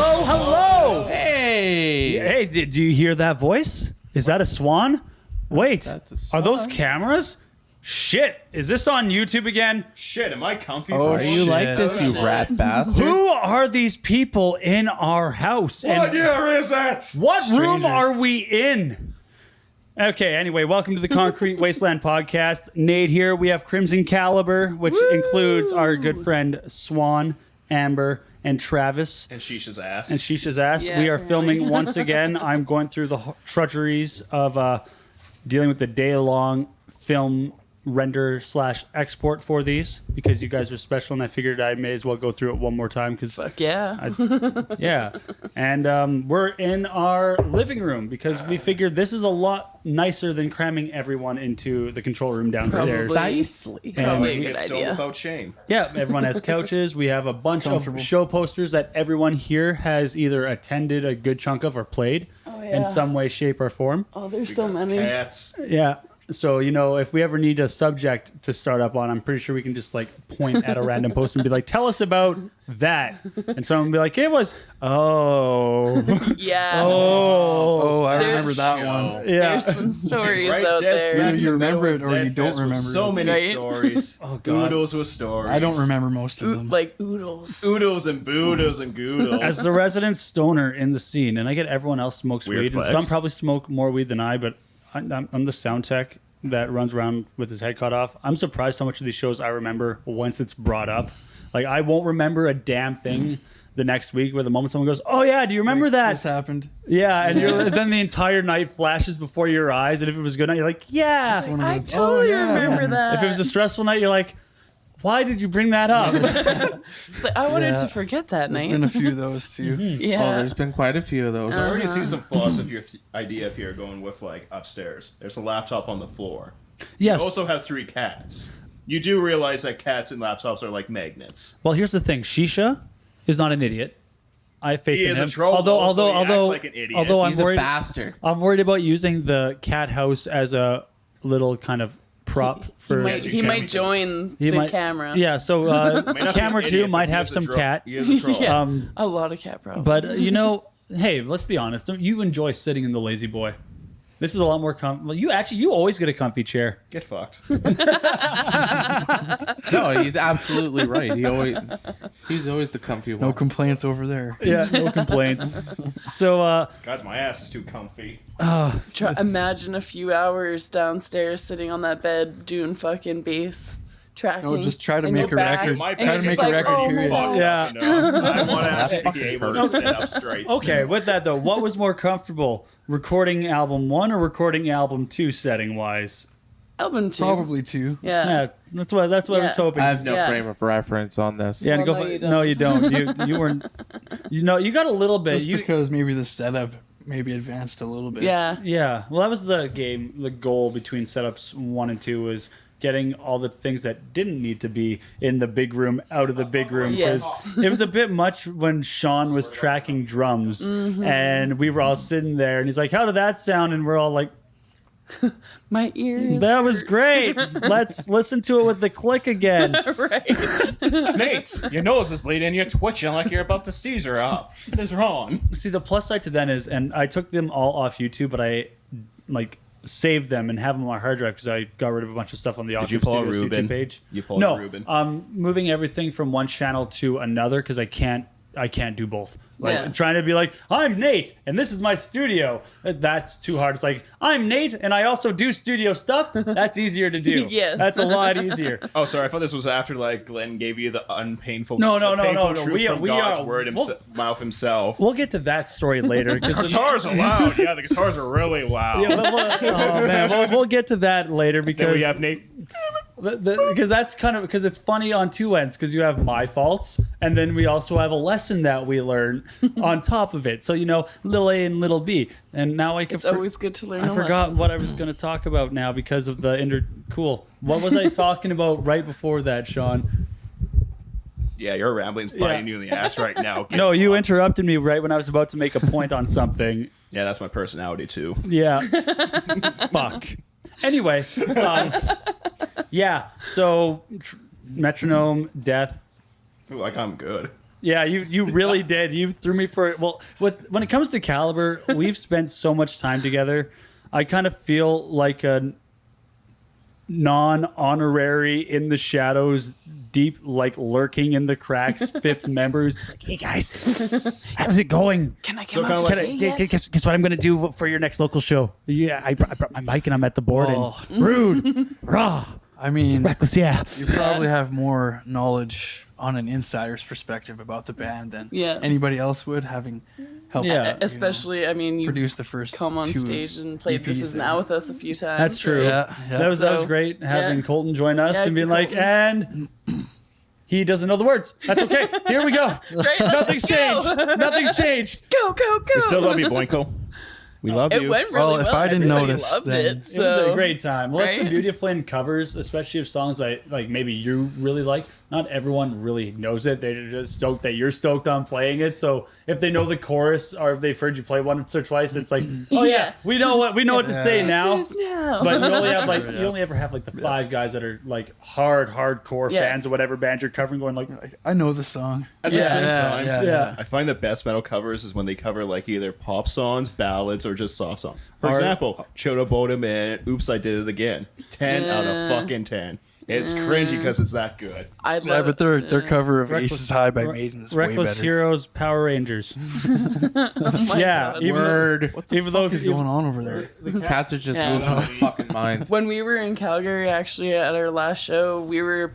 Hello, hello. Hey. Hey, do you hear that voice? Is that a swan? Wait, That's a swan. are those cameras? Shit, is this on YouTube again? Shit, am I comfy Oh, for are you shit? like this, you rat bastard? Who are these people in our house? What And year is it? what room Strangers. are we in? Okay, anyway, welcome to the Concrete Wasteland podcast. Nate here. We have Crimson Caliber, which includes our good friend Swan, Amber, and Travis. And Shisha's ass. And Shisha's ass. Yeah, We are apparently. filming once again. I'm going through the trudgeries of dealing with the day-long film render / export for these because you guys are special, and I figured I may as well go through it one more time because Fuck yeah. yeah. And we're in our living room because we figured this is a lot nicer than cramming everyone into the control room downstairs. Precisely. Probably a And good It's still idea. without shame. yeah, everyone has couches. We have a bunch of comfortable. show posters that everyone here has either attended a good chunk of or played in some way, shape, or form. Oh, there's so many. Cats. Yeah. So, you know, if we ever need a subject to start up on, I'm pretty sure we can just like point at a random poster and be like, tell us about that. And someone will be like, it was, Yeah. Oh, I There's- remember that one. yeah. There's some stories Right, out dead there. smack Either in you the middle remember of it or you Zed don't Fest with remember So it. many Right? stories. Oh, God. Oodles with stories. I don't remember most of them. Like oodles. Oodles and boodles and goodles. As the resident stoner in the scene, and I get everyone else smokes Weird weed, and flex. some probably smoke more weed than I, but I'm the sound tech that runs around with his head cut off. I'm surprised how much of these shows I remember once it's brought up. Like, I won't remember a damn thing the next week where the moment someone goes, oh yeah, do you remember This that? happened. Yeah, and then the entire night flashes before your eyes, and if it was a good night, you're like, yeah. one of I those- totally oh, yeah. remember that. If it was a stressful night, you're like, why did you bring that up? Like, I wanted Yeah. to forget that There's night. been a few of those too. Oh, Yeah. there's been quite a few of those. I already see some flaws of your idea if you're going with like upstairs. There's a laptop on the floor. Yes. You also have 3 cats. You do realize that cats and laptops are like magnets. Well, here's the thing. Shisha is not an idiot. I have faith He in is him. a troll, also he acts like an idiot. Although He's a bastard. I'm worried about using the cat house as a little kind of prop for. He might join He the might- camera. Yeah, so May not be camera an 2 idiot, might but he have is a some troll. cat. He is a troll. Yeah. A lot of cat problems. But you know, hey, let's be honest. Don't you enjoy sitting in the lazy boy? This is a lot more comfortable. You always get a comfy chair. Get fucked. No, he's absolutely right. He's always the comfy one. No complaints over there. Yeah, no complaints. So Guys, my ass is too comfy. Imagine a few hours downstairs sitting on that bed doing fucking bass tracking. Oh, just try to in make your a back, record. My and back Try you're to is make just a like, record, oh my period. God. Yeah. I want to actually be able to sit up straight. okay, with that though, what was more comfortable, recording album 1 or recording album 2 setting wise? Album 2. Probably two. Yeah. Yeah, that's what I was Yeah. hoping. I have no Yeah. frame of reference on this. Yeah, Well, go no, for, you no, you don't. don't. You weren't. You know, you got a little bit. Just You because maybe the setup maybe advanced a little bit. Yeah. yeah. Well, that was the game. The goal between setups 1 and 2 was getting all the things that didn't need to be in the big room out of the big room because Yes. it was a bit much when Sean was tracking drums and we were all sitting there and he's like, "How did that sound?" And we're all like, My ears. "That was great. Let's listen to it with the click again." right. Nate, your nose is bleeding. You're twitching like you're about to Caesar up. What is wrong? See, the plus side to that is, and I took them all off YouTube, but I like saved them and have them on my hard drive because I got rid of a bunch of stuff on the Octave you pull a Studios Ruben? YouTube page. You pulled no, a Ruben? moving everything from one channel to another because I can't do both. Like Yeah. trying to be like, I'm Nate and this is my studio. That's too hard. It's like, I'm Nate and I also do studio stuff. That's easier to do. Yes. That's a lot easier. Oh, sorry. I thought this was after like Glenn gave you the unpainful. No, the painful no. truth We from are- God's we'll- word mouth himself. We'll get to that story later. 'Cause the- Guitars are loud. Yeah, the guitars are really loud. Yeah, oh man, we'll get to that later because Then we have Nate. because that's kind of because it's funny on two ends because you have my faults and then we also have a lesson that we learn on top of it. So you know, little A and little B, and now I can. It's always good to learn. I a forgot lesson. what I was going to talk about now because of the cool. What was I talking about right before that, Sean? Yeah, your rambling's biting you in the ass right now. Get No, you fucked. interrupted me right when I was about to make a point on something. Yeah, that's my personality too. Yeah. Fuck. Anyway, yeah. So metronome, death. Ooh, like I'm good. Yeah, you really did. You threw me for well. When it comes to Caliber, we've spent so much time together. I kind of feel like a non-honorary in the shadows, deep, like lurking in the cracks, fifth member who's like, "Hey guys, how's it going? Can I So come kinda out like- today? Yes. Guess what I'm gonna do for your next local show? Yeah, I brought my mic and I'm at the board Oh. and rude, raw, I mean, reckless. Yeah, you probably have more knowledge on an insider's perspective about the band than Yeah. anybody else would, having helped Yeah. Especially, I mean, you've produce the first come on 2 stage and played This EPs Is there. Now with us a few times. that's true. Yeah, yeah. That was So, great having yeah. Colton join us Yeah, and being like, Colton. and he doesn't know the words. That's okay. Here we go. Great, let's Nothing's go. changed. Nothing's changed. Go, go, go. We still love you, Boinko. We love It you. went really Well, well. if I didn't Everybody notice, loved then- it. It was So. a great time. Well, that's the Right? beauty of playing covers, especially of songs like maybe you really like. Not everyone really knows it. They're just stoked that you're stoked on playing it. So if they know the chorus or if they've heard you play once or twice, it's like, oh yeah, Yeah. we know what to say now. This is now. But you only have like you only ever have like the 5 guys that are like hardcore Yeah. fans of whatever band you're covering, going like, Like, I know the song. At the Yeah. same time, yeah. I find the best metal covers is when they cover like either pop songs, ballads, or just soft songs. For Or- example, Chodo Bodum and Oops, I Did It Again. 10 out of Yeah. fucking 10. It's cringy because it's that good. I Yeah, love but it. their cover of Reckless- Aces High by Maiden is way Reckless better. Heroes, Power Rangers. Oh my Yeah, God. even Word. even though What is going on over there? Cats are just Yeah. losing their fucking minds. When we were in Calgary, actually, at our last show, we were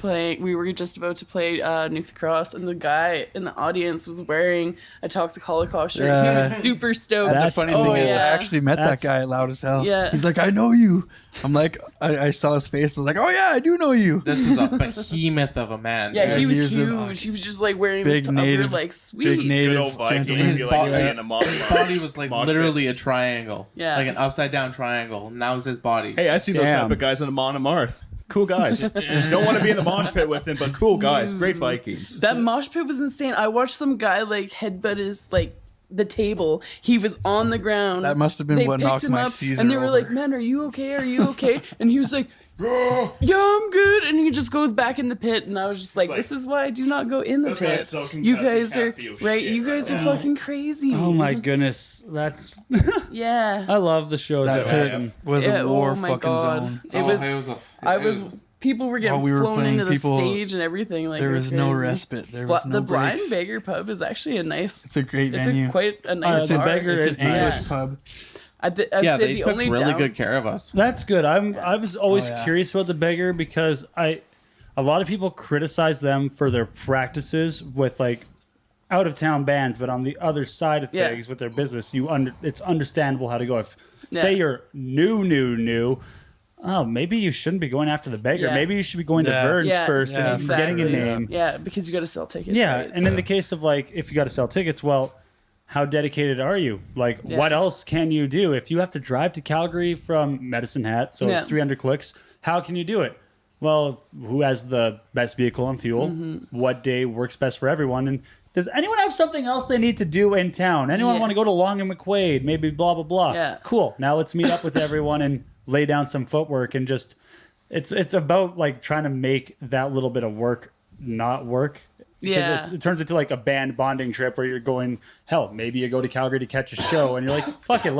just about to play Nuke the Cross, and the guy in the audience was wearing a Toxic Holocaust shirt. He Yeah. was super stoked. That's The funny oh, thing is, I yeah. actually met That's- that guy at Loud as Hell. Yeah. He's like, I know you. I'm like, I saw his face. I was like, oh yeah, I do know you. This is a behemoth of a man. Yeah, dude. he was He was a- huge. He was just like wearing Big this top. We were native- like, big sweet. native Good old Viking. gentleman. If you like His being a mosh His body was like mosh literally a triangle. Yeah. Like an upside down triangle. And that was his body. Hey, I see those Damn. type of guys in the Monomarth. Cool guys. Don't want to be in the mosh pit with them, but cool guys. Great Vikings. That mosh pit was insane. I watched some guy like headbutt his like the table. He was on the ground. That must have been They what picked knocked him my up, Caesar and they were over. like, "Man, are you okay? Are you okay?" And he was like, "Yeah, I'm good." And he just goes back in the pit, and I was just like, like, "This is why I do not go in the this guy's pit. so concussed, You he guys can't are feel right. shit You guys right are now." fucking crazy." oh my goodness, that's Yeah. I love the shows That that pit happen. was Yeah, a war oh my fucking God. zone. It was. I I was. People were getting While we were flown playing, into the people- stage and everything. Like There it was no crazy. respite. There was no The Blind breaks. Beggar Pub is actually a nice. It's a great It's venue. quite a nice It's a bar. beggar It's is an nice. English pub. I'd Yeah, say they the took only really down- good care of us. That's good. I was always Oh, yeah. curious about the beggar because a lot of people criticize them for their practices with like out of town bands, but on the other side of Yeah. things with their business, it's understandable how to go. If Yeah. say you're new, oh, maybe you shouldn't be going after the beggar. Yeah. Maybe you should be going Yeah. to Verge Yeah, first yeah, and for getting a sure, yeah. name. Yeah, because you got to sell tickets. Yeah, right? and in the case of like, if you got to sell tickets, well, how dedicated are you? Like, Yeah. what else can you do if you have to drive to Calgary from Medicine Hat? So Yeah. 300 clicks. How can you do it? Well, who has the best vehicle and fuel? Mm-hmm. What day works best for everyone? And does anyone have something else they need to do in town? Anyone Yeah. want to go to Long and McQuaid? Maybe blah blah blah. Yeah. Cool. Now let's meet up with everyone and lay down some footwork and just. It's about like trying to make that little bit of work not work. Because Yeah. it turns into like a band bonding trip where you're going, hell, maybe you go to Calgary to catch a show and you're like, fuck it,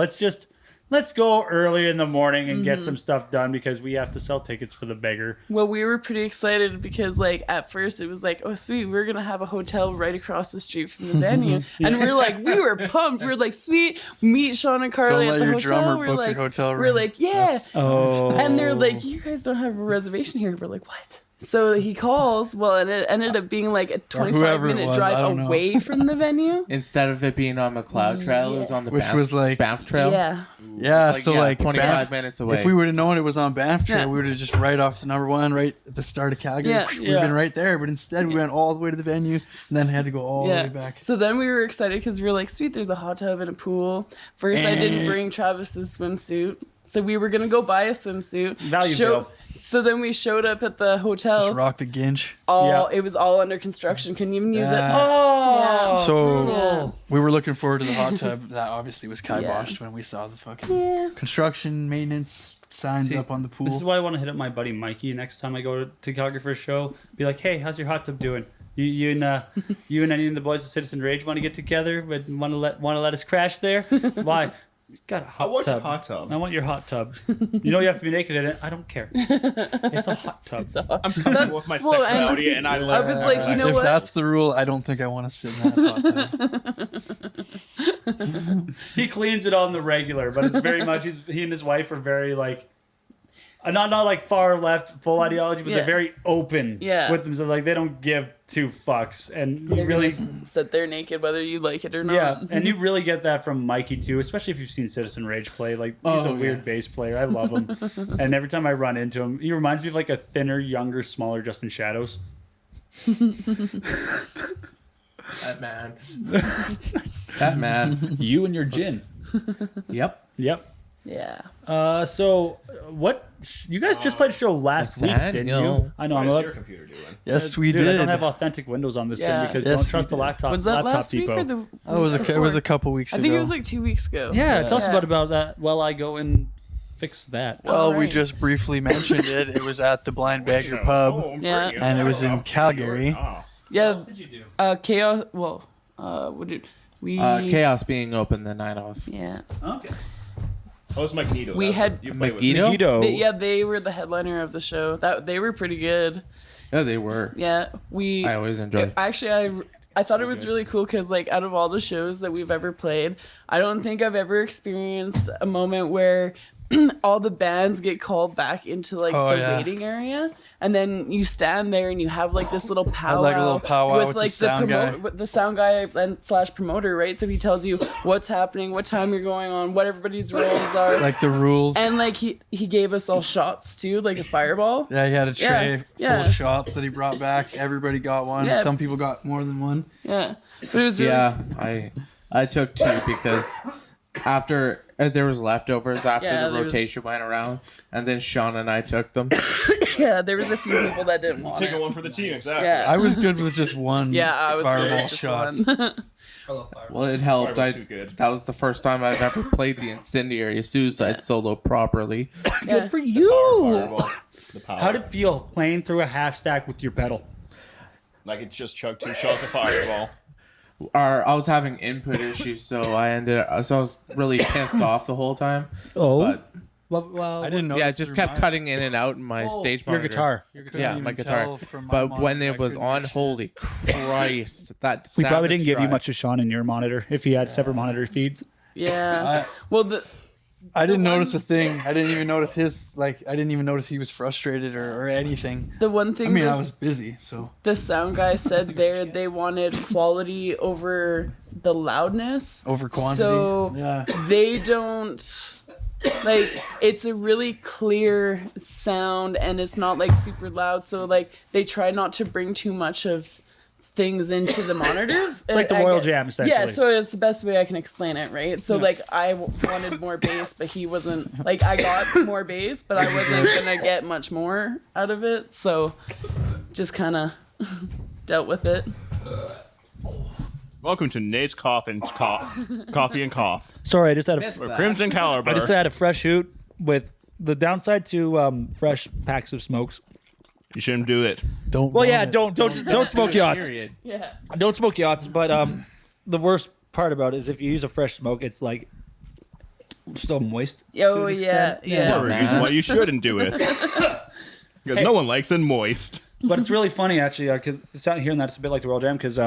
let's go early in the morning and Mm-hmm. get some stuff done because we have to sell tickets for the beggar. Well, we were pretty excited because, like, at first it was like, oh, sweet, we're going to have a hotel right across the street from the venue. And we were pumped. We were like, sweet, meet Sean and Carly Don't at let the your hotel. drummer We're book like, your hotel we're room. like, yeah. Oh. And they're like, you guys don't have a reservation here. We're like, what? So he calls, well, and it ended up being like a whoever it 25-minute was, I drive don't know. away from the venue. Instead of it being on McLeod Trail, it was on the Which Banff, was like- Banff Trail. Yeah. Yeah, Like, so yeah, like 25 Banff- minutes away. If we would have known it was on Banff Trail, Yeah. we would have just right off to number one, right at the start of Calgary. Yeah. We'd have been Yeah. right there, but instead we went all the way to the venue and then had to go all the way back. So then we were excited because we were like, sweet, there's a hot tub and a pool. First, I didn't bring Travis's swimsuit. So we were going to go buy a swimsuit. Value bill. So then we showed up at the Just hotel. rock the ginch. It was all under construction. Couldn't even use it. Yeah. Oh. So Yeah. we were looking forward to the hot tub. That obviously was kiboshed Yeah. when we saw the fucking Yeah. construction maintenance signs See, up on the pool. This is why I want to hit up my buddy Mikey next time I go to Calgary for a show. Be like, hey, how's your hot tub doing? You and any of the boys of Citizen Rage want to get together, but want to let us crash there? Why? Got a hot I want tub. a hot tub. I want your hot tub. You know you have to be naked in it. I don't care. It's a hot tub. I'm comfortable with my sexuality, and I I love was like, you know If what? that's the rule, I don't think I want to sit in that hot tub. He cleans it on the regular, but it's very much he and his wife are very like not like far left full ideology, but Yeah. they're very open Yeah. with them. So like they don't give two fucks, and you They're really gonna sit there naked whether you like it or not. yeah, and you really get that from Mikey too, especially if you've seen Citizen Rage play. Like he's a weird bass player. I love him, and every time I run into him, he reminds me of like a thinner, younger, smaller Justin Shadows. That man. That man. You and your gin. Yep. Yep. Yeah. So what? You guys just played a show last week, didn't you? Nathaniel. I know. What I'm is a your computer doing? Yes, we Dude, I did. don't have authentic windows on this Yeah. thing because Yes, don't we trust the did. laptop. Was that laptop last week depot. or the? Oh, it was a couple weeks I ago. think it was like 2 weeks ago. Yeah, tell us Yeah. about that while I go and fix that. Well, we Alright. just briefly mentioned it. It was at the Blind Beggar Oh, Pub. I'm Yeah. pretty- And it was in oh, Calgary. oh. Yeah. did you do? Chaos. Well, what did we? Chaos being open the night off. Yeah. Okay. Oh, it's Magneto. We That's had- what you played with. Megiddo? Megiddo. Yeah, they were the headliner of the show. They were pretty good. Yeah, they were. Yeah, we. I always enjoyed. Actually, I thought it was really cool because like out of all the shows that we've ever played, I don't think I've ever experienced a moment where all the bands get called back into like Oh, the yeah. waiting area, and then you stand there and you have like this little powwow, like a little powwow with the sound guy. with the sound guy and / promoter, right? So he tells you what's happening, what time you're going on, what everybody's roles are. Like the rules. And like he gave us all shots too, like a fireball. Yeah, he had a tray Yeah. full of shots that he brought back. Everybody got one. Yeah. Some people got more than one. Yeah, but it was really Yeah, I took two because after there was leftovers after Yeah, the there was- rotation went around, and then Sean and I took them. yeah. There was a few people that didn't want Taking it. one for the team, exactly. Yeah. I was good with just one Yeah, I was good fireball with just shot. one. Well, it helped. Fireworks too good. That was the first time I've ever played the Incendiary Suicide solo properly. Yeah. Good for you. Fireball. The power. How'd it feel playing through a half stack with your pedal? Like it just chugged 2 shots of fireball. I was having input issues, so I was really pissed off the whole time. Oh, But well, I didn't know. yeah, it just kept cutting in and out in my stage your monitor. guitar. Yeah, my guitar. But when it was on, holy Christ, that We probably Savage didn't give you drive. much of Sean in your monitor if he had separate monitor feeds. Yeah. Well, I didn't notice a thing. I didn't even notice I didn't even notice he was frustrated or anything. the one thing I mean, that I was busy, so. the sound guy said there, they wanted quality over the loudness. Over quantity. So Yeah. they don't like it's a really clear sound and it's not like super loud. So like they try not to bring too much of things into the monitors. It's like the Royal Jam, essentially. Yeah, so it's the best way I can explain it, right? So like I wanted more bass, but he wasn't. Like I got more bass, but I wasn't gonna get much more out of it. So just kind of dealt with it. Welcome to Nate's Coffee and Cough. Sorry, I just had Or Crimson Caliber. I just had a fresh hoot with the downside to fresh packs of smokes. You shouldn't do it. Don't. Well, yeah, vomit. don't smoke yachts. Period. Yeah. Don't smoke yachts. But the worst part about it is if you use a fresh smoke, it's like still moist. Oh an yeah, extent. yeah. Or reason why you shouldn't do it. Because no one likes it moist. But it's really funny actually, because hearing that it's a bit like the Royal Jam because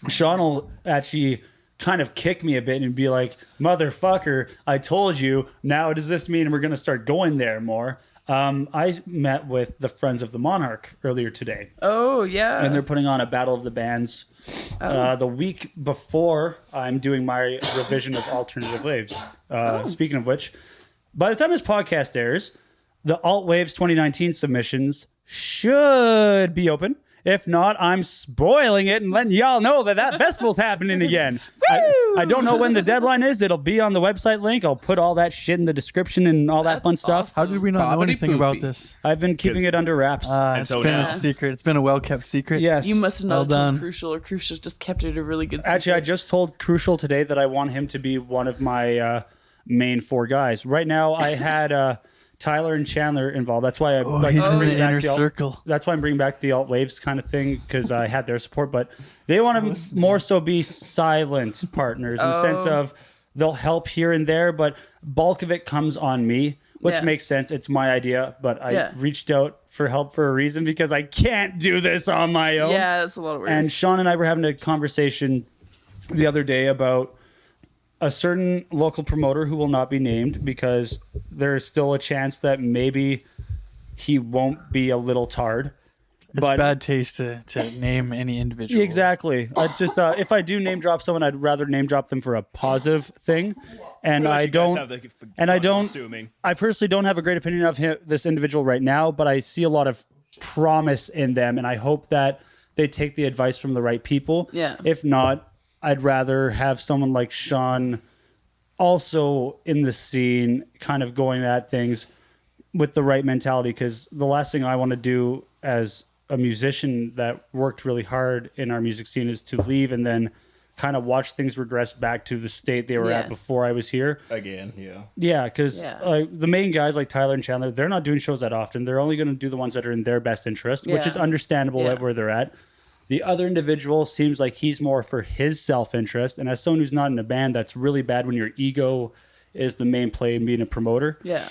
Sean will actually kind of kick me a bit and be like, "Motherfucker, I told you." Now does this mean we're going to start going there more? I met with the Friends of the Monarch earlier today, Oh yeah. and they're putting on a Battle of the Bands the week before I'm doing my revision of Alternative Waves. Speaking of which, by the time this podcast airs, the Alt Waves 2019 submissions should be open. If not, I'm spoiling it and letting y'all know that festival's happening again. I don't know when the deadline is. It'll be on the website link. I'll put all that shit in the description and all that That's fun stuff. awesome. How did we not know Bobbity anything about boopy. this? I've been keeping it under wraps. It's so been now- a secret. It's been a well-kept secret. Yes. You must have Well not done. told Crucial, or Crucial just kept it a really good secret. Actually, I just told Crucial today that I want him to be one of my main 4 guys. Right now, I had Tyler and Chandler involved. That's why I He's in bring the back inner the circle. That's why I'm bringing back the alt waves kind of thing, because I had their support. But they want to more so be silent partners in the sense of they'll help here and there, but bulk of it comes on me, which makes sense. It's my idea, but I reached out for help for a reason because I can't do this on my own. Yeah, it's a lot of work. And Sean and I were having a conversation the other day about a certain local promoter who will not be named because there's still a chance that maybe he won't be a little tarred. It's bad taste to name any individual. Exactly. It's just if I do name drop someone, I'd rather name drop them for a positive thing. And I don't. Assuming. I personally don't have a great opinion of this individual right now, but I see a lot of promise in them, and I hope that they take the advice from the right people. Yeah. If not, I'd rather have someone like Sean also in the scene, kind of going at things with the right mentality, because the last thing I want to do as a musician that worked really hard in our music scene is to leave and then kind of watch things regress back to the state they were at before I was here. Again, yeah. Yeah, because the main guys like Tyler and Chandler, they're not doing shows that often. They're only going to do the ones that are in their best interest, which is understandable at where they're at. The other individual seems like he's more for his self-interest. And as someone who's not in a band, that's really bad when your ego is the main play in being a promoter. Yeah.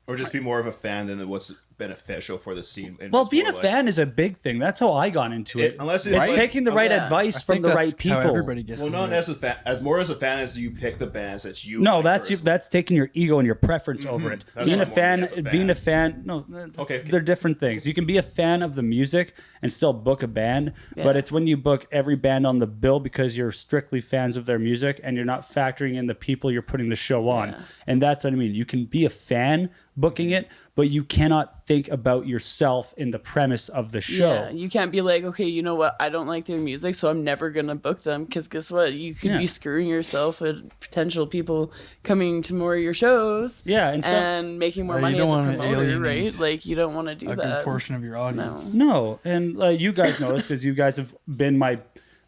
Or just be more of a fan than what's beneficial for the scene. And Well, just being more a like- fan is a big thing. That's how I got into it. Unless it's like- taking the right Yeah. advice I from think the that's right how people. everybody gets. Well, into not it. as a fan, as more as a fan as you pick the bands that you. No, like that's personally. that's taking your ego and your preference over it. That's Being a what I'm more fan, being as a fan. no, Okay. they're different things. You can be a fan of the music and still book a band, but it's when you book every band on the bill because you're strictly fans of their music and you're not factoring in the people you're putting the show on. And that's what I mean. You can be a fan booking it, but you cannot think about yourself in the premise of the show. Yeah, you can't be like, okay, you know what? I don't like their music, so I'm never gonna book them. Because guess what? You could be screwing yourself with potential people coming to more of your shows. Yeah, and making more you money don't as a wanna promoter, alienate right? Like you don't want to do a that. good portion of your audience. No, and you guys know this because you guys have been my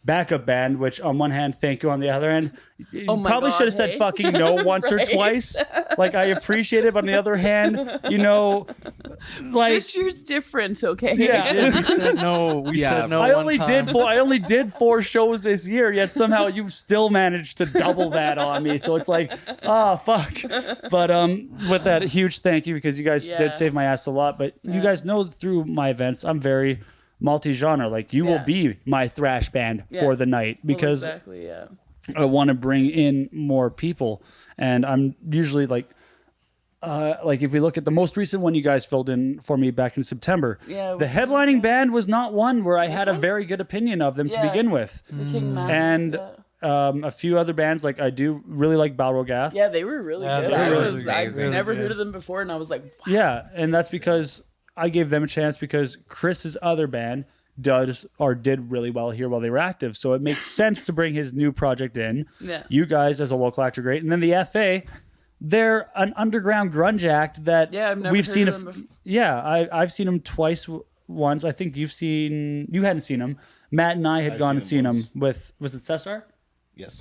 backup band, which on one hand, thank you. On the other hand, you Oh my probably God, should have said hey? fucking no once or Right. twice. Like, I appreciate it, but on the other hand, you know, like, This year's different, okay? yeah. We said no. We said no. I one only time. did 4 shows this year, yet somehow you've still managed to double that on me. So it's like, fuck. But with that, huge thank you, because you guys did save my ass a lot. But you guys know through my events, I'm very multi-genre. Like, you will be my thrash band for the night, because Well, exactly, yeah. I want to bring in more people. And I'm usually like if we look at the most recent one you guys filled in for me back in September, Yeah, the headlining band was not one where I had a very good opinion of them to Yeah. begin with. The King Magnus, And yeah. a few other bands, like I do really like Balrogath. Yeah, they were really good. they I were was, really I've good. never Really heard good. of them before, and I was like, wow. Yeah, and that's because I gave them a chance, because Chris's other band did really well here while they were active. So it makes sense to bring his new project in. Yeah. You guys as a local act are great. And then the FA, they're an underground grunge act that Yeah, I've never we've heard seen. of them before. I've seen them twice. Once, I think you hadn't seen them. Matt and I had gone and seen them with, was it Cesar?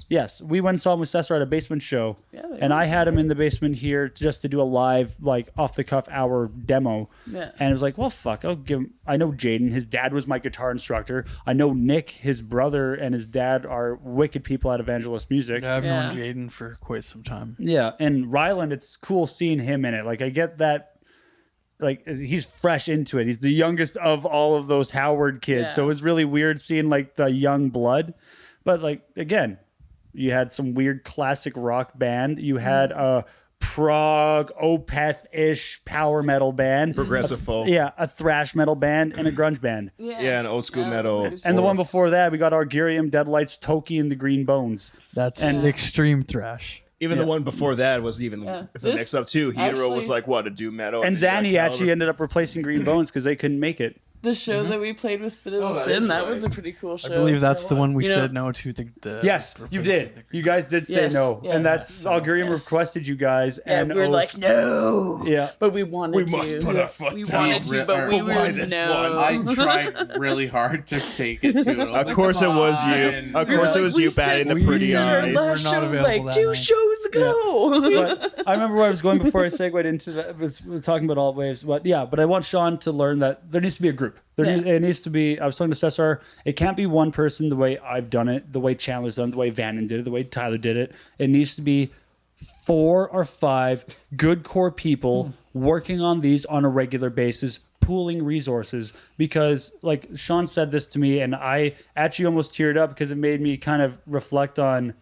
Yes, we went and saw him with Cesar at a basement show, and I had him in the basement here just to do a live, like, off the cuff hour demo. Yeah. And it was like, well, fuck, I'll give him. I know Jaden, his dad was my guitar instructor. I know Nick, his brother, and his dad are wicked people at Evangelist Music. Yeah, I've Yeah. known Jaden for quite some time. Yeah, and Ryland, it's cool seeing him in it. Like, I get that. Like, he's fresh into it. He's the youngest of all of those Howard kids, Yeah. so it was really weird seeing like the young blood. But like, again, you had some weird classic rock band. You had a prog Opeth-ish power metal band, Progressive folk. a thrash metal band, and a grunge band. Yeah, an old school Yeah, metal. that's good And the shit. one before that, we got Argyrium, Deadlights, Toki, and the Green Bones. That's And- extreme thrash. Even the one before that was even the This mix up too. Hero was actually- like what, a doom metal, And then you got Zanny actually Calvin. ended up replacing Green Bones because they couldn't make it. The show that we played with Spit in the that Sin, is that right. was a pretty cool show. I believe that's the one we You know- said no to. The Yes, you did. You guys did say Yes, no, yes. and that's Algerium Yes. requested you guys. Yeah, and we were like, no. yeah, But we wanted We to. must put our foot We down. wanted to, but But we why were this no. I tried really hard to take it to it. I was Of like, course it "Come was you. on." Of course it was we you said- batting the we pretty said our eyes. last- Last We're not show, available like that 2 night. shows go. But I remember where I was going before I segued into that. Was talking about all waves, but yeah. But I want Sean to learn that there needs to be a group. It needs to be. I was talking to Cesar. It can't be one person the way I've done it, the way Chandler's done it, the way Vannon did it, the way Tyler did it. It needs to be 4 or 5 good core people working on these on a regular basis, pooling resources. Because like Sean said this to me, and I actually almost teared up because it made me kind of reflect on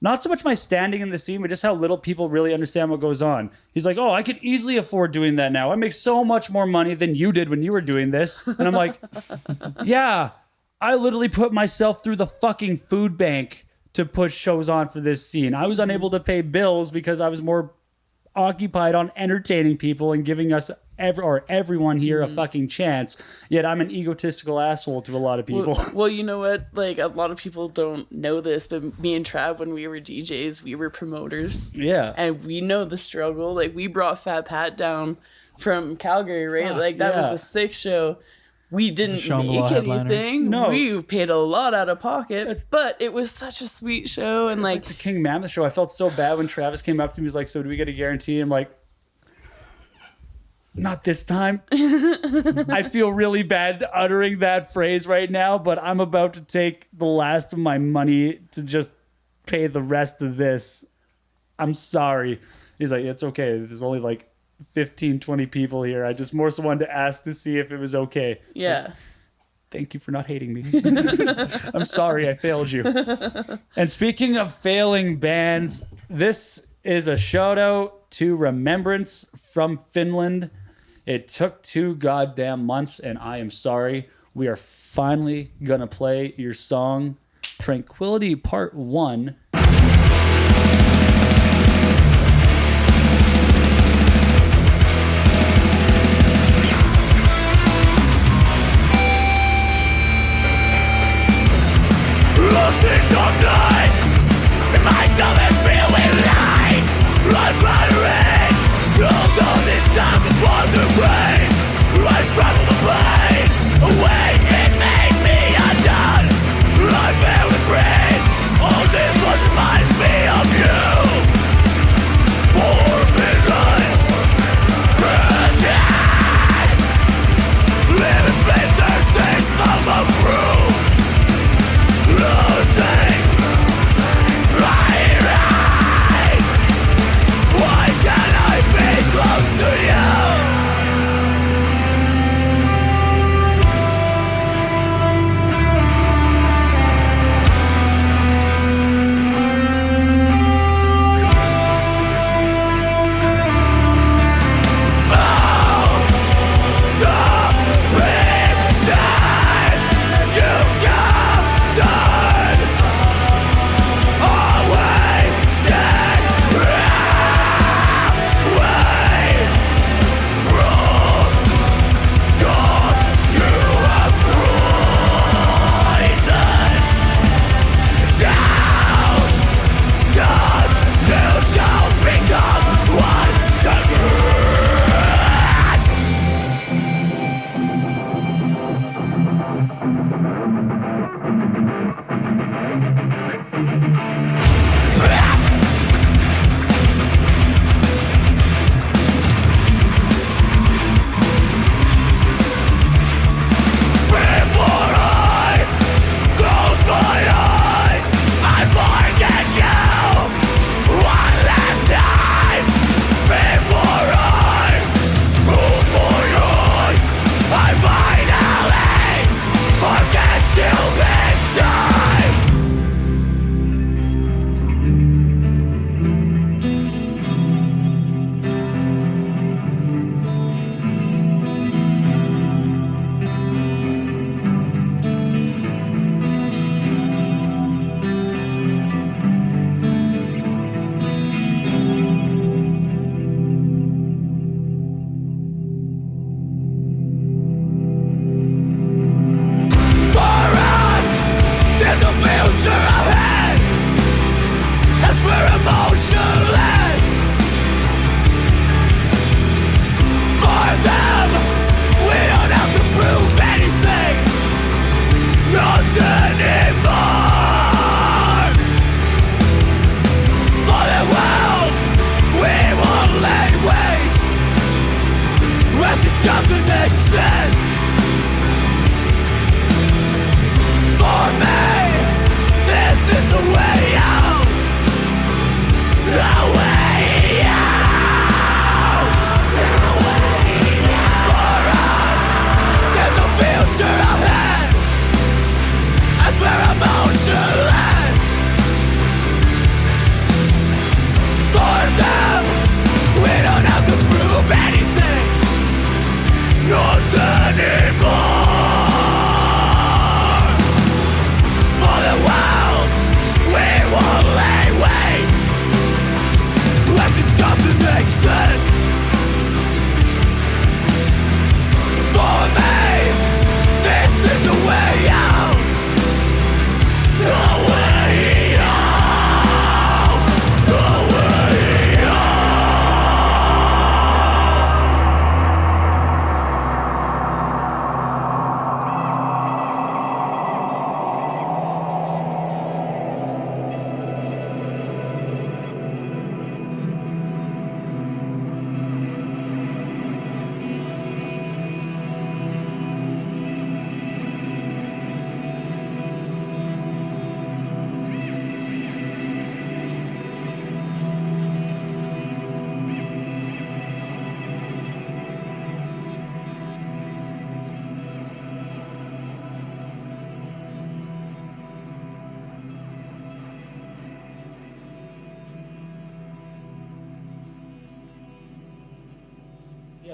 not so much my standing in the scene, but just how little people really understand what goes on. He's like, oh, I could easily afford doing that now. I make so much more money than you did when you were doing this. And I'm like, yeah, I literally put myself through the fucking food bank to put shows on for this scene. I was unable to pay bills because I was more occupied on entertaining people and giving us everyone here a fucking chance. Yet I'm an egotistical asshole to a lot of people. Well, you know what? Like, a lot of people don't know this, but me and Trav, when we were DJs, we were promoters. Yeah. And we know the struggle. Like, we brought Fat Pat down from Calgary, right? Fuck, like, that yeah. was a sick show. We didn't Shambhala make headliner. anything. No. We paid a lot out of pocket, but it was such a sweet show. And It's like the King Mammoth show. I felt so bad when Travis came up to me. He was like, so do we get a guarantee? I'm like, not this time. I feel really bad uttering that phrase right now, but I'm about to take the last of my money to just pay the rest of this. I'm sorry. He's like, it's okay. There's only like 15, 20 people here. I just more so wanted to ask to see if it was okay. yeah. Thank you for not hating me. I'm sorry I failed you. And speaking of failing bands, this is a shout out to Remembrance from Finland. It took 2 goddamn months, and I am sorry. We are finally gonna play your song, Tranquility Part 1. Lost in darkness, and my stomach's filled with lies. Unflattering, although this dance is for the brain. I struggle the pain away, it made me undone. I'm bare with brain. All this was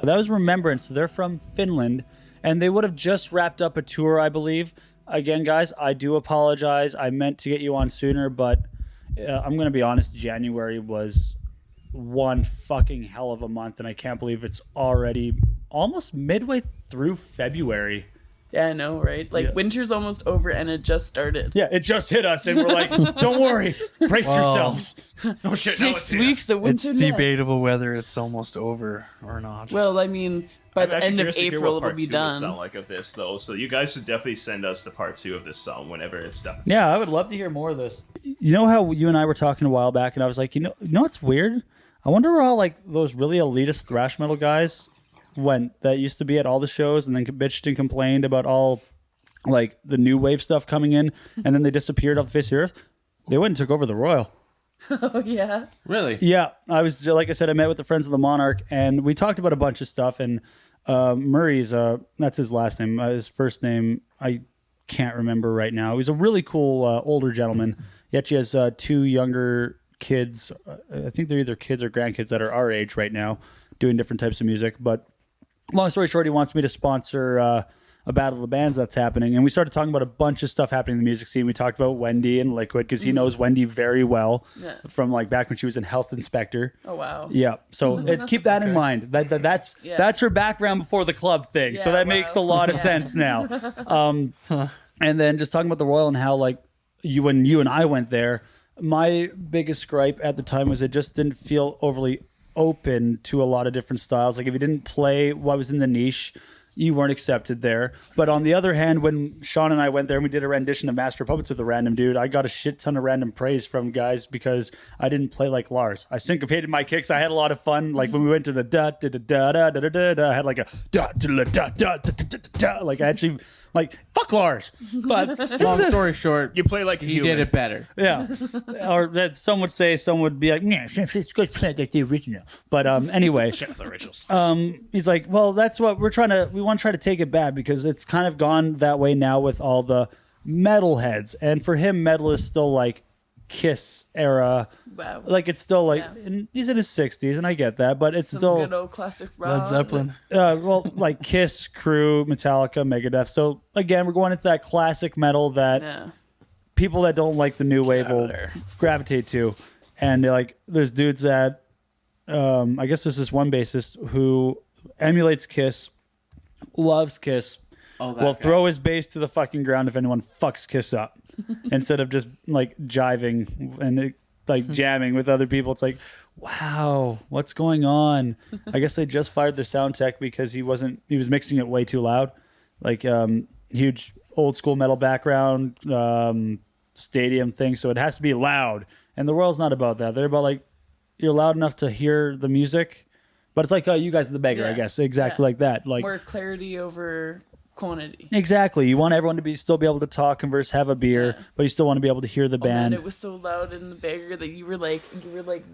That was Remembrance. They're from Finland, and they would have just wrapped up a tour, I believe. Again, guys, I do apologize. I meant to get you on sooner, but I'm going to be honest. January was one fucking hell of a month, and I can't believe it's already almost midway through February. Yeah, I know, right? Like, winter's almost over, and it just started. Yeah, it just hit us, and we're like, don't worry. Brace yourselves. Oh shit! now 6 weeks of It's winter left. debatable whether it's almost over or not. Well, I mean, by I'm the actually end of curious to hear April, what it'll part be 2 will done. sound like of this, though. So you guys should definitely send us the part 2 of this song whenever it's done. Yeah, I would love to hear more of this. You know how you and I were talking a while back, and I was like, you know what's weird? I wonder where all like those really elitist thrash metal guys went that used to be at all the shows and then bitched and complained about all like the new wave stuff coming in, and then they disappeared off the face of the earth. They went and took over the Royal. Oh, yeah. Really? Yeah, I was like I said, I met with the Friends of the Monarch, and we talked about a bunch of stuff. And Murray's that's his last name. His first name I can't remember right now. He's a really cool older gentleman. Yet he has 2 younger kids. I think they're either kids or grandkids that are our age right now, doing different types of music. But long story short, he wants me to sponsor a battle of the bands that's happening, and we started talking about a bunch of stuff happening in the music scene. We talked about Wendy and Liquid because he knows Wendy very well from like back when she was in Health Inspector. Oh, wow. Yeah, so keep that in mind. That's her background before the club thing. So Yeah, that makes a lot of sense now. And then just talking about the Royal and how like when you and I went there, my biggest gripe at the time was it just didn't feel overly open to a lot of different styles. Like if you didn't play what was in the niche, you weren't accepted there. But on the other hand, when Sean and I went there and we did a rendition of Master of Puppets with a random dude, I got a shit ton of random praise from guys because I didn't play like Lars. I syncopated my kicks. I had a lot of fun. Like when we went to the da da da da da da da da, I had like a da da da da da da da. Like I actually like fuck Lars. But Long story short, You play like a he human. did it better. yeah, or that some would say, some would be like, yeah, it's good play like the original. But anyway. The originals. He's like, well, that's what we want to try to take it back because it's kind of gone that way now with all the metal heads. And for him, metal is still like Kiss era. Wow. Like it's still like, Yeah. and he's in his 60s and I get that, but it's Some still, good old classic rock. Led Zeppelin. well, like Kiss, Crew, Metallica, Megadeth. So again, we're going into that classic metal that Yeah. people that don't like the new wave will gravitate to. And they're like, there's dudes that, I guess there's this one bassist who emulates Kiss, loves Kiss, Oh, that will guy. throw his bass to the fucking ground if anyone fucks Kiss up instead of just like jiving and like jamming with other people. It's like, wow, what's going on? I guess they just fired their sound tech because he was mixing it way too loud. Like huge old school metal background, stadium thing. So it has to be loud. And the Royal's not about that. They're about like, you're loud enough to hear the music, but it's like you guys are the beggar, I Yeah. guess. Exactly Yeah. like that. Like More clarity over quantity. exactly. You want everyone to still be able to talk, converse, have a beer, Yeah. but you still want to be able to hear the Oh, man, band. it was so loud in the beggar that you were like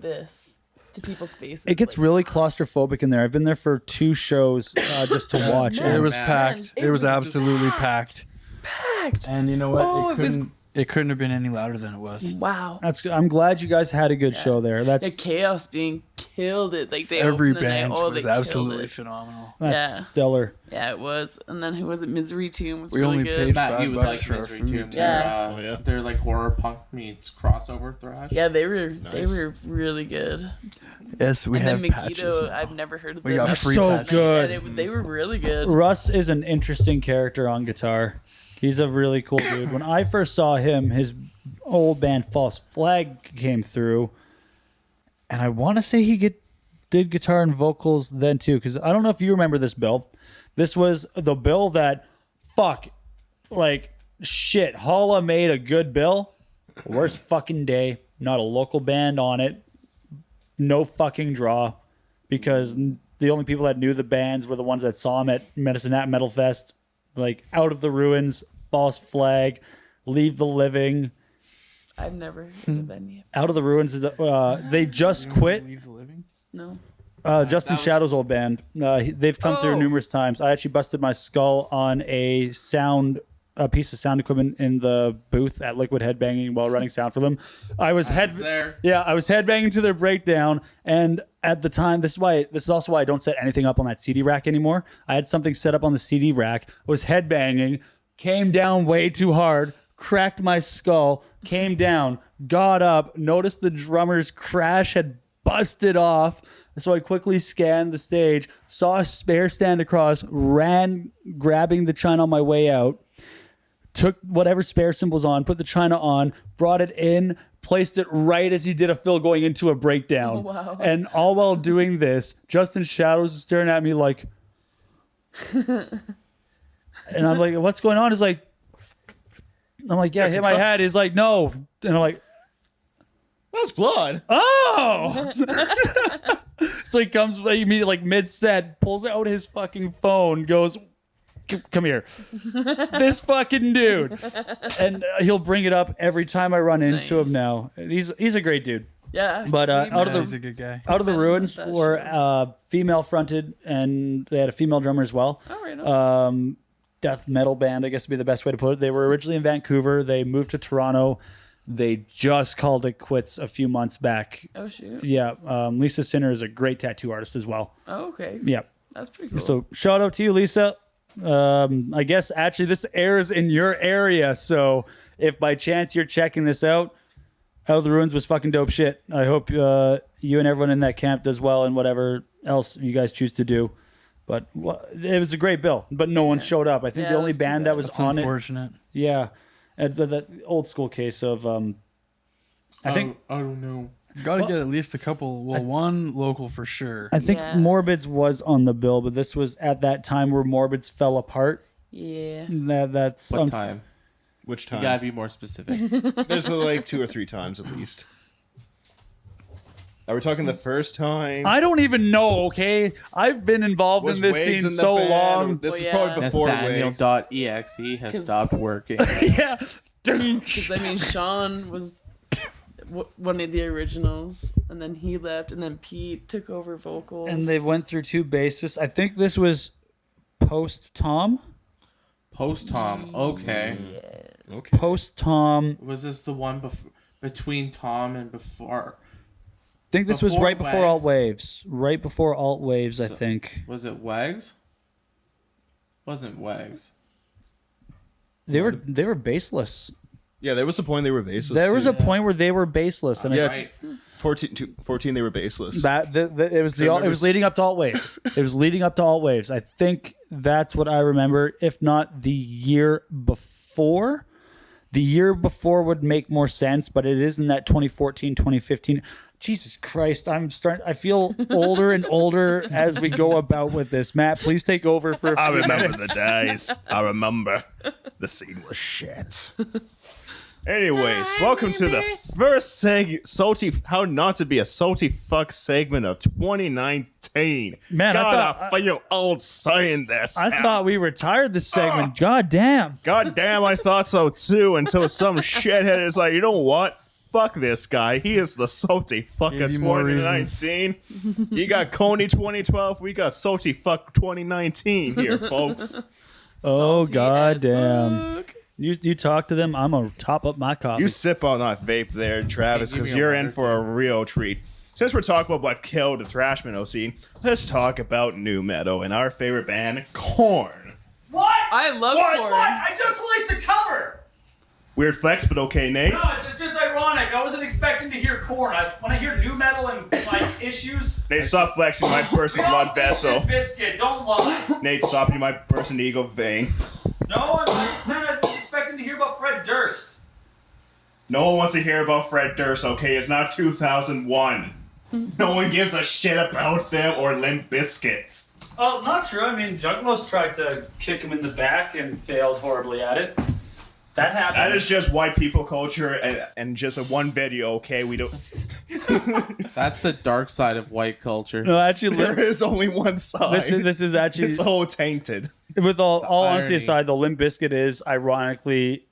this to people's faces. It gets like, really claustrophobic in there. I've been there for 2 shows just to watch. Man. It was man. packed. It It was was absolutely packed. packed. And you know what? Oh, It couldn't have been any louder than it was. Wow. I'm glad you guys had a good show there. Yeah, That's Chaos being killed it. Like they Every opened the night, band oh, they was killed absolutely it. phenomenal. that's Yeah. stellar. Yeah, it was. And then who was it? Misery Tomb was We really only good. paid Matt, you would $5 like for our Misery food. Tomb. Yeah. Oh, yeah. They're like horror punk meets crossover thrash. Yeah, they Nice. were really good. Yes, we And have then patches. Megiddo, now. I've never heard of We them. got free so patches. good. And they were really good. Russ is an interesting character on guitar. He's a really cool dude. When I first saw him, his old band False Flag came through, and I want to say he did guitar and vocals then too, because I don't know if you remember this, Bill. This was the bill that, shit, Holla made a good bill. Worst fucking day. Not a local band on it. No fucking draw, because the only people that knew the bands were the ones that saw him at Medicine Hat Metal Fest. Like Out of the Ruins, False Flag, Leave the Living. I've never heard of any of Out of the Ruins is they just quit. Leave the living. No. Justin that was- Shadow's old band. They've come through Oh. numerous times. I actually busted my skull on a piece of sound equipment in the booth at Liquid headbanging while running sound for them. I was There. I was headbanging to their breakdown, and at the time, this is also why I don't set anything up on that CD rack anymore. I had something set up on the CD rack, was headbanging, came down way too hard, cracked my skull, came down, got up, noticed the drummer's crash had busted off. So I quickly scanned the stage, saw a spare stand across, ran grabbing the china on my way out, took whatever spare cymbal was on, put the china on, brought it in, placed it right as he did a fill going into a breakdown. Oh, wow. And all while doing this, Justin Shadows is staring at me like, and I'm like, what's going on? He's like, I'm like, yeah, hit my head. He's like, no. And I'm like, That's blood. oh. So he comes immediately, like mid-set, pulls out his fucking phone, goes, come here. This fucking dude. And he'll bring it up every time I run into Nice. him now. He's a great dude. Yeah. But out of He's the a good guy. Out of the I Ruins love that were female fronted, and they had a female drummer as well. Oh, right on. Death metal band, I guess would be the best way to put it. They were originally in Vancouver. They moved to Toronto. They just called it quits a few months back. Oh, shoot. Yeah, Lisa Sinner is a great tattoo artist as well. Oh, okay. Yeah. That's pretty cool. So shout out to you, Lisa. I guess actually this airs in your area, so if by chance you're checking this out of the Ruins was fucking dope shit. I hope you and everyone in that camp does well and whatever else you guys choose to do. But it was a great bill, but no one showed up. I think Yeah, the only that's too band bad. that was That's on it, unfortunate. yeah, that old school case of I think I don't know. Got to get at least a couple. Well, one local for sure. I think Yeah. Morbids was on the bill, but this was at that time where Morbids fell apart. Yeah. That's What time? Which You time? gotta be more specific. There's like 2 or 3 times at least. Are we talking the first time? I don't even know, okay? I've been involved Was in this Wags scene in the so band, or long. This Well, is yeah. probably before Wags. Nathaniel.exe has 'Cause- stopped working. Yeah. Because, I mean, Sean was one of the originals, and then he left, and then Pete took over vocals. And they went through 2 bassists. I think this was post Tom. Post Tom. Okay. Okay. Post Tom. Was this the one between Tom and before? I think this was Before right before Alt Wags. Waves. Right before Alt Waves, I So- think. Was it Wags? Wasn't Wags. They were bassless. Yeah, there was a point they were baseless. There was too. a point where they were bassless, and Yeah. Right. 14 they were baseless. it was So I it was remember leading up to Alt Waves. It was leading up to Alt Waves. I think that's what I remember. If not the year before. The year before would make more sense, but it is in that 2014, 2015. Jesus Christ, I feel older and older as we go about with this. Matt, please take over for a few minutes. days. I remember. The scene was shit. Anyways, welcome to the first salty how not to be a salty fuck segment of 2019. Man, I feel old saying this. I thought we retired this segment. God damn. God damn, I thought so too, until some shithead is like, you know what? Fuck this guy. He is the salty fuck Give of you more 2019. You got Coney 2012. We got salty fuck 2019 here, folks. Oh, Salty god as damn. fuck. You talk to them, I'm going to top up my coffee. You sip on that vape there, Travis, Hey, give because me a you're in water, for a real treat. Since we're talking about what killed the thrash metal scene, let's talk about new metal and our favorite band, Korn. What? I love Korn. I just released a cover. Weird flex, but okay, Nate. It's just ironic. I wasn't expecting to hear Korn. When I hear new metal and like issues, Nate, stop flexing my person blood vessel. Biscuit, don't lie. Nate, stop you my person ego vein. No, I'm just kind of expecting to hear about Fred Durst. No one wants to hear about Fred Durst, okay? It's not 2001. No one gives a shit about them or Limp Bizkit. Well, not true. I mean, Juggalos tried to kick him in the back and failed horribly at it. That happened. That is just white people culture and just a one video, okay? We don't. That's the dark side of white culture. No, actually, There is only one side. this is actually It's all tainted. with all honesty irony. aside, the Limp Bizkit is ironically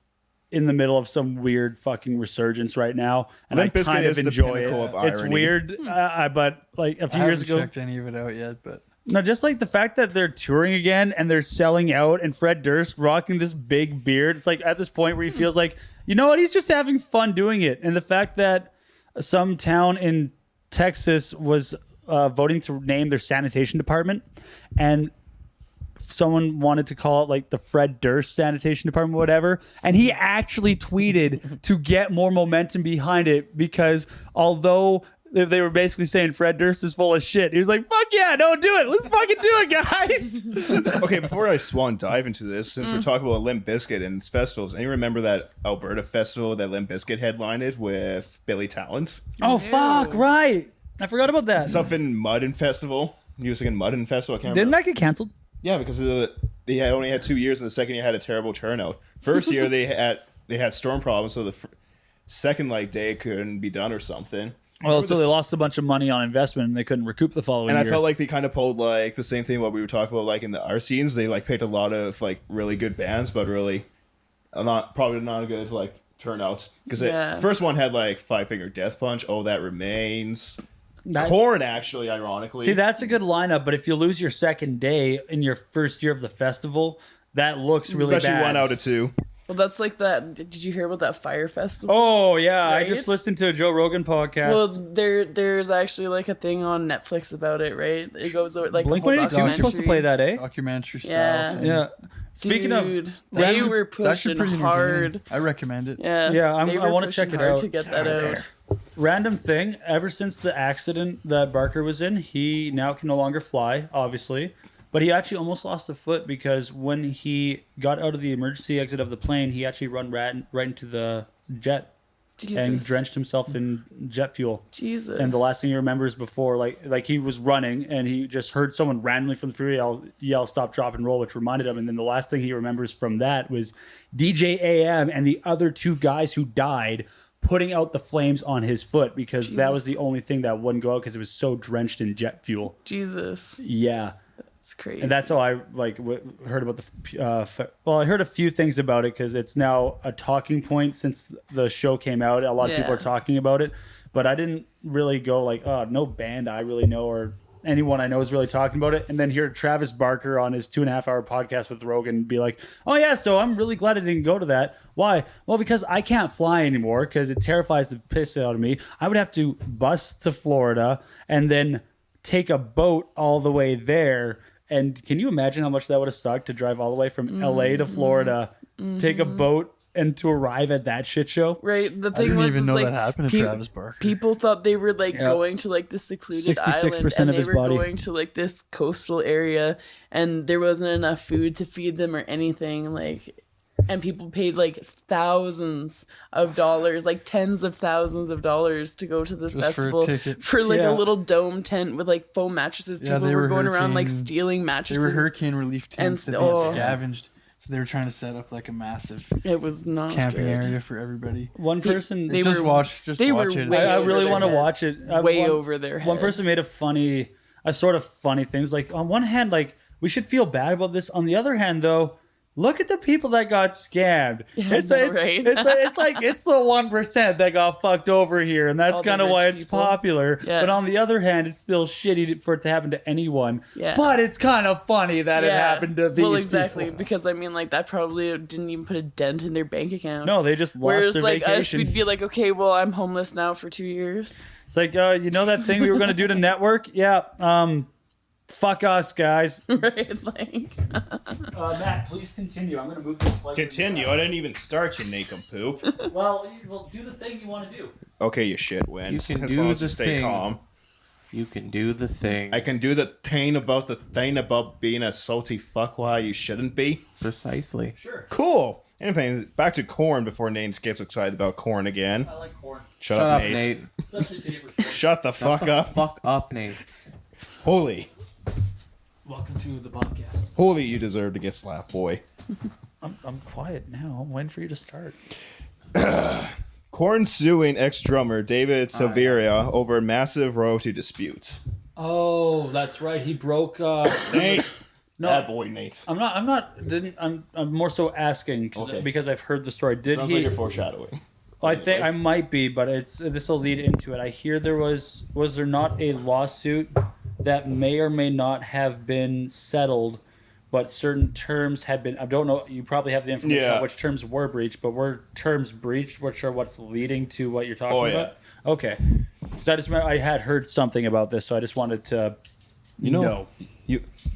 in the middle of some weird fucking resurgence right now, and Limp I Bizkit kind is of the enjoy it. pinnacle of It's irony. weird, but like a I few years haven't ago, checked any of it out yet, but no, just like the fact that they're touring again and they're selling out, and Fred Durst rocking this big beard. It's like at this point where he feels like, you know what, he's just having fun doing it, and the fact that some town in Texas was voting to name their sanitation department, and someone wanted to call it like the Fred Durst sanitation department, whatever. And he actually tweeted to get more momentum behind it, because although they were basically saying Fred Durst is full of shit, he was like, fuck yeah, don't do it. Let's fucking do it, guys. Okay, before I swan dive into this, since we're talking about Limp Bizkit and its festivals, anyone remember that Alberta festival that Limp Bizkit headlined with Billy Talent? Oh, fuck, right. I forgot about that. Something Mudden Festival. Music and Mudden Festival. I can't Didn't remember. that get canceled? Yeah, because they had only had 2 years, and the second year had a terrible turnout. First year they had storm problems, so the second day couldn't be done or something. Well, so they lost a bunch of money on investment and they couldn't recoup the following year. And I felt like they kind of pulled the same thing what we were talking about in our scenes. They picked a lot of really good bands, but really probably not a good turnouts. Because first one had Five Finger Death Punch, Oh That Remains, Korn, actually, ironically. See, that's a good lineup, but if you lose your second day in your first year of the festival, that looks really Especially bad. 1 out of 2. Well, that's like that. Did you hear about that fire festival? Oh yeah, Right? I just listened to a Joe Rogan podcast. Well, there's actually a thing on Netflix about it, right? It goes over a Blink whole 182 was supposed to play that, eh? Documentary style. Yeah. thing. Yeah. Speaking Dude, of, they random- were It's actually pushing pretty hard. entertaining. I recommend it. Yeah, Yeah, they I were wanna pushing check it hard out. to get that out. random thing, ever since the accident that Barker was in, he now can no longer fly, obviously. But he actually almost lost a foot, because when he got out of the emergency exit of the plane, he actually right into the jet and Jesus. drenched himself in jet fuel. Jesus. And the last thing he remembers before, like he was running and he just heard someone randomly from the freeway yell stop, drop, and roll, which reminded him. And then the last thing he remembers from that was DJ AM and the other 2 guys who died putting out the flames on his foot, because that was the only thing that wouldn't go out because it was so drenched in jet fuel. Jesus. Yeah. It's crazy. And that's how I heard about the. I heard a few things about it, because it's now a talking point since the show came out. A lot of people are talking about it, but I didn't really go no band I really know or anyone I know is really talking about it. And then hear Travis Barker on his 2.5-hour podcast with Rogan be like, "Oh yeah, so I'm really glad I didn't go to that. Why? Well, because I can't fly anymore because it terrifies the piss out of me. I would have to bus to Florida and then take a boat all the way there." And can you imagine how much that would have sucked to drive all the way from LA to Florida, take a boat, and to arrive at that shit show? Right. The thing didn't was, even is, know that happened to Travis Barker. People thought they were going to the secluded 66% island, and of they his were body. going to this coastal area, and there wasn't enough food to feed them or anything. And people paid thousands of dollars, tens of thousands of dollars to go to this Just for a festival ticket. for Yeah. a little dome tent with foam mattresses. Yeah, People they were were going around hurricane- stealing They mattresses. were hurricane relief tents that they oh. had scavenged. So they were trying to set up a massive It was not camping good. area for everybody. One person, they Just were- watch they were it. It's way I just- over really their want to head. watch it. Way one, over their head. One person made a sort of funny things. On one hand, we should feel bad about this. On the other hand, though, look at the people that got scammed. It's the 1% that got fucked over here, and that's All the kind of why rich it's people. popular. Yeah. But on the other hand, it's still shitty for it to happen to anyone. Yeah. But it's kind of funny that it happened to these Well, exactly, people. because that probably didn't even put a dent in their bank account. No, they just lost Whereas their us, vacation. we'd be like, okay, well, I'm homeless now for 2 years. It's you know that thing we were going to do to network? Yeah. Fuck us, guys. Right? Matt, please continue. I'm going to move this plug. Continue. I didn't even start, you nincompoop. Well, do the thing you want to do. Okay, you shit wins. You can As do long as the you stay thing. calm. You can do the thing. I can do the thing about being a salty fuckwad you shouldn't be. Precisely. Sure. Cool. Anything, back to Korn before Nate gets excited about Korn again. I like corn. Shut Shut up, up, Nate. Nate. Especially favorite. Shut the fuck up. Fuck up, Nate. Holy. Welcome to the podcast. Holy, you deserve to get slapped, boy. I'm quiet now. I'm waiting for you to start. Korn suing ex-drummer David Silveria over massive royalty disputes. Oh, that's right. He broke. Nate. No. Bad boy, Nate. I'm more so asking because I've heard the story. Did Sounds he? like you're foreshadowing. I think I might be, but this will lead into it. I hear was there not a lawsuit that may or may not have been settled, but certain terms had been. I don't know. You probably have the information on which terms were breached, but were terms breached, which are what's leading to what you're talking about? Okay. Because I just remember I had heard something about this, so I just wanted to know.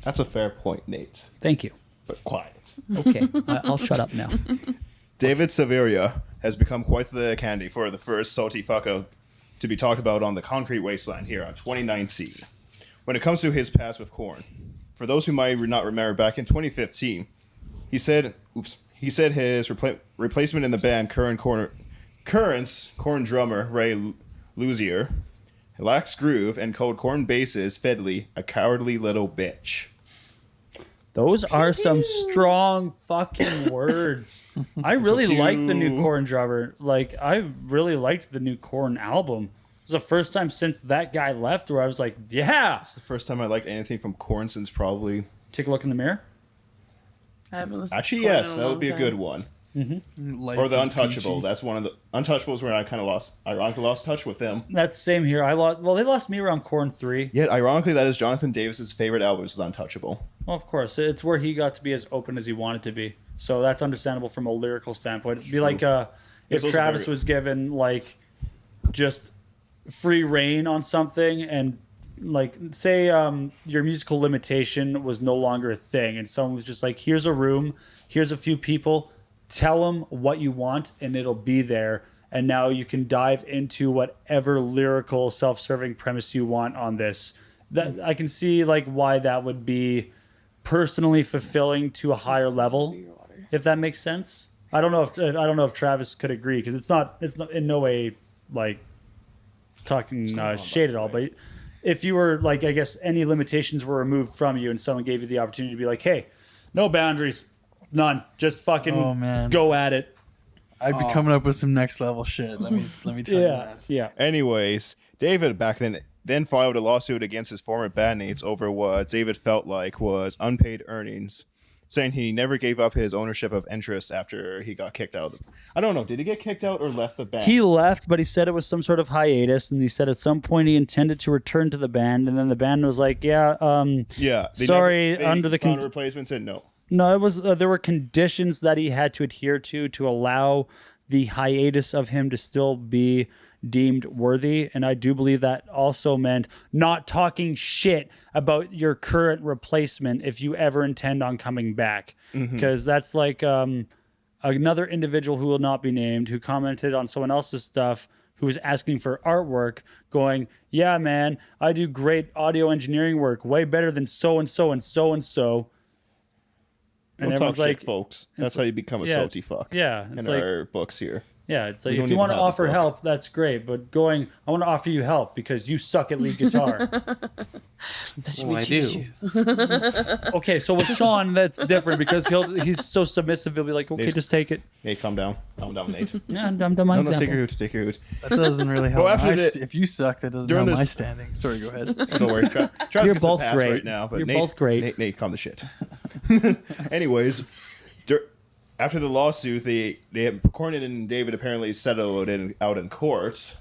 That's a fair point, Nate. Thank you. But quiet. Okay, I'll shut up now. David Severia has become quite the candy for the first salty fucker to be talked about on the Concrete Wasteland here on 29C. When it comes to his past with Korn, for those who might not remember, back in 2015, he said his replacement in the band, current's Korn drummer Ray Luzier, lacks groove and called Korn bassist Fedley a cowardly little bitch. Those are some strong fucking words. I really like the new Korn drummer. Like, I really liked the new Korn album. It was the first time since that guy left where I was like, yeah. It's the first time I liked anything from Korn since probably... Take a look in the mirror. I haven't listened Actually, to Korn yes, in a that would long be a time. good one. Life Or the is Untouchable. peachy. That's one of the... Untouchables where I kind of ironically lost touch with them. That's same here. They lost me around Korn 3. Yet, ironically, that is Jonathan Davis's favorite album, is The Untouchable. Well, of course. It's where he got to be as open as he wanted to be. So that's understandable from a lyrical standpoint. It'd be like if It's also Travis very- was given, like, just free reign on something and, like, say your musical limitation was no longer a thing and someone was just like, here's a room, here's a few people, tell them what you want and it'll be there. And now you can dive into whatever lyrical self-serving premise you want on this. That I can see like why that would be personally fulfilling to a higher level, if that makes sense. I don't know if Travis could agree, because it's not in no way like talking shade at all. But if you were like, I guess any limitations were removed from you and someone gave you the opportunity to be like, hey, no boundaries, none, just fucking go at it. I'd be coming up with some next level shit. Let me tell you that. Yeah. Anyways, David back then filed a lawsuit against his former bandmates over what David felt like was unpaid earnings, saying he never gave up his ownership of interest after he got kicked out. I don't know. Did he get kicked out or left the band? He left, but he said it was some sort of hiatus, and he said at some point he intended to return to the band, and then the band was like, yeah. Sorry, under the found a replacement said no. No, it was there were conditions that he had to adhere to allow the hiatus of him to still be deemed worthy, and I do believe that also meant not talking shit about your current replacement if you ever intend on coming back, because that's like another individual who will not be named who commented on someone else's stuff who was asking for artwork, going, yeah man, I do great audio engineering work, way better than so and so and so and so. And Don't everyone's talk like, shit, folks. That's how you become a salty fuck. Yeah, in it's like, our books here. yeah, it's like We if don't you even want to have the offer book. help, that's great. But going, I want to offer you help because you suck at lead guitar. Well, I do. Okay, so with Sean, that's different because he's so submissive. He'll be like, okay, Nate's- just take it. Nate, calm down. Calm down, Nate. Yeah, I'm done my No, example. take your hoots. Take your hoots. That doesn't really help. Well, after if you suck, that doesn't during help my this- standing. Sorry, go ahead. Don't worry. Travis You're gets a both pass great. right now. But You're Nate, both great. Nate, calm the shit. Anyways, after the lawsuit, Korn and David apparently settled out in court.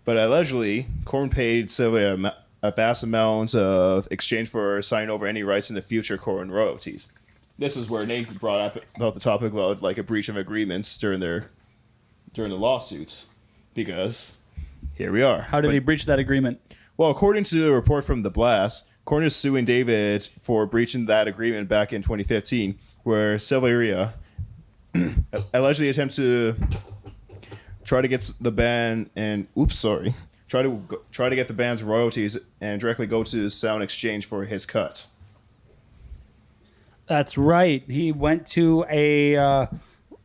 But allegedly, Korn paid Sylvia a vast amount of exchange for signing over any rights in the future Korn royalties. This is where Nate brought up about the topic about like a breach of agreements during the lawsuits, because here we are. How did he breach that agreement? Well, according to a report from The Blast, Korn is suing David for breaching that agreement back in 2015, where Silveria allegedly attempted to try to get the band and try to get the band's royalties and directly go to Sound Exchange for his cut. That's right. He went to a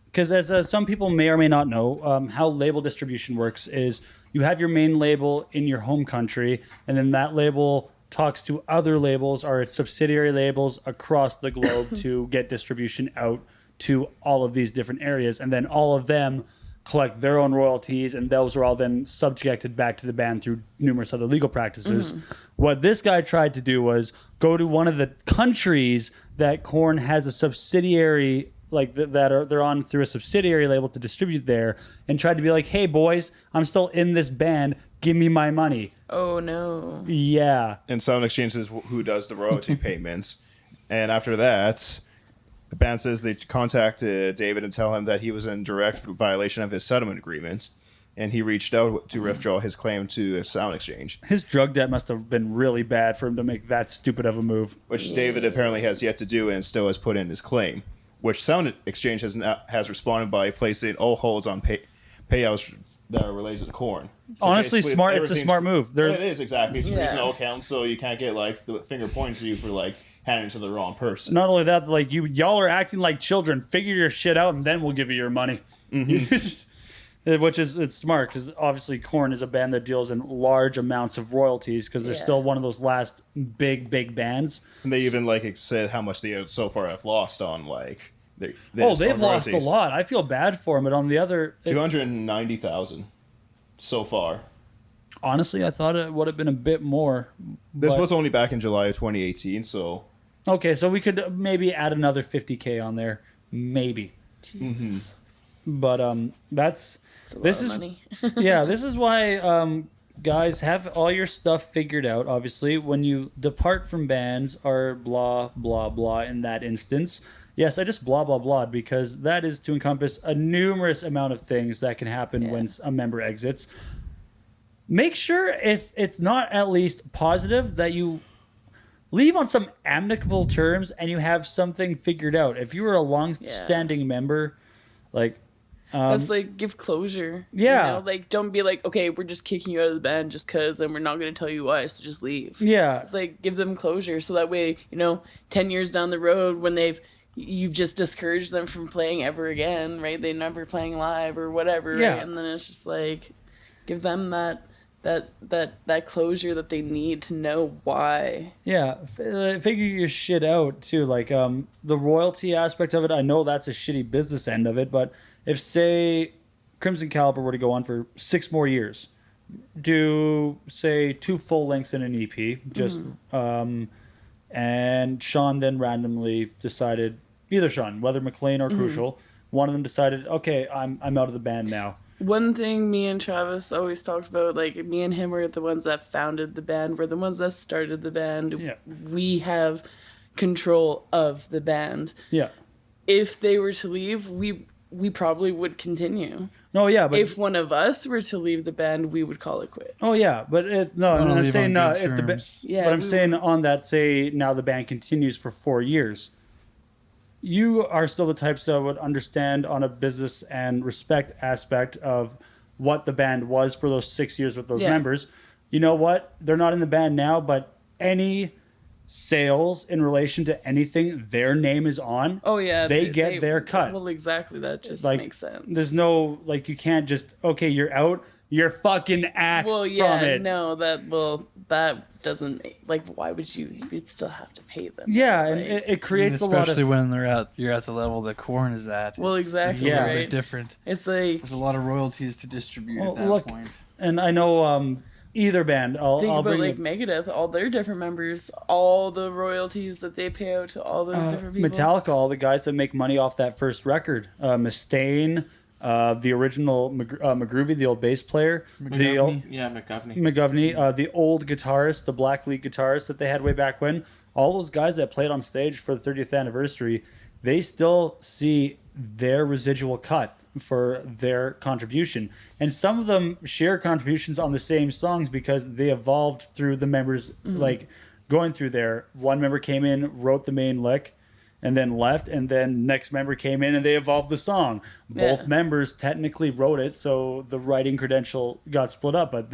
because as some people may or may not know, how label distribution works is you have your main label in your home country, and then that label talks to other labels or its subsidiary labels across the globe to get distribution out to all of these different areas, and then all of them collect their own royalties, and those are all then subjected back to the band through numerous other legal practices. What this guy tried to do was go to one of the countries that Korn has a subsidiary, like they're on through a subsidiary label to distribute there, and tried to be like, hey boys, I'm still in this band, give me my money. Oh no. Yeah. And Sound Exchange is who does the royalty payments. And after that, the band says they contacted David and tell him that he was in direct violation of his settlement agreement. and he reached out to withdraw his claim to a Sound Exchange, His drug debt must have been really bad for him to make that stupid of a move. which David apparently has yet to do and still has put in his claim, which Sound Exchange has responded by placing all holds on payouts that are related to Korn. So Honestly, basically, smart. It's a everything's- smart move. Well, it is, exactly. It's Yeah. freezing all accounts, so you can't get like the finger pointing to you for like handing it to the wrong person. Not only that, like y'all are acting like children. Figure your shit out, and then we'll give you your money. Which is it's smart because obviously Korn is a band that deals in large amounts of royalties because they're Yeah. still one of those last big bands. And they even like said how much they so far have lost on like. They've Lost a lot. I feel bad for them, but on the other, 290,000 so far. honestly, I thought it would have been a bit more. This but- was only back in July of 2018, so okay. So we could maybe add another 50K on there, maybe. Jeez. But that's It's a lot this of is money. yeah, this is why guys have all your stuff figured out. Obviously, when you depart from bands or blah blah blah in that instance. Yes, I just blah blah blah because that is to encompass a numerous amount of things that can happen when a member exits. Make sure if it's not at least positive that you leave on some amicable terms and you have something figured out. If you were a long-standing member, like That's like give closure. yeah. You know? Like don't be like, okay, we're just kicking you out of the band just cause and we're not gonna tell you why, so just leave. yeah, It's like give them closure so that way, 10 years down the road when you've just discouraged them from playing ever again, right? They're never playing live or whatever, Yeah. right? And then it's just like give them that closure that they need to know why. yeah. Figure your shit out too. Like the royalty aspect of it. I know that's a shitty business end of it, but if say Crimson Caliber were to go on for 6 more years, do say 2 full lengths in an EP, just and Sean then randomly decided, either Sean, whether McLean or Crucial, one of them decided, okay, I'm out of the band now. One thing me and Travis always talked about, like me and him were the ones that founded the band, we're the ones that started the band. Yeah. We have control of the band. Yeah. If they were to leave, we probably would continue. No, yeah, but If one of us were to leave the band, we would call it quits. oh yeah, but Wanna I'm leave saying on good if the terms. Yeah, but I'm we saying on that, say now the band continues for 4 years. You are still the types that would understand on a business and respect aspect of what the band was for those 6 years with those Yeah. members. You know what? They're not in the band now, but any sales in relation to anything their name is on, Oh yeah, they get their cut. Well, exactly. That just like makes sense. there's no like you can't just okay you're out, you're fucking axed well, yeah, from it. no, that doesn't like. Why would you? You'd still have to pay them. Yeah, and like- it creates a lot especially of when you're at the level that Korn is at. Well, It's exactly, a little right. bit different. It's like There's a lot of royalties to distribute Well, at that look, point. and I know either band. think I'll about bring like it. Megadeth, all their different members, all the royalties that they pay out to all those different people. Metallica, all the guys that make money off that first record. Mustaine, the original McGroovy, the old bass player, the old, McGovney. McGovney, the old guitarist, the Black League guitarist that they had way back when. All those guys that played on stage for the 30th anniversary, they still see their residual cut for their contribution. And some of them share contributions on the same songs because they evolved through the members, like going through there. One member came in, wrote the main lick, and then left, and then next member came in and they evolved the song. Both Yeah. members technically wrote it, so the writing credential got split up, but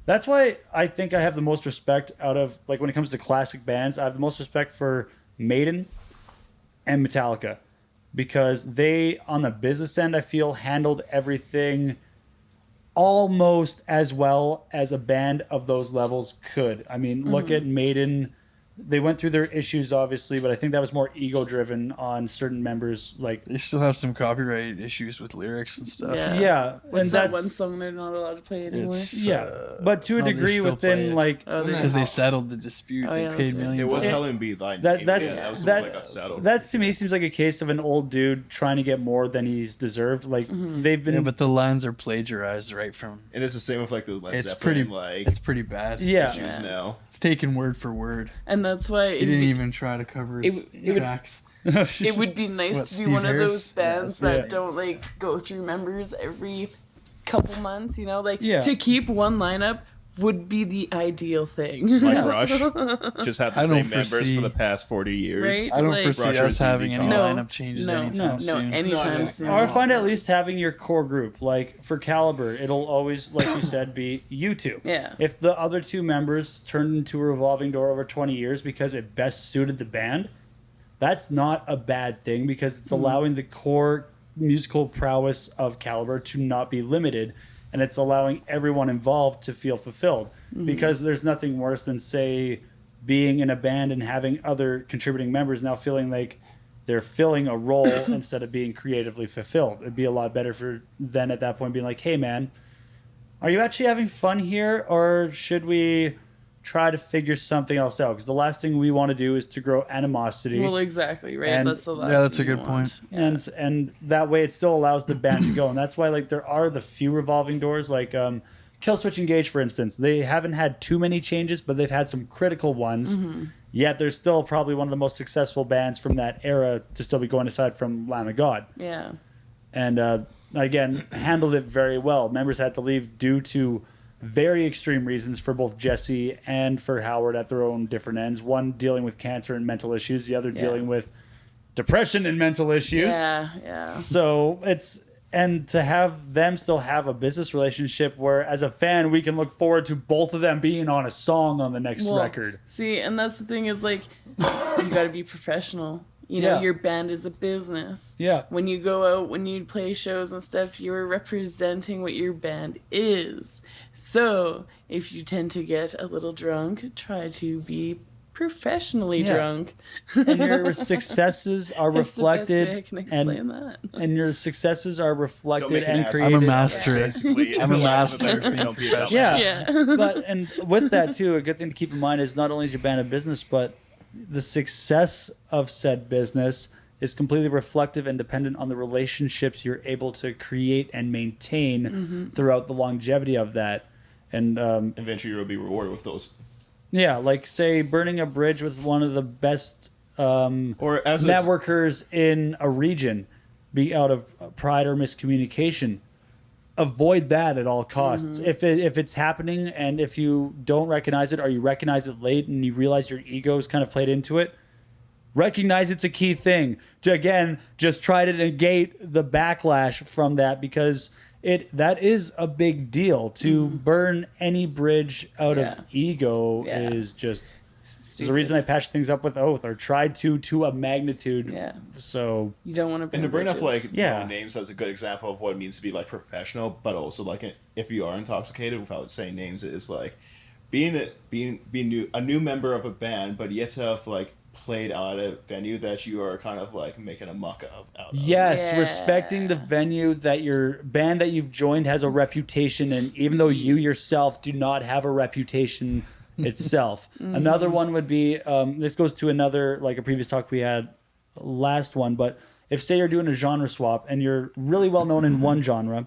that's why I think I have the most respect out of, like, when it comes to classic bands, I have the most respect for Maiden and Metallica because they, on the business end, I feel handled everything almost as well as a band of those levels could. I mean, look at Maiden. They went through their issues, obviously, but I think that was more ego-driven on certain members. Like, They still have some copyright issues with lyrics and stuff. Yeah. yeah, What's and that that's one song they're not allowed to play anymore? It's, yeah, but to a no, they degree still play within it. like Oh, they Because they settled the dispute. Oh, they yeah, paid that's right. millions. It was of- Hell and Be Thy that. Name. That's Yeah, that was the one that got that. settled. That's to me seems like a case of an old dude trying to get more than he's deserved. Like they've been, Yeah, but the lines are plagiarized right from. And it's the same with like the Led It's Zeppelin pretty. like It's pretty bad. yeah. issues now. It's taken word for word. And that's why He didn't even try to cover his it would- tracks. it would be nice What, to be Steve one of Harris? those bands Yeah. that don't like go through members every couple months, you know, like Yeah. to keep one lineup would be the ideal thing. Like Rush, just had the I don't same members foresee- for the past 40 years. Right? I don't Like- foresee Rusher us is having easy any talk. lineup changes no, anytime no, soon. anytime No, soon. Or I find at least having your core group, like for Caliber, it'll always, like you said, be you two. Yeah. If the other two members turned into a revolving door over 20 years because it best suited the band, that's not a bad thing because it's allowing the core musical prowess of Caliber to not be limited, and it's allowing everyone involved to feel fulfilled. Because there's nothing worse than, say, being in a band and having other contributing members now feeling like they're filling a role instead of being creatively fulfilled. It'd be a lot better for then at that point being like, hey man, are you actually having fun here, or should we try to figure something else out? Because the last thing we want to do is to grow animosity. Well, exactly, right? And- That's the last Yeah, that's a thing you good want. point. and that way it still allows the band to go. And that's why like there are the few revolving doors, like Killswitch Engage, for instance. They haven't had too many changes, but they've had some critical ones. Yet they're still probably one of the most successful bands from that era to still be going, aside from Lamb of God. Yeah. And again, handled it very well. Members had to leave due to very extreme reasons for both Jesse and for Howard at their own different ends. One dealing with cancer and mental issues, the other dealing with depression and mental issues. Yeah, yeah. So and to have them still have a business relationship where, as a fan, we can look forward to both of them being on a song on the next Well, record. See, and that's the thing is like, you got to be professional. You know, Yeah. your band is a business. Yeah. When you go out, when you play shows and stuff, you're representing what your band is. So if you tend to get a little drunk, try to be professionally Yeah. drunk. And your successes are That's the best way I reflected, can explain and that. and your successes are Don't reflected make an and ass created. I'm a master. Basically, I'm a master of Don't being be a dumbass. Yeah. Yeah. But and with that too, a good thing to keep in mind is not only is your band a business, but the success of said business is completely reflective and dependent on the relationships you're able to create and maintain throughout the longevity of that. And Eventually, you'll be rewarded with those. yeah, like say burning a bridge with one of the best Or as a networkers in a region, be out of pride or miscommunication. Avoid that at all costs. If it's happening and if you don't recognize it or you recognize it late and you realize your ego's kind of played into it, recognize it's a key thing. To again, just try to negate the backlash from that, because that is a big deal. To burn any bridge out Yeah. of ego Yeah. is just there's a reason I patched things up with Oath, or tried to a magnitude. Yeah. So You don't want to And to bring up like Yeah. names as a good example of what it means to be like professional, but also like if you are intoxicated, without saying names, is like being a new member of a band, but yet to have like played at a venue that you are kind of like making a muck out of. yes, Yeah. respecting the venue that your band that you've joined has a reputation, and even though you yourself do not have a reputation itself. Another one would be this goes to another, like a previous talk we had last one, but if say you're doing a genre swap and you're really well known in one genre,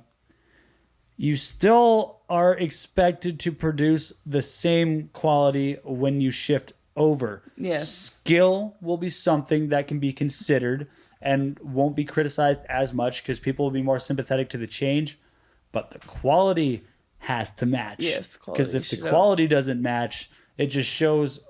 you still are expected to produce the same quality when you shift over. Yes. Skill will be something that can be considered and won't be criticized as much because people will be more sympathetic to the change, but the quality has to match. Yes, because quality if the should- quality doesn't match, it just shows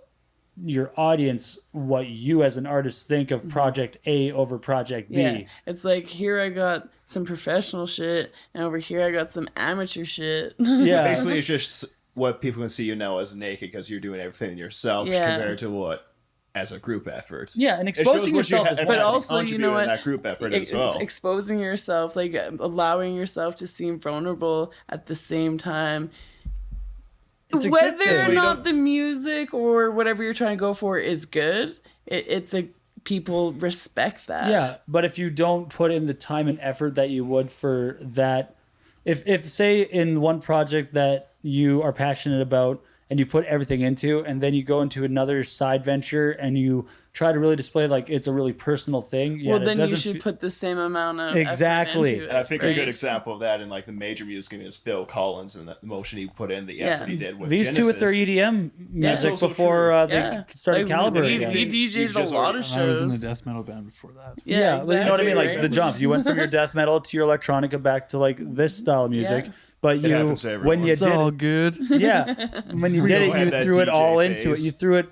your audience what you as an artist think of project A over project B. Yeah, it's like here I got some professional shit, and over here I got some amateur shit. Yeah. Basically, it's just what people can see you now as naked because you're doing everything yourself Yeah. compared to what as a group effort. Yeah, and It shows exposing what you yourself ha- as and But well. actually also, you contribute know in what? that group effort as It's well. exposing yourself, like allowing yourself to seem vulnerable at the same time. It's a good Whether thing. or you not don't- the music or whatever you're trying to go for is good, it's a people respect that. Yeah, but if you don't put in the time and effort that you would for that, if say in one project that you are passionate about and you put everything into, and then you go into another side venture and you try to really display like it's a really personal thing. Well, then you should put the same amount of Exactly. effort into it, And I think right? a good example of that in like the major music is Phil Collins and the emotion he put in, the effort he did with these Genesis. two with their EDM music also before true. they started Caliber he, again. he You DJ'd a just lot already- of I was in shows. the death metal band before that. Yeah, Well, you know what I mean? Like right? the jump. You went from your death metal to your electronica back to like this style of music. Yeah. But you, happens to everyone. when you It's did all it, good. yeah, when you We did all it, had you that threw it DJ all into it. phase.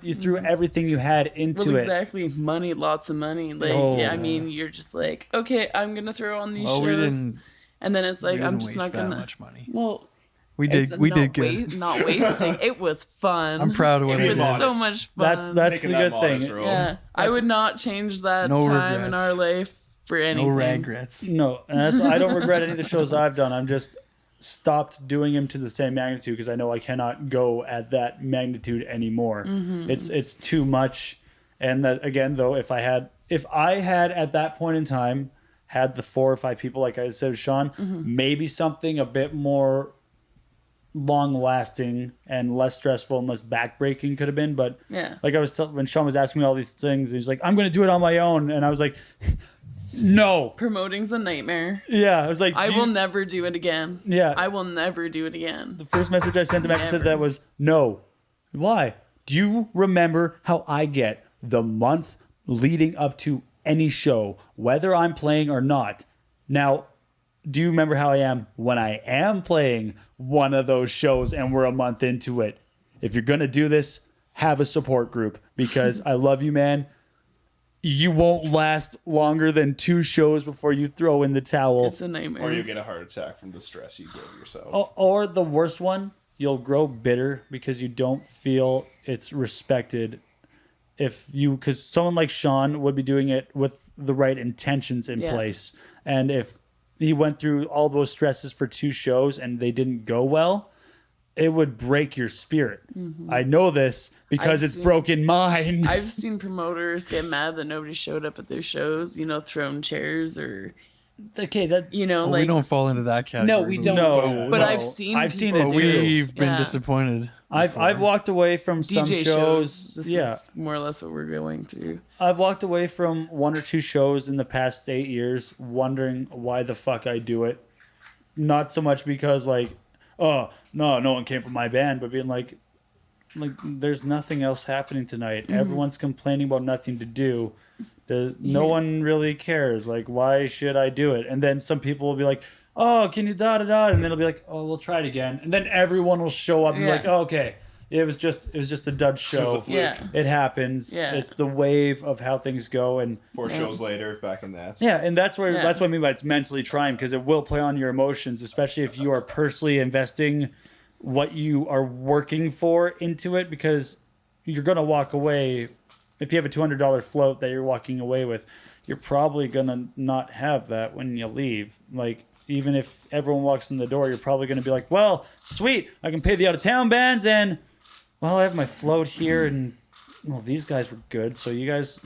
You threw everything you had into Well, it. exactly. Money, lots of money. Like, Oh. yeah, I mean, you're just like, okay, I'm gonna throw on these Oh, shows, we didn't. and then it's We like, didn't I'm just not waste that gonna. much money. Well, We it's did. We not did good. Not wasting. It was fun. I'm proud of what It I was did. so Modest. much fun. That's Taking the that good modest thing. role. yeah. I would not change that No time in regrets. our life for anything. No regrets. No, and that's I don't regret any of the shows I've done. I'm just stopped doing them to the same magnitude because I know I cannot go at that magnitude anymore. It's too much. And that again, though, if I had at that point in time had the 4 or 5 people like I said, Sean, maybe something a bit more long lasting and less stressful and less backbreaking could have been. But Yeah. like I was when Sean was asking me all these things, he's like, "I'm going to do it on my own," and I was like, "No." Promoting's a nightmare. Yeah, I was like, I "Do will you-" never do it again. Yeah. I will never do it again. The first message I sent him after I said Never. that was, "No." Why? Do you remember how I get the month leading up to any show, whether I'm playing or not? Now, do you remember how I am when I am playing one of those shows and we're a month into it? If you're going to do this, have a support group because I love you, man. You won't last longer than 2 shows before you throw in the towel. It's a nightmare. Or you get a heart attack from the stress you give yourself. Or the worst one, you'll grow bitter because you don't feel it's respected. Because someone like Sean would be doing it with the right intentions in Yeah. place. And if he went through all those stresses for 2 shows and they didn't go well, it would break your spirit. I know this because I've it's seen- broken mine. I've seen promoters get mad that nobody showed up at their shows, thrown chairs or, Okay, that well, we don't fall into that category. No, we but don't. no, But no. I've seen I've seen people it But too. we've been Yeah. disappointed. I've walked away from some DJ shows. This Yeah, is more or less what we're going through. I've walked away from 1 or 2 shows in the past 8 years wondering why the fuck I do it. Not so much because oh, no one came from my band, but being like there's nothing else happening tonight. Everyone's complaining about nothing to do. No one really cares. Like, why should I do it? And then some people will be like, "Oh, can you da da da?" And then it'll be like, "Oh, we'll try it again." And then everyone will show up and be Yeah. like, "Oh, okay, it was just a dud show. a fluke. Yeah. It happens. Yeah. It's the wave of how things go." And 4 shows later, back in that. yeah, and that's Yeah. what I mean by it's mentally trying because it will play on your emotions, especially if you are personally investing what you are working for into it, because you're gonna walk away. If you have a $200 float that you're walking away with, you're probably gonna not have that when you leave. Like, even if everyone walks in the door, you're probably gonna be like, "Well, sweet, I can pay the out of town bands, and well, I have my float here, and well, these guys were good, so you guys,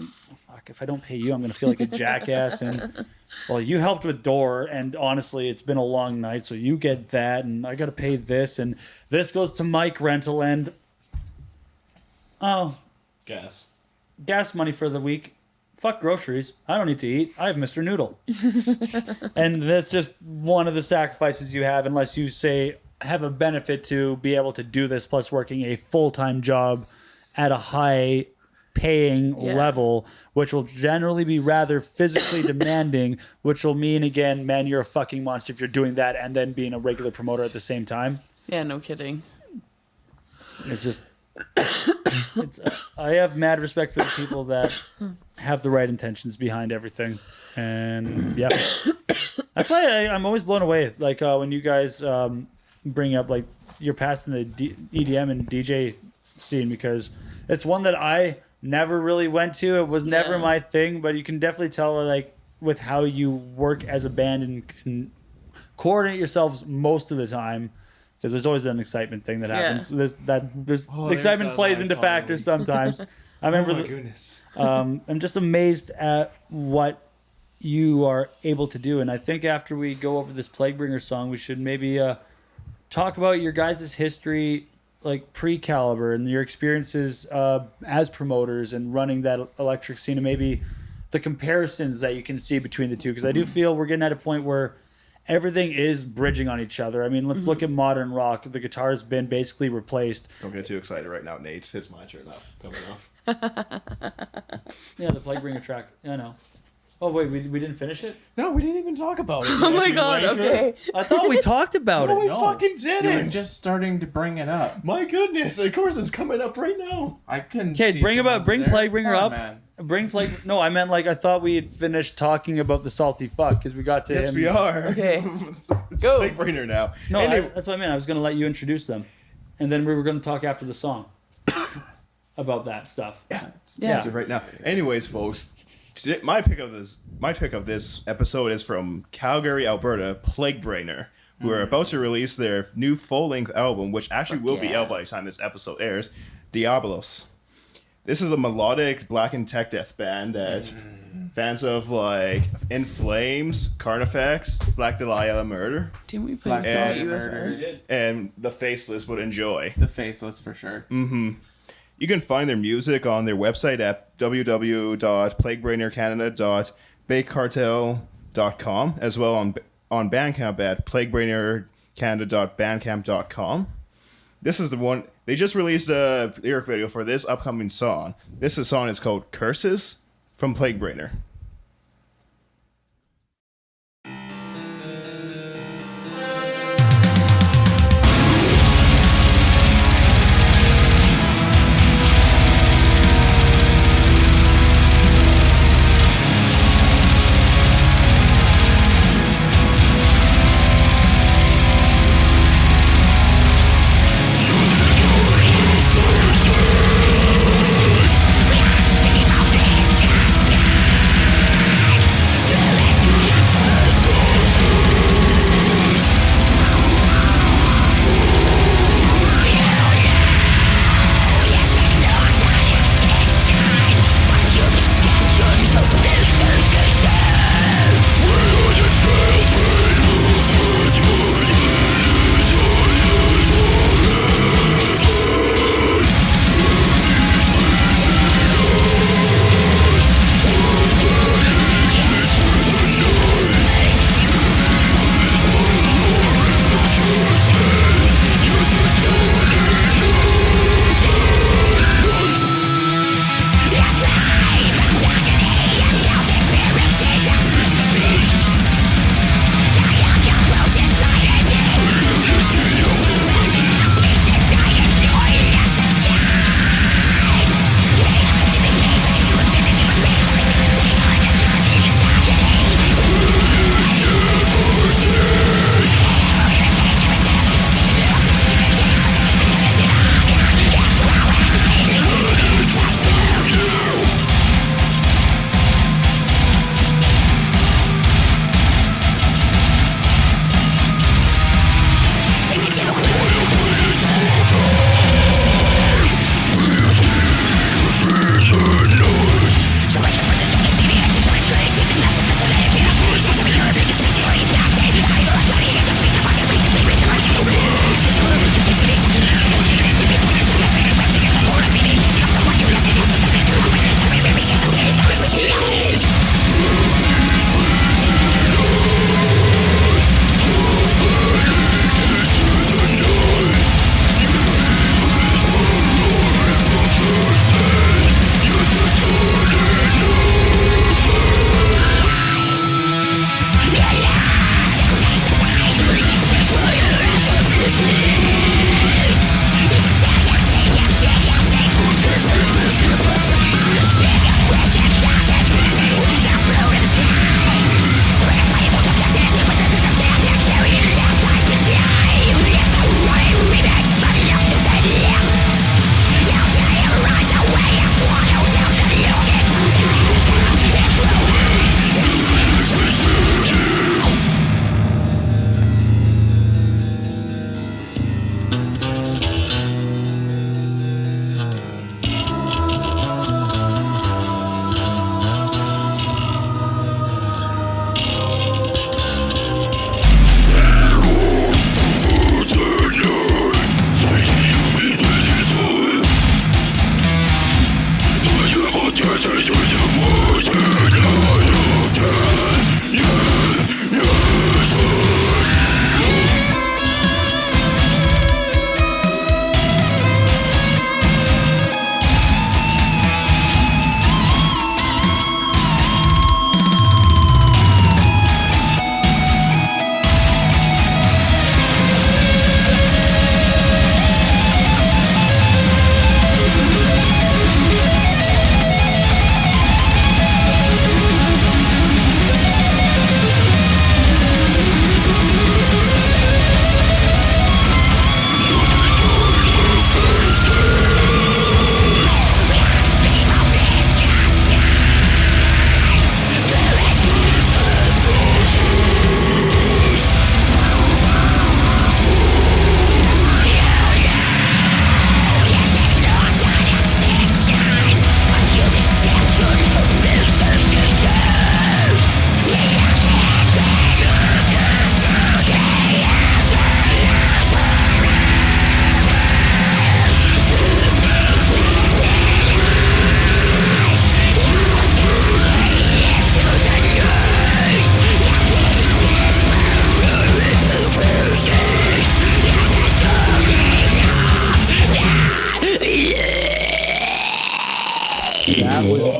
fuck, if I don't pay you, I'm gonna feel like a jackass, and well, you helped with door, and honestly, it's been a long night, so you get that, and I gotta pay this, and this goes to Mike rental, and oh, gas money for the week. Fuck groceries. I don't need to eat. I have Mr. Noodle. And that's just one of the sacrifices you have unless you have a benefit to be able to do this plus working a full-time job at a high paying level, which will generally be rather physically demanding, which will mean, again, man, you're a fucking monster if you're doing that and then being a regular promoter at the same time. Yeah, no kidding. It's just... I have mad respect for the people that have the right intentions behind everything, and yeah, that's why I'm always blown away. Like when you guys bring up like you're passing the EDM and DJ scene, because it's one that I never really went to. It was never my thing, but you can definitely tell like with how you work as a band and can coordinate yourselves most of the time. Because there's always an excitement thing that happens. There's excitement that plays line into factors sometimes. I remember. Oh my goodness. I'm just amazed at what you are able to do, and I think after we go over this Plaguebringer song, we should maybe talk about your guys' history like pre-Caliber and your experiences as promoters and running that electric scene, and maybe the comparisons that you can see between the two, because I do feel we're getting at a point where everything is bridging on each other. I mean, let's look at modern rock. The guitar has been basically replaced. Don't get too excited right now, Nate. It's my turn now. Coming off. Yeah, the Plaguebringer track. I know. Oh wait, we didn't finish it? No, we didn't even talk about it. Oh my god, okay. I thought we talked about No, it. we No. fucking You were didn't. just starting to bring it up. My goodness, of course it's coming up right now. I couldn't. Okay, see bring from about over bring there. Plaguebringer Come on, up. man. Bring Plague. No, I meant like I thought we had finished talking about the salty fuck because we got to Yes, him. we are. Okay. it's Go. Big brainer now. No, Anyway, that's what I meant. I was going to let you introduce them, and then we were going to talk after the song about that stuff. Yeah. so right now. Anyways, folks, today, my pick of this episode is from Calgary, Alberta, Plaguebringer, who are about to release their new full-length album, which actually will be yeah. out by the time this episode airs, Diabolos. This is a melodic black and tech death band that fans of like In Flames, Carnifex, Black Dahlia Murder, Didn't we play Black Fat Dahlia UFO? Murder. and The Faceless would enjoy. The Faceless for sure. You can find their music on their website at www.plaguebringercanada.bakecartel.com, as well on Bandcamp at plaguebringercanada.bandcamp.com. This is the one, they just released a lyric video for this upcoming song. This song is called Curses from Plaguebringer. Emotions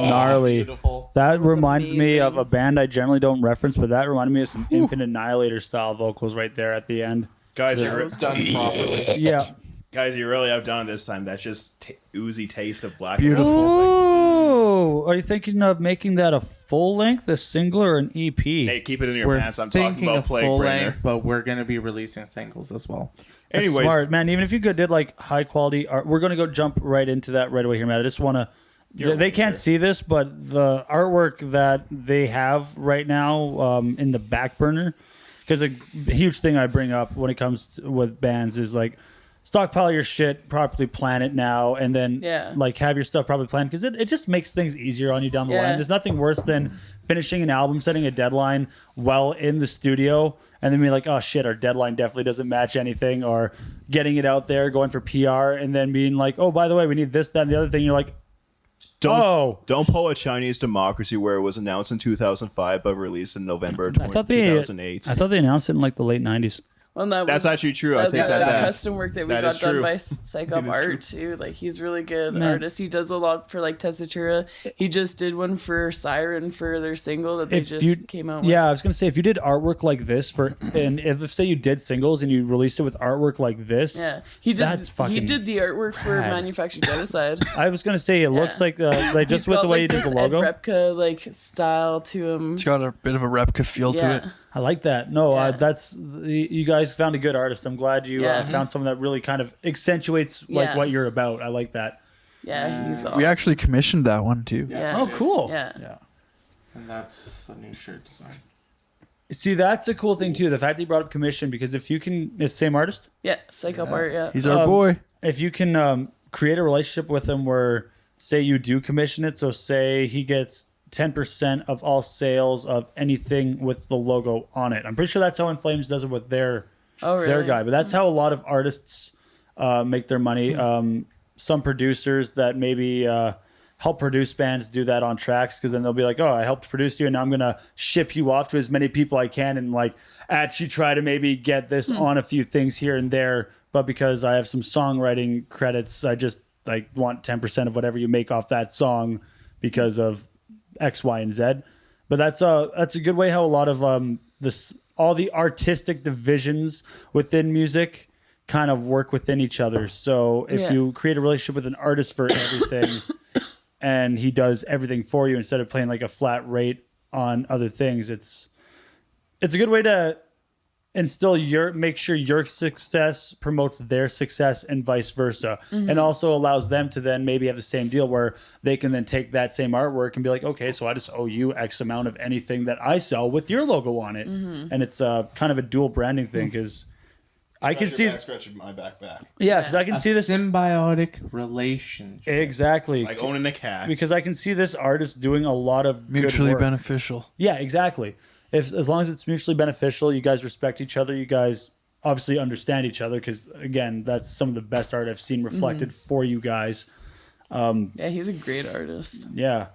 gnarly. Beautiful. That was reminds me of amazing. a band I generally don't reference, but that reminded me of some Infinite Annihilator style vocals right there at the end. Guys, It's done properly. Yeah. guys, you really have done it this time. That's just oozy taste of black. Beautiful. Oh, are you thinking of making that a full length, a single, or an EP? Hey, keep it in your We're pants. I'm talking thinking about of full Plaguebringer. length, but we're gonna be releasing singles as well. That's Anyways, smart, man. Even if you did like high quality art, we're gonna go jump right into that right away here, Matt. I just want to. They can't see this, but the artwork that they have right now in the back burner, because a huge thing I bring up when it comes with bands is like stockpile your shit, properly plan it now, and then like have your stuff properly planned, because it just makes things easier on you down the line. There's nothing worse than finishing an album, setting a deadline while in the studio, and then being like, oh shit, our deadline definitely doesn't match anything, or getting it out there, going for PR, and then being like, oh, by the way, we need this, that, and the other thing. You're like, don't pull a Chinese democracy where it was announced in 2005 but released in November 2008. I thought they announced it in like the late 90s. Well, That's actually true. I'll take that back. Custom work that we That got is done true. by Psychop It is Art too. Like he's really good artist. He does a lot for like Tessitura. He just did one for Siren for their single that they just came out with. Yeah, I was gonna say, if you did artwork like this for, and if say you did singles and you released it with artwork like this, he did. That's fucking He did the artwork for rad. Manufactured Genocide. I was gonna say it looks like just He's with got, the way like, you did the this logo. Ed Repka like style to him. It's got a bit of a replica feel to it. I like that. No, Yeah. that's you guys found a good artist. I'm glad you found someone that really kind of accentuates like what you're about. I like that. Yeah, he's awesome. We actually commissioned that one too. Yeah. Oh, cool. Yeah. And that's the new shirt design. See, that's a cool thing too. The fact that you brought up commission, because if you can, it's same artist. Yeah. Psychop Art. Yeah. He's our boy. If you can create a relationship with him where, say, you do commission it. So say he gets 10% of all sales of anything with the logo on it. I'm pretty sure that's how In Flames does it with their guy. But that's how a lot of artists make their money. Some producers that maybe help produce bands do that on tracks, because then they'll be like, oh, I helped produce you, and now I'm going to ship you off to as many people I can and like actually try to maybe get this on a few things here and there. But because I have some songwriting credits, I just like want 10% of whatever you make off that song because of X, Y, and Z. But that's a good way how a lot of all the artistic divisions within music kind of work within each other. So if you create a relationship with an artist for everything and he does everything for you instead of playing like a flat rate on other things, it's a good way to make sure your success promotes their success and vice versa, and also allows them to then maybe have the same deal where they can then take that same artwork and be like, okay, so I just owe you X amount of anything that I sell with your logo on it. And it's kind of a dual branding thing, because I can see scratching my back. because I can see this symbiotic relationship. exactly, Like owning a cat. because I can see this artist doing a lot of Mutually good work. beneficial. Yeah, exactly. As long as it's mutually beneficial, you guys respect each other, you guys obviously understand each other, because again, that's some of the best art I've seen reflected for you guys. Yeah, he's a great artist. Yeah,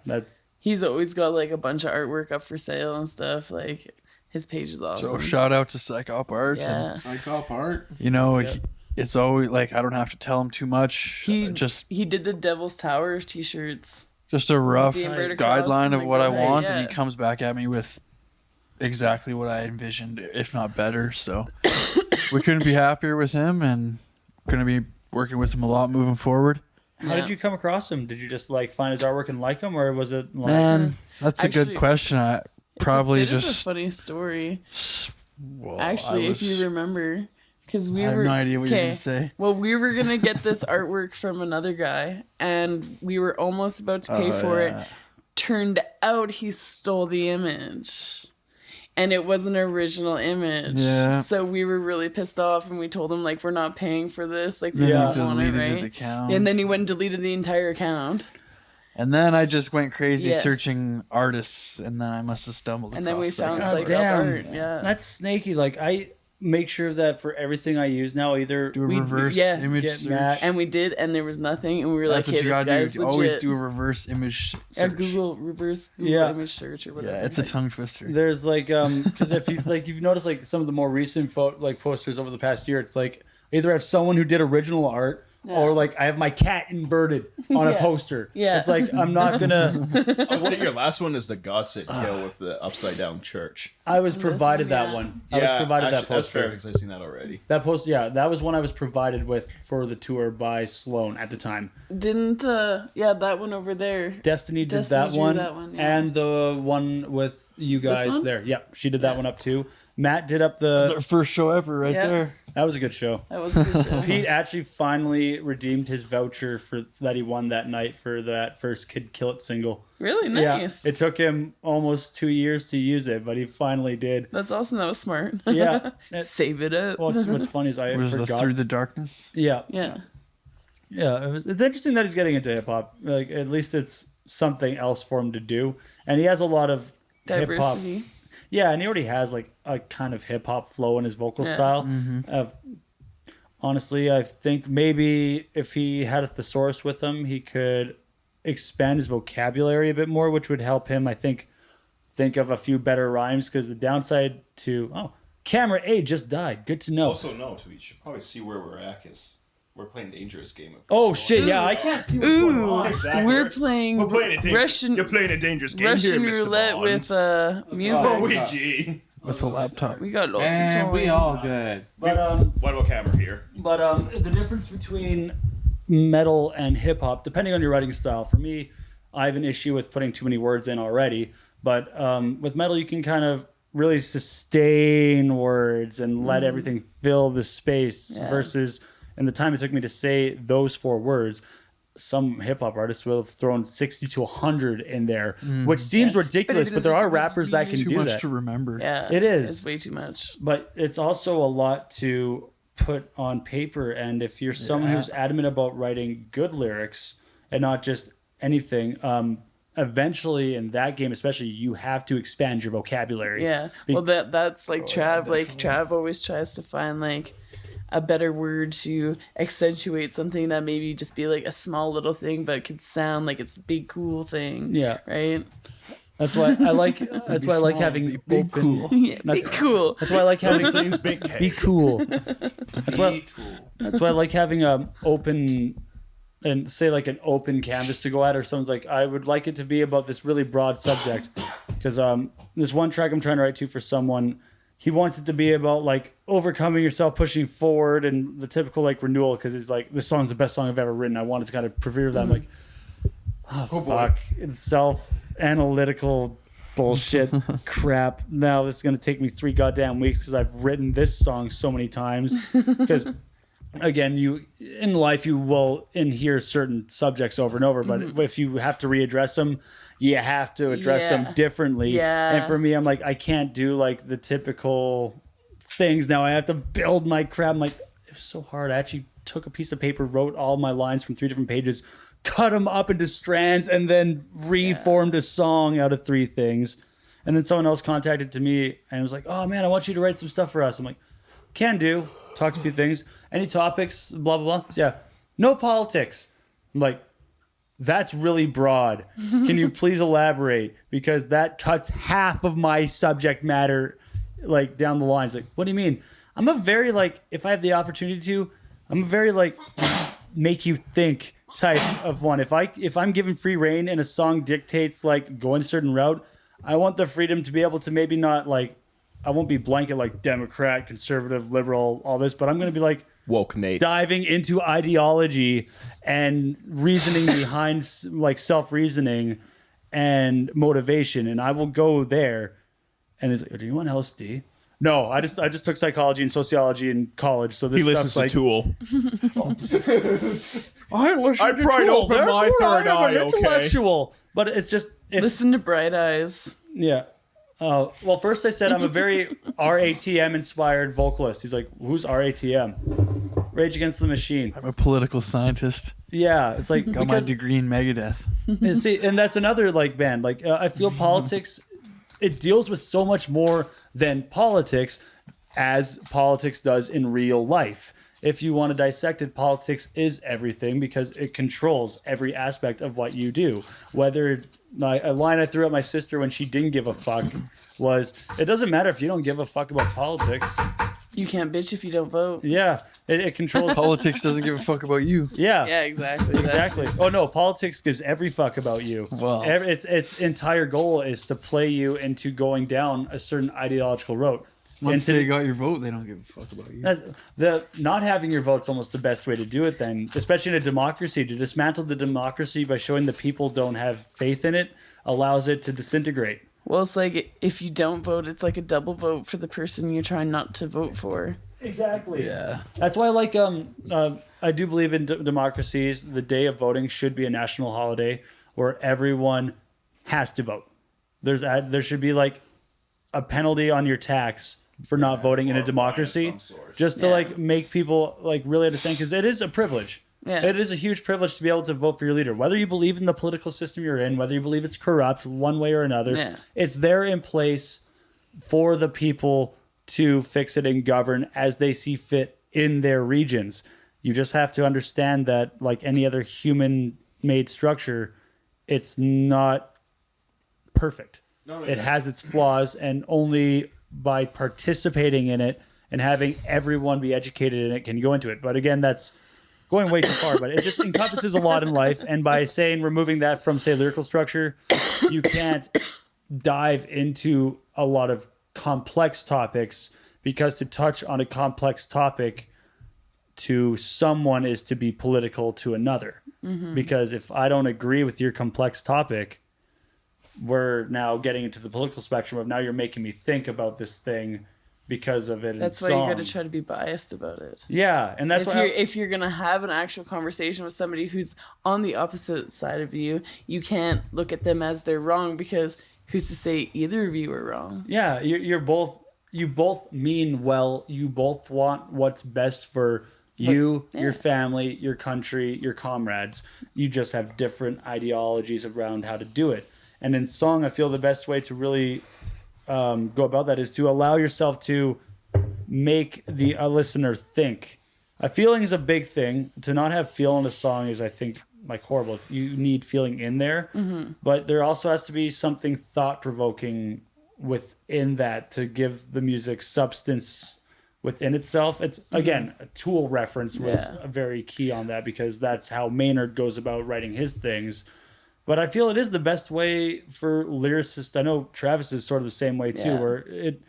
He's always got like a bunch of artwork up for sale and stuff. Like his page is awesome. So shout out to Psychop Art. Yeah. Psychop Art. You know, it's always like, I don't have to tell him too much. He Just did the Devil's Tower t-shirts. a rough The inverted cross guideline and of like what I so, want, yeah. and he comes back at me with exactly what I envisioned, if not better. So we couldn't be happier with him, and going to be working with him a lot moving forward. How did you come across him? Did you just like find his artwork and like him, or was it like Man, that's a Actually, good question. I probably It's a just funny story. well, Actually, if you remember, because we I have were no idea what you're okay, gonna say. Well, we were gonna get this artwork from another guy, and we were almost about to pay for it. Turned out he stole the image, and it was an original image. Yeah. So we were really pissed off, and we told him like, we're not paying for this. Like we Then don't he want it, deleted his right? account. And then he went and deleted the entire account. And then I just went crazy Yeah. searching artists, and then I must have stumbled And then we across found Psychop Psychop damn. Art. Yeah. that's snaky? Like I make sure that for everything I use now, either Do a We- reverse yeah, image get search. Matt. And we did, and there was nothing, and we were That's like, what "Hey, you this gotta guy's do. legit." Always do a reverse image search. reverse Google image search or whatever. Yeah, it's a tongue twister. There's like because if you've noticed like some of the more recent like posters over the past year, it's like either have someone who did original art or like I have my cat inverted on a poster. Yeah. It's like I'm not gonna. I would say your last one is the God Sit Kill with the upside down church. I was provided that yeah. one. I was provided that That's fair poster. because I've seen that already. That poster, yeah, that was one I was provided with for the tour by Sloan at the time. Didn't that one over there? Destiny did Destiny that drew one, that one, yeah. and the one with you guys one? there. Yep, she did that one up too. Matt did up the. Our first show ever, right Yeah. there. That was a good show. That was a good show. Pete actually finally redeemed his voucher for that he won that night for that first Kid Kill It single. Really nice. Yeah, it took him almost 2 years to use it, but he finally did. That's awesome. That was smart. Yeah. Save it up. What's funny is I Was the forgot. Through the Darkness? Yeah, yeah. yeah. It's interesting that he's getting into hip hop. Like at least it's something else for him to do, and he has a lot of hip hop. Diversity. Yeah, and he already has like a kind of hip hop flow in his vocal Yeah. style. Honestly, I think maybe if he had a thesaurus with him, he could expand his vocabulary a bit more, which would help him, I think of a few better rhymes. Because the downside to camera A just died. Good to know. Also, no, we should probably see where we're at because we're playing dangerous game. Oh shit! Yeah, I can't see what's going Ooh, on. Exactly. we're playing Russian. You're playing a dangerous game Russian here, Mr. roulette Bond. with music. Oh, Ouija. With a laptop. We got lots of And time. we all good. But What about camera here? the difference between metal and hip hop, depending on your writing style, for me, I have an issue with putting too many words in already. But with metal, you can kind of really sustain words and let everything fill the space. Yeah. Versus, in the time it took me to say those 4 words, some hip hop artists will have thrown 60 to 100 in there, which seems ridiculous. But there are rappers that can Too do much that. to remember. Yeah, It is. It's way too much. But it's also a lot to put on paper. And if you're someone who's adamant about writing good lyrics and not just anything, eventually in that game especially, you have to expand your vocabulary. Yeah. Well, that's like Trav. Like Trav always tries to find like a better word to accentuate something that maybe just be like a small little thing, but could sound like it's a big cool thing. Yeah. Right. That's why I like. That's why I like having Big open. cool. Yeah. Be That's- cool. That's why I like having. Things big K. Be cool. That's why. That's why I like having open, and say like an open canvas to go at, or someone's like, I would like it to be about this really broad subject, because this one track I'm trying to write to for someone, he wants it to be about like overcoming yourself, pushing forward, and the typical like renewal, because he's like, this song's the best song I've ever written. I want it to kind of prevere that. I'm like, oh fuck, it's self-analytical bullshit crap. Now this is gonna take me 3 goddamn weeks because I've written this song so many times. Because again, you in life you will inhere certain subjects over and over, but if you have to readdress them, you have to address them differently. Yeah. And for me, I'm like, I can't do like the typical things. Now I have to build my crap. I'm like, it was so hard. I actually took a piece of paper, wrote all my lines from 3 different pages, cut them up into strands, and then reformed a song out of 3 things. And then someone else contacted to me and was like, oh man, I want you to write some stuff for us. I'm like, can do. Talked a few things. Any topics? Blah, blah, blah. Yeah. No politics. I'm like, that's really broad. Can you please elaborate? Because that cuts half of my subject matter like down the lines. Like, what do you mean? I'm a very like, if I have the opportunity to, I'm a very like make you think type of one. If I'm given free reign and a song dictates like going a certain route, I want the freedom to be able to maybe not like, I won't be blanket like Democrat, conservative, liberal, all this, but I'm going to be like Woke Nate. diving into ideology and reasoning behind like self-reasoning and motivation. And I will go there. And it's like, do you want LSD? No, I just took psychology and sociology in college. So this He listens stuff's to like, Tool. I listen I to pried Tool, open my therefore third I am eye, an okay? intellectual. But it's just Listen to Bright Eyes. yeah. Well, first I said I'm a very RATM inspired vocalist. He's like, who's RATM? Rage Against the Machine. I'm a political scientist. Yeah, it's like Got my degree in Megadeth. and see, and that's another like band. Like I feel politics, it deals with so much more than politics, as politics does in real life. If you want to dissect it, politics is everything because it controls every aspect of what you do. Whether a line I threw at my sister when she didn't give a fuck was, it doesn't matter if you don't give a fuck about politics. You can't bitch if you don't vote. Yeah, it controls. Politics doesn't give a fuck about you. Yeah, Yeah, exactly. exactly. Oh no, politics gives every fuck about you. Well. Its entire goal is to play you into going down a certain ideological road. Once And they got your vote, they don't give a fuck about you. the not having your vote's almost the best way to do it. Then, especially in a democracy, to dismantle the democracy by showing the people don't have faith in it allows it to disintegrate. Well, it's like if you don't vote, it's like a double vote for the person you're trying not to vote for. Exactly. Yeah. That's why, like, I do believe in democracies. The day of voting should be a national holiday where everyone has to vote. There should be like a penalty on your tax for not voting in a democracy, just to like make people like really understand, because it is a privilege. Yeah. It is a huge privilege to be able to vote for your leader, whether you believe in the political system you're in, whether you believe it's corrupt one way or another. Yeah. It's there in place for the people to fix it and govern as they see fit in their regions. You just have to understand that, like any other human-made structure, it's not perfect. It has its flaws, and only by participating in it and having everyone be educated in it can go into it. But again, that's going way too far, but it just encompasses a lot in life. And by removing that from, say, lyrical structure, you can't dive into a lot of complex topics, because to touch on a complex topic to someone is to be political to another. Mm-hmm. Because if I don't agree with your complex topic, we're now getting into the political spectrum of now you're making me think about this thing because of it. That's why you got to try to be biased about it. Yeah, and that's why if you're gonna have an actual conversation with somebody who's on the opposite side of you, you can't look at them as they're wrong, because who's to say either of you are wrong? Yeah, you both mean well. You both want what's best for you, your family, your country, your comrades. You just have different ideologies around how to do it. And in song, I feel the best way to really go about that is to allow yourself to make the listener think. A feeling is a big thing. To not have feel in a song is, I think, like horrible. You need feeling in there, but there also has to be something thought-provoking within that to give the music substance within itself. It's again, a Tool reference was very key on that, because that's how Maynard goes about writing his things. But I feel it is the best way for lyricists. I know Travis is sort of the same way too, where it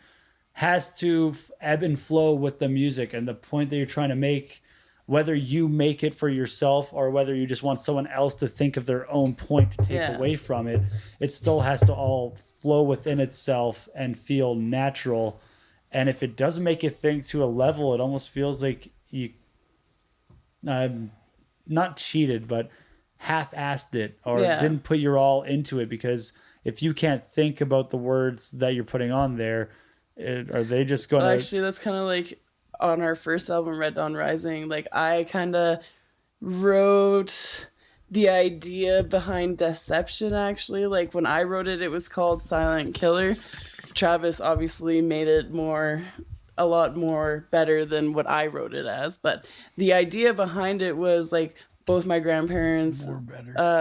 has to ebb and flow with the music and the point that you're trying to make, whether you make it for yourself or whether you just want someone else to think of their own point to take away from it. It still has to all flow within itself and feel natural. And if it doesn't make you think to a level, it almost feels like you not cheated, but half-assed it, or didn't put your all into it. Because if you can't think about the words that you're putting on there, are they just going to... Actually, that's kind of like on our first album, Red Dawn Rising. Like, I kind of wrote the idea behind Deception, actually. Like, when I wrote it, it was called Silent Killer. Travis obviously made it a lot more better than what I wrote it as. But the idea behind it was, like, both my grandparents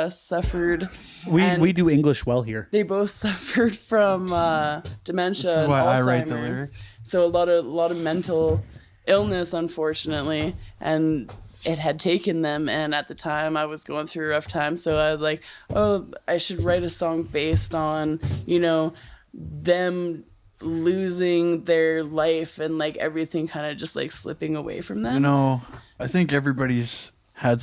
suffered. We do English well here. They both suffered from dementia. This is and why Alzheimer's. I write the lyrics. So a lot of mental illness, unfortunately, and it had taken them. And at the time, I was going through a rough time. So I was like, oh, I should write a song based on, them losing their life and like everything kind of just like slipping away from them. I think everybody's had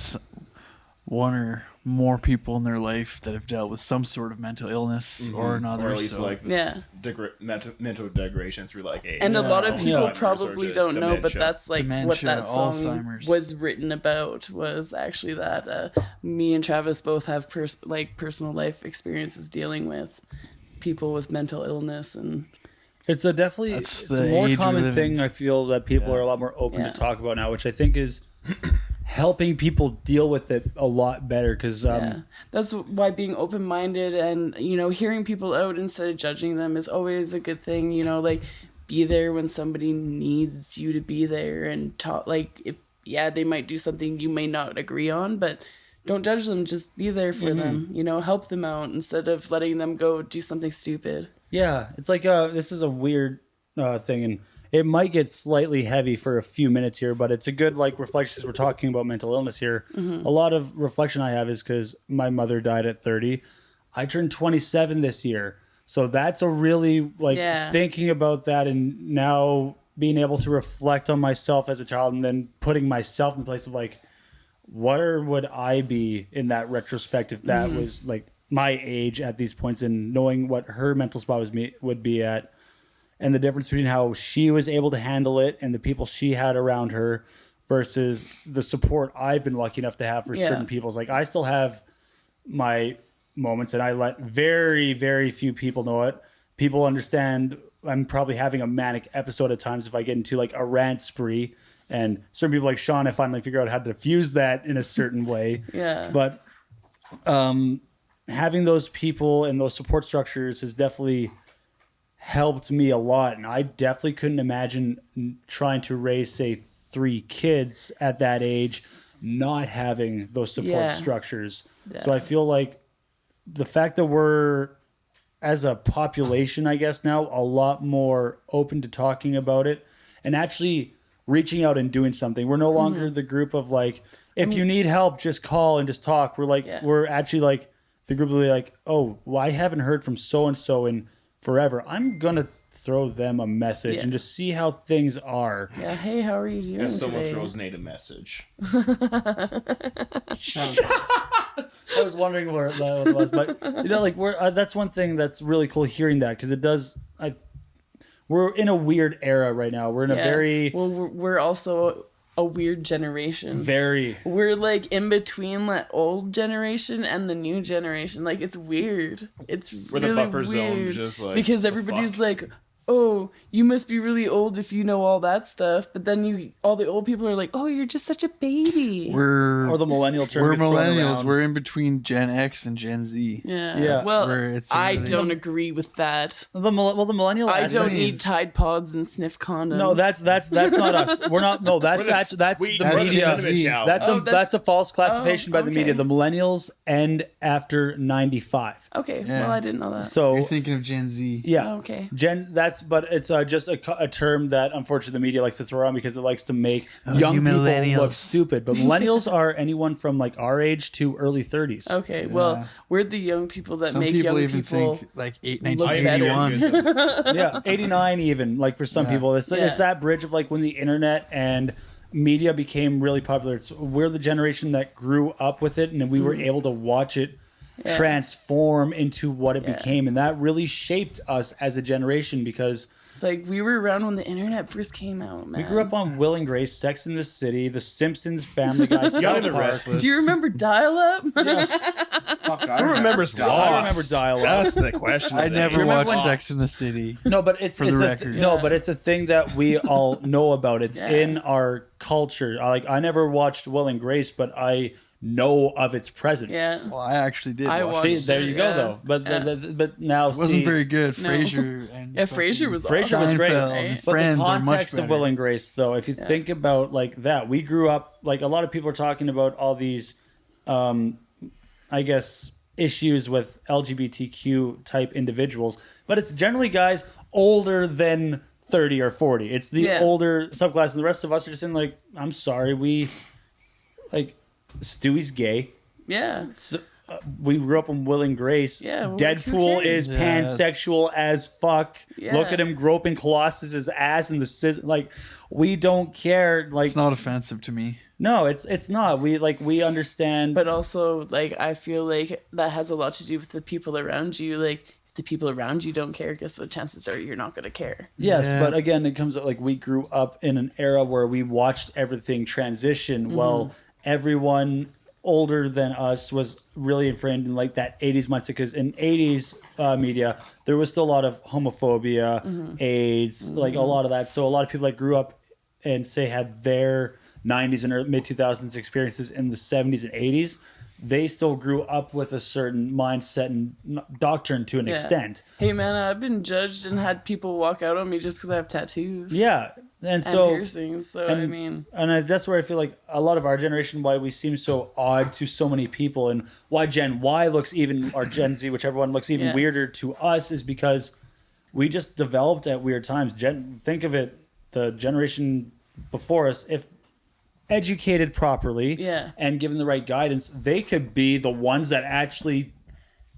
one or more people in their life that have dealt with some sort of mental illness or another. Or at least mental degradation through like age. And a lot of people Alzheimer's, probably or don't just know, but dementia. that's like what Dementia, that song Alzheimer's. was written about, was actually that me and Travis both have personal life experiences dealing with people with mental illness. And it's a definitely it's a more common thing. I feel that people are a lot more open to talk about now, which I think is helping people deal with it a lot better. Because that's why being open-minded and hearing people out instead of judging them is always a good thing. Like, be there when somebody needs you to be there, and talk. Like, if they might do something you may not agree on, but don't judge them. Just be there for them. Help them out instead of letting them go do something stupid. Yeah, it's like this is a weird thing, and it might get slightly heavy for a few minutes here, but it's a good like reflection. We're talking about mental illness here. A lot of reflection I have is because my mother died at 30. I turned 27 this year. So that's a really like thinking about that and now being able to reflect on myself as a child and then putting myself in place of like, where would I be in that retrospect if that was like my age at these points, and knowing what her mental spot would be at, and the difference between how she was able to handle it and the people she had around her versus the support I've been lucky enough to have for certain people. Like I still have my moments and I let very, very few people know it. People understand I'm probably having a manic episode at times if I get into like a rant spree, and certain people like Sean, I finally figure out how to diffuse that in a certain way. But having those people and those support structures has definitely helped me a lot. And I definitely couldn't imagine trying to raise, say, 3 kids at that age, not having those support structures. So I feel like the fact that we're, as a population, I guess now, a lot more open to talking about it and actually reaching out and doing something. We're no longer the group of like, if you need help, just call and just talk. We're like, we're actually like the group of like, oh, well, I haven't heard from so-and-so in forever. I'm going to throw them a message and just see how things are. Yeah. Hey, how are you doing As someone today? throws Nate a message. I was wondering where that was, but you know, like that's one thing that's really cool hearing that, because it does. We're in a weird era right now. We're in a very we're also a weird generation. We're like in between that old generation and the new generation. Like it's weird. It's We're really the buffer weird zone, just like because the everybody's fuck? like, oh, you must be really old if you know all that stuff. But then all the old people are like, oh, you're just such a baby. or the millennial term. We're gets thrown millennials. around. We're in between Gen X and Gen Z. Yeah. Well, It's I really- don't agree with that. The millennial. I don't aspect- eat Tide Pods and sniff condoms. No, that's not us. We're not. No, that's that's we- the we're the media. sentiment challenge. That's a false classification by the media. okay. The millennials end after 95. Okay, Yeah. well, I didn't know that. So You're thinking of Gen Z. yeah, Okay. but it's just a term that unfortunately the media likes to throw around because it likes to make young you people millennials. look stupid. But millennials are anyone from like our age to early 30s. Okay, well, we're the young people that Some make people young even people. think like look better. 1981. Yeah, 89 even. Like for some people, it's that bridge of like when the internet and media became really popular. We're the generation that grew up with it, and we were able to watch it transform into what it became, and that really shaped us as a generation because It's like we were around when the internet first came out, man. we grew up on Will and Grace, Sex and the City, The Simpsons, Family Guy, Young South and the Park. Restless. Do you remember dial-up? Who remembers Dial-Up? Lost? I remember Dial-Up. That's the question. I of the never day. watched Lost. Sex in the City. No, but it's the a record. no, but it's a thing that we all know about. It's in our culture. Like I never watched Will and Grace, but I know of its presence. Yeah. Well, I actually did. I watch watched it. See, there you go, though. But now It wasn't very good. Frasier and Yeah, Frasier was Frasier awesome. was great. Seinfeld right? and But Friends the are much context better. of Will and Grace, though, if you think about like that, we grew up like a lot of people are talking about all these, I guess, issues with LGBTQ type individuals, but it's generally guys older than 30 or 40. It's the older subclass, and the rest of us are just in like, I'm sorry, we like Stewie's gay. Yeah. So, we grew up on Will and Grace. Yeah, well, like, who Deadpool cares? is pansexual as fuck. Yeah. Look at him groping Colossus's ass in the like. We don't care. Like It's not offensive to me. no, it's not. We understand. But also, like, I feel like that has a lot to do with the people around you. Like, if the people around you don't care, guess what? Chances are you're not going to care. yes, Yeah. but again, it comes up like we grew up in an era where we watched everything transition. Well, everyone older than us was really inframed in like that 80s mindset, because in 80s media there was still a lot of homophobia, AIDS, like a lot of that. So a lot of people that grew up and say had their 90s and mid 2000s experiences in the 70s and 80s, they still grew up with a certain mindset and doctrine to an extent. Hey, man, I've been judged and had people walk out on me just because I have tattoos. Yeah, and And so piercings. So, I mean, that's where I feel like a lot of our generation, why we seem so odd to so many people, and why Gen Y looks even, or Gen Z, whichever one looks even Yeah. weirder to us, is because we just developed at weird times. Think of it the generation before us, if educated properly Yeah. and given the right guidance, they could be the ones that actually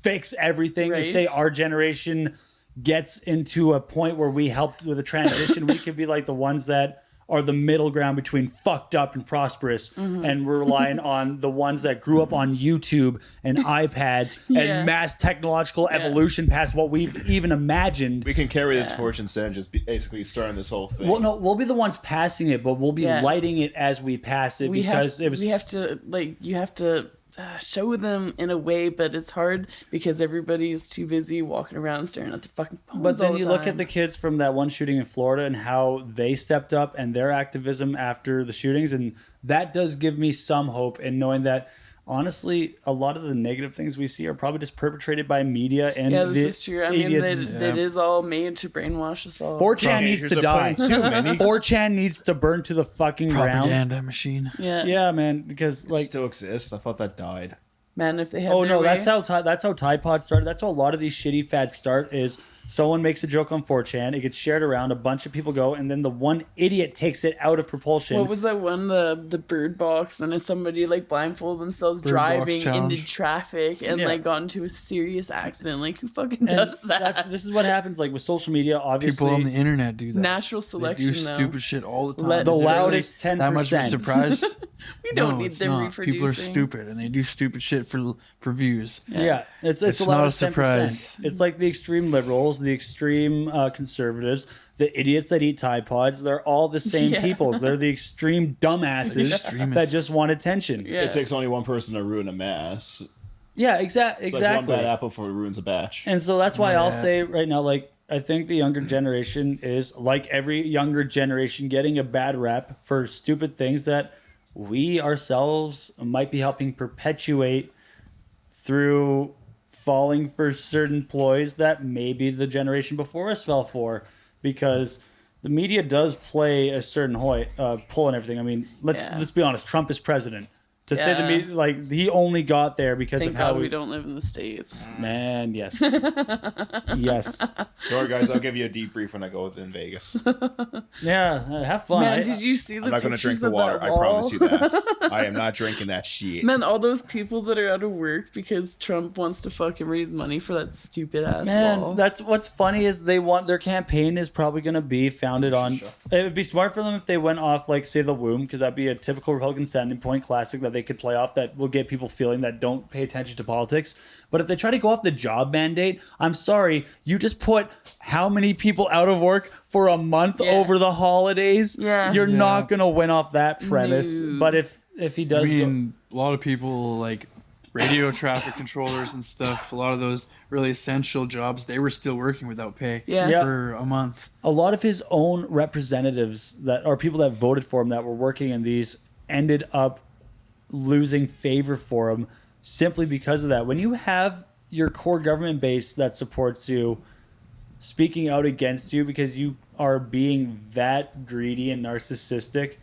fix everything. Right. If say our generation gets into a point where we helped with a transition, we could be like the ones that are the middle ground between fucked up and prosperous, and we're relying on the ones that grew up on YouTube and iPads Yeah. and mass technological evolution past what we've even imagined. We can carry the torch instead and just basically starting this whole thing. Well, no, we'll be the ones passing it, but we'll be Yeah. lighting it as we pass it we because it was. have to like you have to show them in a way, but it's hard because everybody's too busy walking around staring at their fucking phones. But then all the you look time. at the kids from that one shooting in Florida and how they stepped up and their activism after the shootings, and that does give me some hope in knowing that. Honestly, a lot of the negative things we see are probably just perpetrated by media and Yeah, the this is true. I mean, idiots. that is all made to brainwash us all. 4chan needs Teenagers to are die. putting too many. 4chan needs to burn to the fucking ground. Propaganda machine. Yeah, Yeah, man, because It like still exists. I thought that died. man, if they had oh their no, way, that's how Tide Pods started. That's how a lot of these shitty fads start. Is someone makes a joke on 4chan, it gets shared around, a bunch of people go, and then the one idiot takes it out of propulsion. What was that one? The bird box, and if somebody like blindfolded themselves Bird box driving into challenge. traffic and Yeah. like got into a serious accident, like who fucking And does that? this is what happens like with social media. Obviously, People on the internet do that. Natural They selection, do though. stupid shit all the time. Let- the Is it loudest 10%. That much of a surprise? We don't No, need it's them not. reproducing. People are stupid and they do stupid shit for views. Yeah, it's It's the not a loudest 10%. surprise. It's like the extreme liberals, the extreme conservatives, the idiots that eat Tide Pods. They're all the same Yeah. people. They're the extreme dumbasses Extremists. that just want attention. Yeah. It takes only one person to ruin a mass. Yeah, It's like one exactly. bad apple for ruins a batch. And so that's why I'll Yeah. say right now, like, I think the younger generation is, like every younger generation, getting a bad rep for stupid things that we ourselves might be helping perpetuate through falling for certain ploys that maybe the generation before us fell for. Because the media does play a certain pull and everything. I mean, let's be honest. Trump is president. To say the Yeah. media, like, he only got there because Thank of how God we don't live in the States. Man, yes. Yes. Don't worry, guys. I'll give you a debrief when I go in Vegas. Yeah, have fun. Man, did you see the I'm not going to drink pictures the of water. that I wall? promise you that. I am not drinking that shit. Man, all those people that are out of work because Trump wants to fucking raise money for that stupid ass wall. Man, that's what's funny is they want their campaign is probably going to be founded on. It would be smart for them if they went off like say the womb, because that'd be a typical Republican standing point classic that they could play off that will get people feeling that don't pay attention to politics. But if they try to go off the job mandate, I'm sorry, you just put how many people out of work for a month Yeah. over the holidays? Yeah. You're Yeah. not going to win off that premise. No. But if he I does go, mean, a lot of people like radio traffic controllers and stuff, a lot of those really essential jobs, they were still working without pay Yeah. for a month. a lot of his own representatives that are people that voted for him that were working in these ended up losing favor for him simply because of that. When you have your core government base that supports you speaking out against you because you are being that greedy and narcissistic,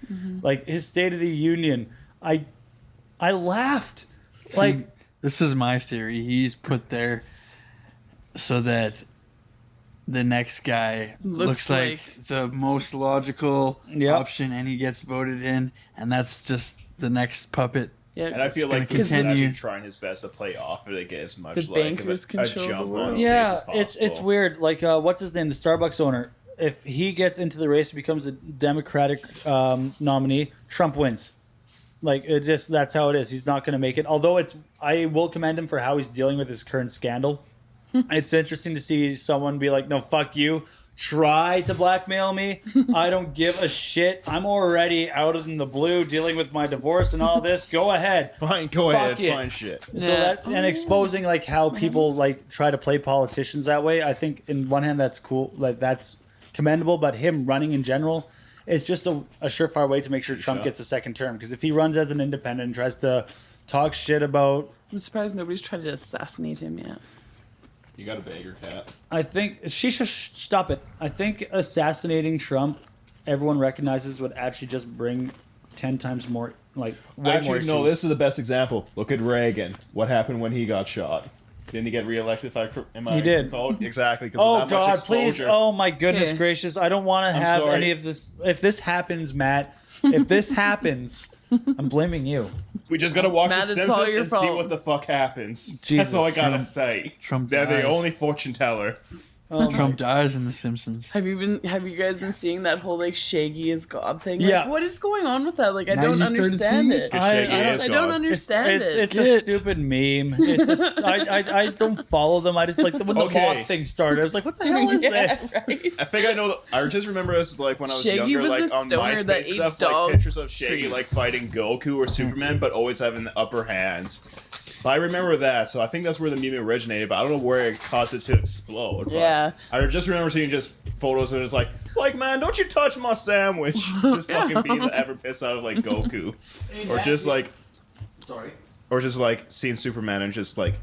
like his State of the Union, I laughed. Like, See, this is my theory. He's put there so that the next guy looks like the most logical Yep. option and he gets voted in, and that's just the next puppet. Yeah. And I feel gonna like he's continue. actually trying his best to play off it to get as much The like bankers a control the jump world. on yeah, stage as it's possible. weird. Like, what's his name? The Starbucks owner. If he gets into the race, becomes a Democratic nominee, Trump wins. Like, that's how it is. He's not going to make it. Although I will commend him for how he's dealing with his current scandal. It's interesting to see someone be like, no, fuck you. Try to blackmail me. I don't give a shit. I'm already out in the blue dealing with my divorce and all this. Go ahead. Fine, go Fuck ahead, it. fine shit. So Yeah. that and exposing like how people like try to play politicians that way, I think in one hand that's cool, like that's commendable, but him running in general is just a surefire way to make sure Trump gets a second term. Because if he runs as an independent and tries to talk shit about, I'm surprised nobody's tried to assassinate him yet. You got a beggar cat. I think she should stop it. I think assassinating Trump, everyone recognizes would actually just bring 10 times more, like way more Actually, no, issues. this is the best example. Look at Reagan. What happened when he got shot? Didn't he get reelected? He did. Exactly. Oh of that much God, please! exposure. Oh my goodness Okay. gracious! I don't want to have sorry. any of this. If this happens, Matt, if this happens, I'm blaming you. We just gotta watch Matt, The it's all Simpsons your and see fault. what the fuck happens. Jesus. That's all I gotta say. Trump They're the dies. only fortune teller. Oh Trump my- dies in The Simpsons. Have you guys been seeing that whole like Shaggy is God thing? Yeah. Like, what is going on with that? Like, I Now don't you started understand seeing it. Because Shaggy is I God. don't understand it. It's a Good. stupid meme. I don't follow them. I just like when the Okay. moth thing started. I was like, what the hell is Yeah, this? right? I think I know. I just remember as like when I was Shaggy younger, was like a on stoner that MySpace ate stuff, like dog pictures of Shaggy treats. like fighting Goku or Superman, but always having the upper hands. But I remember that, so I think that's where the meme originated. But I don't know where it caused it to explode. But Yeah. I just remember seeing just photos and it's like man, don't you touch my sandwich? Just fucking being the ever pissed out of like Goku, or just like, Sorry. or just like seeing Superman and just like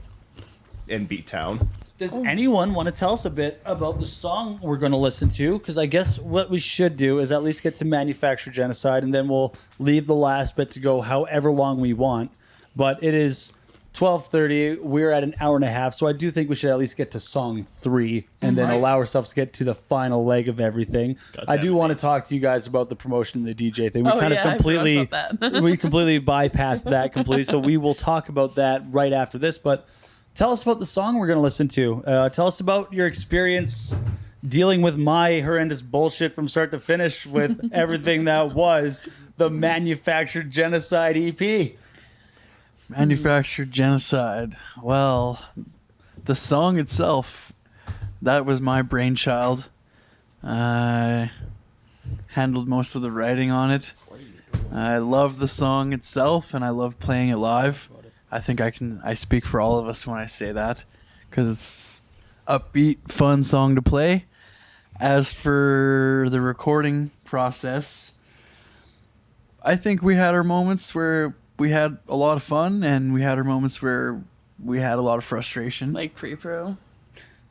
in Beat Town. Does anyone want to tell us a bit about the song we're going to listen to? Because I guess what we should do is at least get to Manufacture Genocide, and then we'll leave the last bit to go however long we want. But it is 12:30. We're at an hour and a half, so I do think we should at least get to song 3 and then allow ourselves to get to the final leg of everything. I do want to talk to you guys about the promotion and the DJ thing. We Oh, kind yeah, of I forgot completely about that. we completely bypassed that completely. So we will talk about that right after this. But tell us about the song we're going to listen to. Tell us about your experience dealing with my horrendous bullshit from start to finish with everything that was the Manufactured Genocide E EP. Manufactured Genocide. Well, the song itself, that was my brainchild. I handled most of the writing on it. I love the song itself, and I love playing it live. I think I speak for all of us when I say that, because it's upbeat, fun song to play. As for the recording process, I think we had our moments where we had a lot of fun, and we had our moments where we had a lot of frustration. Like pre-pro.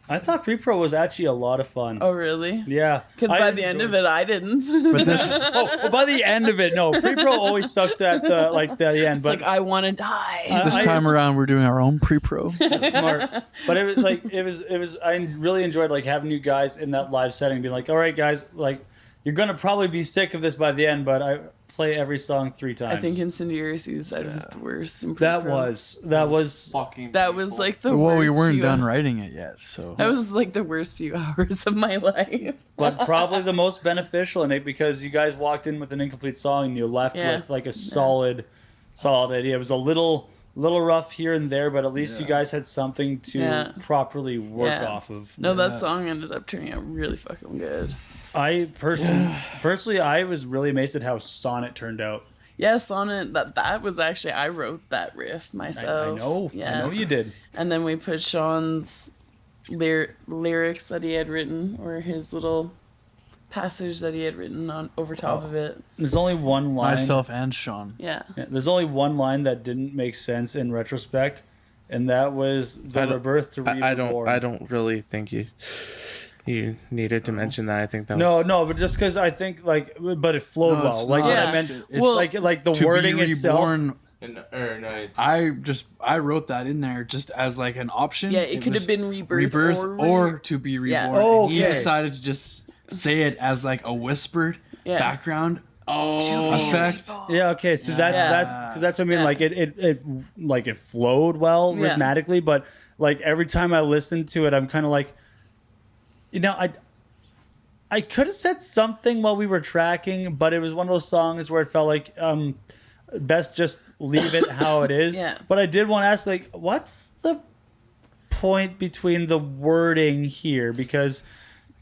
I thought pre-pro was actually a lot of fun. Oh, really? Yeah. Because I by the end of it, I didn't. But this, well, by the end of it, no. Pre-pro always sucks at the end. It's But like, I want to die. this time around, we're doing our own pre-pro. That's smart. But it was I really enjoyed like having you guys in that live setting, being like, all right, guys, like you're gonna probably be sick of this by the end, but I play every song 3 times. I think Incendiary Suicide was the worst. In that pre-pro. was Fucking That was like the Well, worst. we weren't few- done writing it yet, so That was like the worst few hours of my life. but probably the most beneficial in it because you guys walked in with an incomplete song and you left Yeah. with like a solid idea. It was a little rough here and there, but at least you guys had something to Yeah. properly work Yeah. off of. No, that song ended up turning out really fucking good. I personally, I was really amazed at how Sonnet turned out. Yeah, Sonnet, that was actually, I wrote that riff I myself. know, Yeah. I know you did. And then we put Sean's lyrics that he had written, or his little passage that he had written on over top of it. There's only one line. myself and Sean. Yeah. Yeah, there's only one line that didn't make sense in retrospect, and that was the I don't- rebirth to reborn. I don't really think you needed to mention that. I think that No, was but just because I think but it flowed No, well. it's Like not. what I Yeah. meant, It's Well, like the To wording be itself. reborn, no, it's, I wrote that in there just as like an option. Yeah, it could was have been rebirth, or to be reborn. Yeah. Oh, And he okay. decided to just say it as like a whispered Yeah. background oh effect. Yeah, okay, so that's Yeah. because that's what I mean. Yeah. Like it like it flowed well Yeah. rhythmatically, but like every time I listened to it, I'm kind of like, I could have said something while we were tracking, but it was one of those songs where it felt like best just leave it how it is. Yeah. But I did want to ask, like, what's the point between the wording here? Because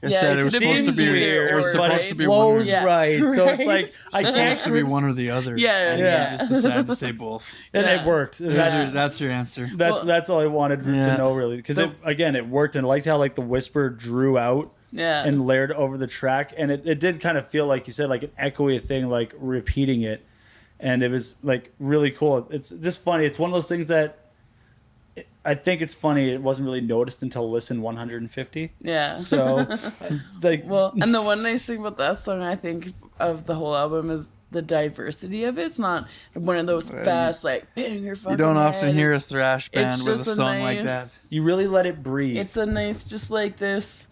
I Yeah, said it it was could supposed to seems be. weird, It was or- supposed but to it be one or flows the Yeah. right. So it's Right. like I can't. supposed to be one or the other. Yeah, and yeah. you just decided to say both. And Yeah. it worked. That's your answer. That's all I wanted to Yeah. know, really, because it worked, and I liked how like the whisper drew out Yeah. and layered over the track, and it did kind of feel like you said, like an echoey thing, like repeating it, and it was like really cool. It's just funny. It's one of those things that I think it's funny. It wasn't really noticed until listen 150. Yeah. So, like, Well, and the one nice thing about that song, I think, of the whole album is the diversity of it. It's not one of those fast like bang your fucking You don't often head. hear a thrash band It's with a just a song like that. nice- You really let it breathe. It's a nice, just like this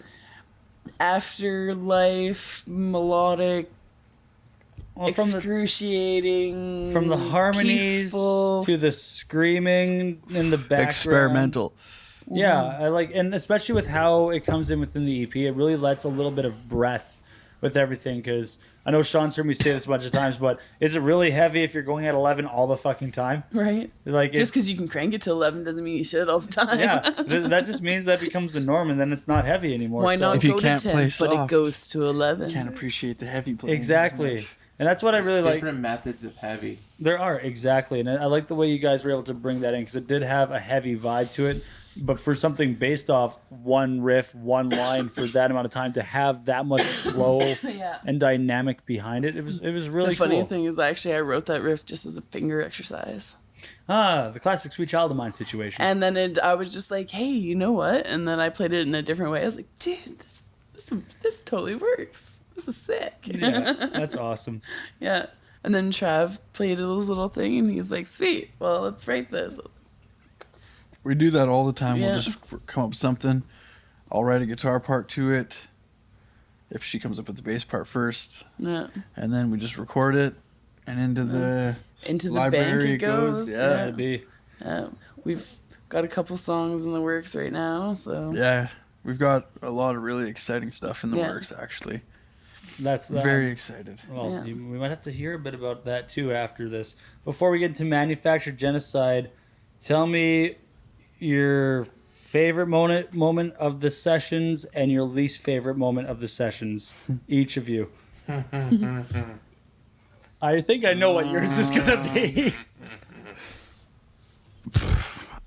afterlife melodic, Well, excruciating, from the harmonies peaceful. to the screaming in the background. Experimental. Yeah, I like, and especially with how it comes in within the EP, it really lets a little bit of breath with everything. Because I know Sean's heard me say this a bunch of times, but is it really heavy if you're going at 11 all the fucking time? Right. Like, Just because you can crank it to 11 doesn't mean you should all the time. yeah, that just means that becomes the norm, and then it's not heavy anymore. Why so- not If you go can't to 10, play but it soft, goes to 11? Can't appreciate the heavy playing. as Exactly. much. And that's what I really like. Different methods of heavy. There are, exactly. And I like the way you guys were able to bring that in, because it did have a heavy vibe to it. But for something based off one riff, one line for that amount of time, to have that much flow Yeah. and dynamic behind it, it was really The funny cool. thing is, actually, I wrote that riff just as a finger exercise. The classic Sweet Child of Mine situation. And then I was just like, hey, you know what? And then I played it in a different way. I was like, dude, this totally works. This is sick. Yeah, that's awesome. Yeah. And then Trav played his little thing, and he's like, sweet, well, let's write this. We do that all the time. Yeah. We'll just come up with something. I'll write a guitar part to it. If she comes up with the bass part first, Yeah. and then we just record it, and into the Bank it goes. Yeah. That'd be. We've got a couple songs in the works right now, so. Yeah, we've got a lot of really exciting stuff in the Yeah. works, actually. That's Very excited. Well, Yeah. we might have to hear a bit about that too after this. Before we get into Manufactured Genocide, tell me your favorite moment of the sessions and your least favorite moment of the sessions, each of you. I think I know what yours is gonna be.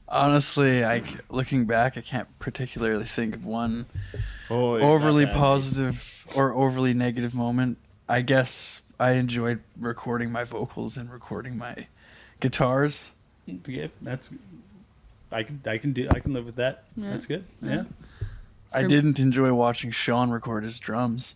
Honestly, looking back, I can't particularly think of one Oh, overly not that. positive or overly negative moment. I guess I enjoyed recording my vocals and recording my guitars. Yeah, that's. I can live with that. Yeah. That's good. Yeah. I didn't enjoy watching Sean record his drums.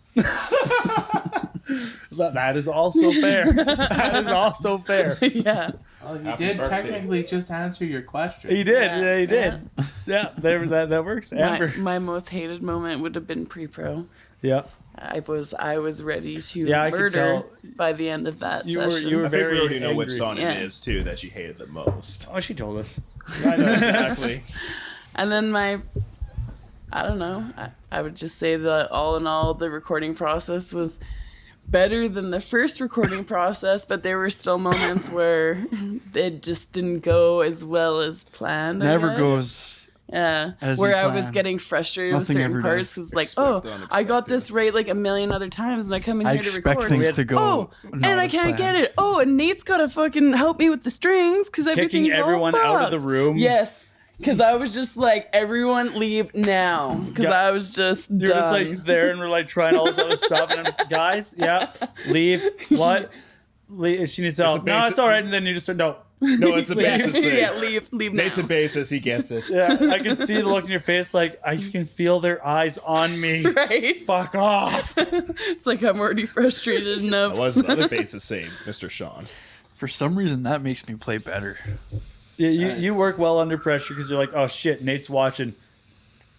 That is also fair. That is also fair. Yeah. Well, you Happy did birthday. technically just answer your question. He did. Yeah, Yeah, he did. Yeah, that works. Amber. My most hated moment would have been pre-pro. Yeah. I was ready to Yeah, I could murder tell. by the end of that You were- session. you were I think very we already know which angry. song Yeah. it is too that you hated the most. Oh, she told us. I know exactly. And then I don't know. I would just say that all in all, the recording process was better than the first recording process, but there were still moments where it just didn't go as well as planned. I Never guess. goes. Yeah, as where you I was plan. getting frustrated Nothing with certain ever parts does. because, like, Expect oh, the I got unexpected. this right like a million other times, and I come in I here to expect record. things to go. Oh, not and I as can't planned. get it. Oh, and Nate's gotta fucking help me with the strings because everything's all everyone out of the fucked. room. Yes, because I was just like, everyone leave now, because Yeah. I was just You're done. just like there, and we're like trying all this other stuff, and I'm just, guys, yeah, leave. What? Leave. She needs help. a No, basic- it's all right. And then you just said no. No, it's a basis thing. yeah, leave now. Nate's a basis. He gets it. Yeah, I can see the look in your face. Like I can feel their eyes on me. Right? Fuck off. It's like I'm already frustrated enough. What was the other basis saying, Mr. Sean? For some reason, that makes me play better. Yeah, you work well under pressure because you're like, oh shit, Nate's watching.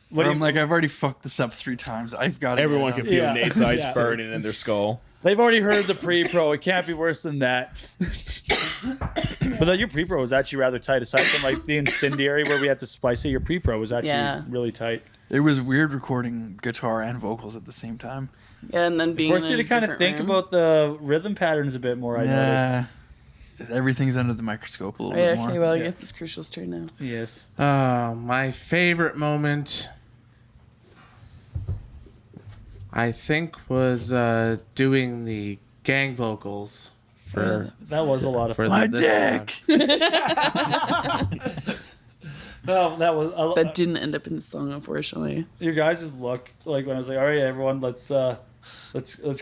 What Where do I'm you, like, I've already fucked this up 3 times. I've got to Everyone can feel Yeah. Nate's eyes Yeah. burning in their skull. They've already heard the pre-pro. It can't be worse than that. But then your pre-pro was actually rather tight. Aside from like the incendiary where we had to splice it, your pre-pro was actually Yeah. really tight. It was weird recording guitar and vocals at the same time. Yeah, and then being Forced in you a to kind of different think room. about the rhythm patterns a bit more. I noticed. Yeah. Everything's under the microscope a little Oh, yeah, bit more. okay, well, I guess it's Crucial's turn now. Yes. My favorite moment, I think, was doing the gang vocals for That was a lot of for fun. My this dick! Oh, that was That didn't end up in the song, unfortunately. your guys' look. Like when I was like, all right, everyone, let's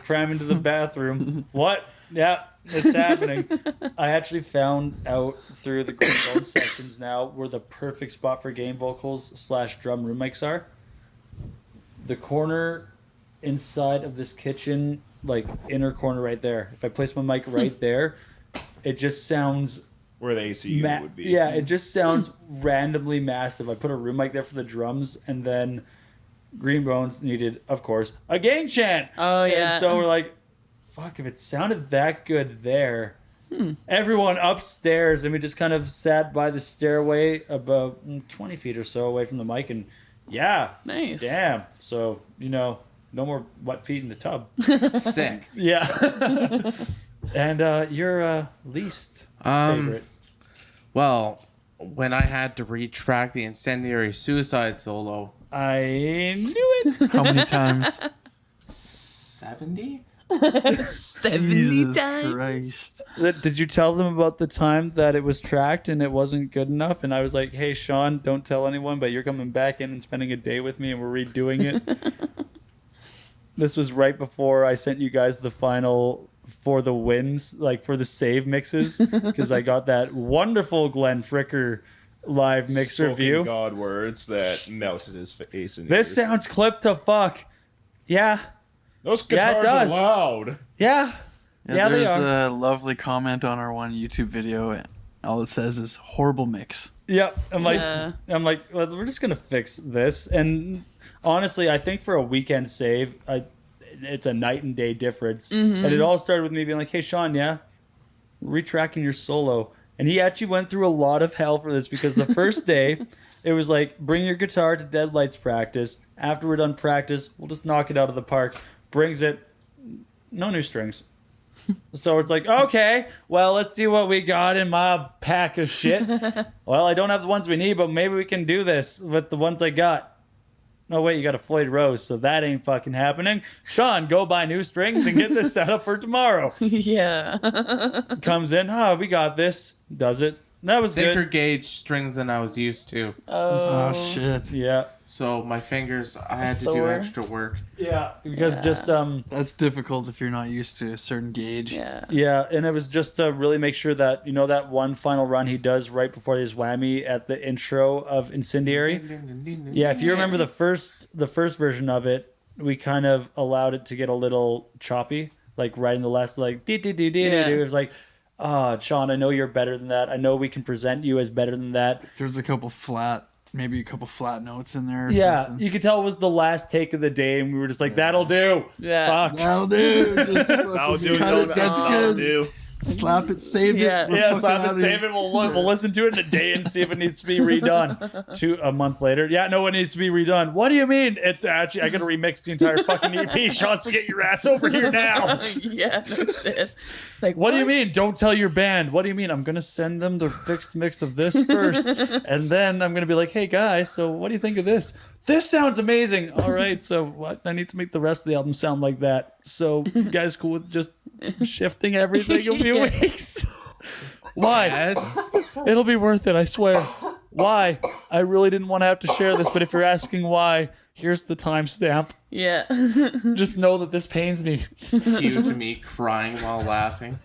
cram into the bathroom. What? Yeah, it's happening. I actually found out through the Green Bone sessions now where the perfect spot for game vocals / drum room mics are. The corner inside of this kitchen like inner corner right there. If I place my mic right there, it just sounds Where the AC unit would be. Yeah, it just sounds randomly massive. I put a room mic there for the drums, and then Green Bones needed, of course, a gain chant. Oh, yeah. And so we're like, fuck, if it sounded that good there, everyone upstairs, and we just kind of sat by the stairway about 20 feet or so away from the mic, and yeah, Nice. damn. So, no more wet feet in the tub. Sick. Yeah. And your least favorite? Well, when I had to retrack the Incendiary Suicide solo, I knew it. How many times? 70? 70 Jesus times. Christ. Did you tell them about the time that it was tracked and it wasn't good enough? And I was like, hey, Sean, don't tell anyone, but you're coming back in and spending a day with me and we're redoing it. This was right before I sent you guys the final for the wins, like for the save mixes, because I got that wonderful Glenn Fricker live mix Spoken review. God words that melted his face. In This ears. sounds clipped to fuck. Yeah. Those Yeah, it guitars are does. loud. Yeah. Yeah, they there's are. a lovely comment on our one YouTube video. And all it says is horrible mix. Yep. I'm like, Yeah. well, we're just gonna fix this. And honestly, I think for a weekend save, it's a night and day difference. And it all started with me being like, hey, Sean, yeah, retracking your solo. And he actually went through a lot of hell for this because the first day, it was like, bring your guitar to Deadlights practice. After we're done practice, we'll just knock it out of the park. Brings it, no new strings. So it's like, okay, well, let's see what we got in my pack of shit. Well, I don't have the ones we need, but maybe we can do this with the ones I got. No, wait, you got a Floyd Rose, so that ain't fucking happening. Sean, go buy new strings and get this set up for tomorrow. Yeah. Comes in, we got this. Does it. That was Thicker good. gauge strings than I was used to. Oh, shit. Yeah. So my fingers, I had to do Sore. extra work. Yeah. Because just, That's difficult if you're not used to a certain gauge. Yeah. yeah, and it was just to really make sure that, that one final run he does right before his whammy at the intro of Incendiary. Yeah, if you remember the first version of it, we kind of allowed it to get a little choppy, like right in the last, like, It was like, Sean, I know you're better than that. I know we can present you as better than that. There's a couple flat notes in there. Or Yeah, something. you could tell it was the last take of the day, and we were just like, that'll do. Yeah. Fuck. That'll do. Just That'll do. cut it. That's That'll good. do. Slap it, save Yeah. it. We're Yeah, fucking slap it, outta save here. it. We'll listen to it in a day and see if it needs to be redone. A month later, yeah, no, it needs to be redone. What do you mean? Actually, I gotta remix the entire fucking EP. Sean, so get your ass over here now. Yeah, no shit. Like, What do you mean? Don't tell your band. What do you mean? I'm gonna send them the fixed mix of this first, and then I'm gonna be like, hey guys, so what do you think of this? This sounds amazing. All right, so what? I need to make the rest of the album sound like that. So you guys cool with just shifting everything a few weeks? Why? Yes. It'll be worth it, I swear. Why? I really didn't want to have to share this, but if you're asking why, here's the timestamp. Yeah. Just know that this pains me. Cue to me crying while laughing.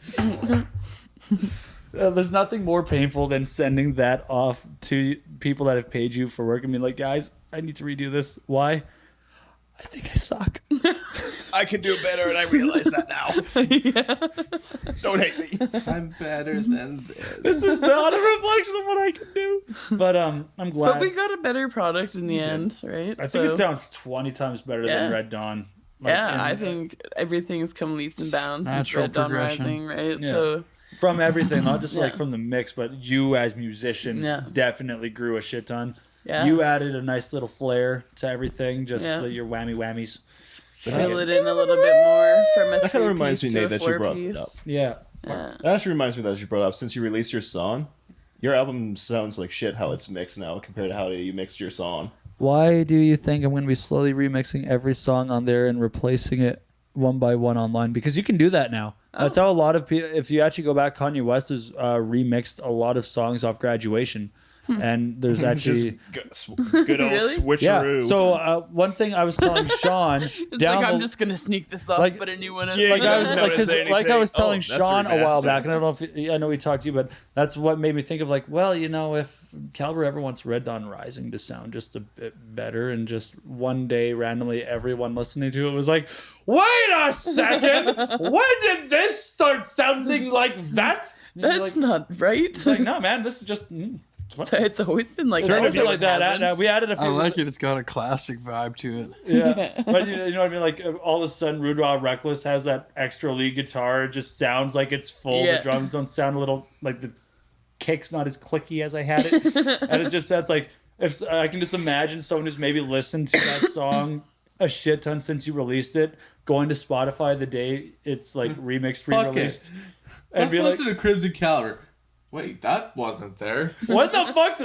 There's nothing more painful than sending that off to people that have paid you for work and being like, guys, I need to redo this. Why? I think I suck. I can do better, and I realize that now. Don't hate me. I'm better than this. This is not a reflection of what I can do. But I'm glad. But we got a better product in the end, right? I think it sounds 20 times better than Yeah. Red Dawn. Yeah, I think everything's come leaps and bounds since Natural Red Dawn progression. Rising, right? Yeah. So From everything, not just like Yeah. from the mix, but you as musicians Yeah. definitely grew a shit ton. yeah, You added a nice little flair to everything, just Yeah. your whammies. fill it in a little bit more from a That kinda 3-piece reminds me, to Nate, a that you brought it 4-piece. up. Yeah. Yeah. That actually reminds me that you brought up, since you released your song, your album sounds like shit how it's mixed now compared to how you mixed your song. Why do you think I'm going to be slowly remixing every song on there and replacing it one by one online? Because you can do that now. That's how a lot of people, if you actually go back, Kanye West has remixed a lot of songs off Graduation. and there's actually good old Really? switcheroo. yeah. So one thing I was telling Sean It's down like I'm the- just gonna sneak this up, Like- but a new one. Yeah, like I was Not gonna like, 'cause say like I was anything. telling Oh, that's Sean a while remastered. back, and I don't know if I know we talked to you, but that's what made me think of like, well, you know, if Caliber ever wants Red Dawn Rising to sound just a bit better, and just one day randomly everyone listening to it was like, wait a second, when did this start sounding like that? And you're That's like, not right. it's like, no, man, this is just. It's fine. It's always been like It's that. always been like that. Hasn't. We added a few. I like it. It's got a classic vibe to it. Yeah, but you know what I mean. Like all of a sudden, Rude Raw Reckless has that extra lead guitar. It just sounds like it's full. Yeah. The drums don't sound a little like the kick's not as clicky as I had it, and it just sounds like if I can just imagine someone who's maybe listened to that song a shit ton since you released it, going to Spotify the day it's like remixed, Fuck it. re-released, and Let's be like, listen to Crimson Caliber. Wait, that wasn't there. "What the fuck?"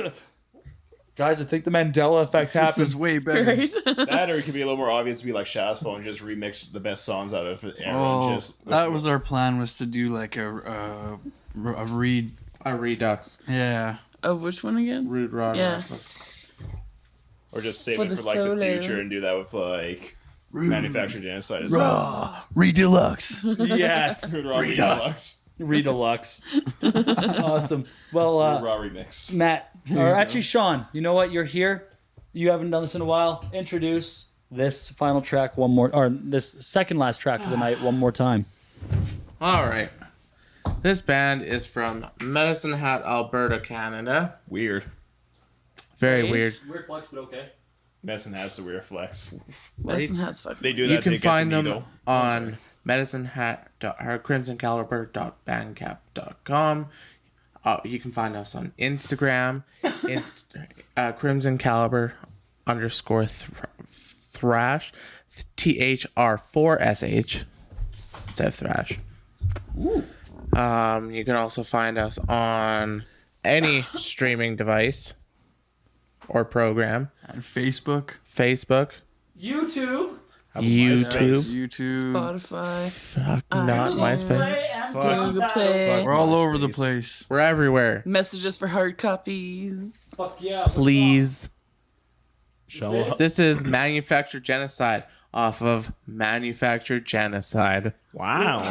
Guys, I think the Mandela effect This happened. is way better. Right? That, or it could be a little more obvious to be like Shaz Phone and just remix the best songs out of it. And Oh, just that was our plan, was to do like a read. A Redux. Yeah. Of which one again? Rude Rod. Yeah. Reckless. or just save for it the for like solo. the future and do that with like manufactured genocide as well. Raw. Redeluxe. Yes, Raw Redux. Redeluxe. Awesome. Well, Raw remix. Matt, or actually Sean, you know what? You're here. You haven't done this in a while. Introduce this final track one more, or this second last track of the night one more time. All right. This band is from Medicine Hat, Alberta, Canada. Weird. Very Nice. weird. Weird flex, but okay. Medicine has the weird flex. Medicine Hat's fucking. They do that. You to can get find the them needle. on crimsoncaliber.bandcamp.com. You can find us on Instagram, Crimson Caliber _thrash, THR4SH instead of thrash. You can also find us on any streaming device or program. And Facebook. Facebook, YouTube. YouTube, YouTube. Spotify, fuck, not iTunes. MySpace. Google Play. We're all over the place. We're everywhere. Messages for hard copies. Fuck yeah. Please. Show This is Manufactured Genocide off of Manufactured Genocide. Wow.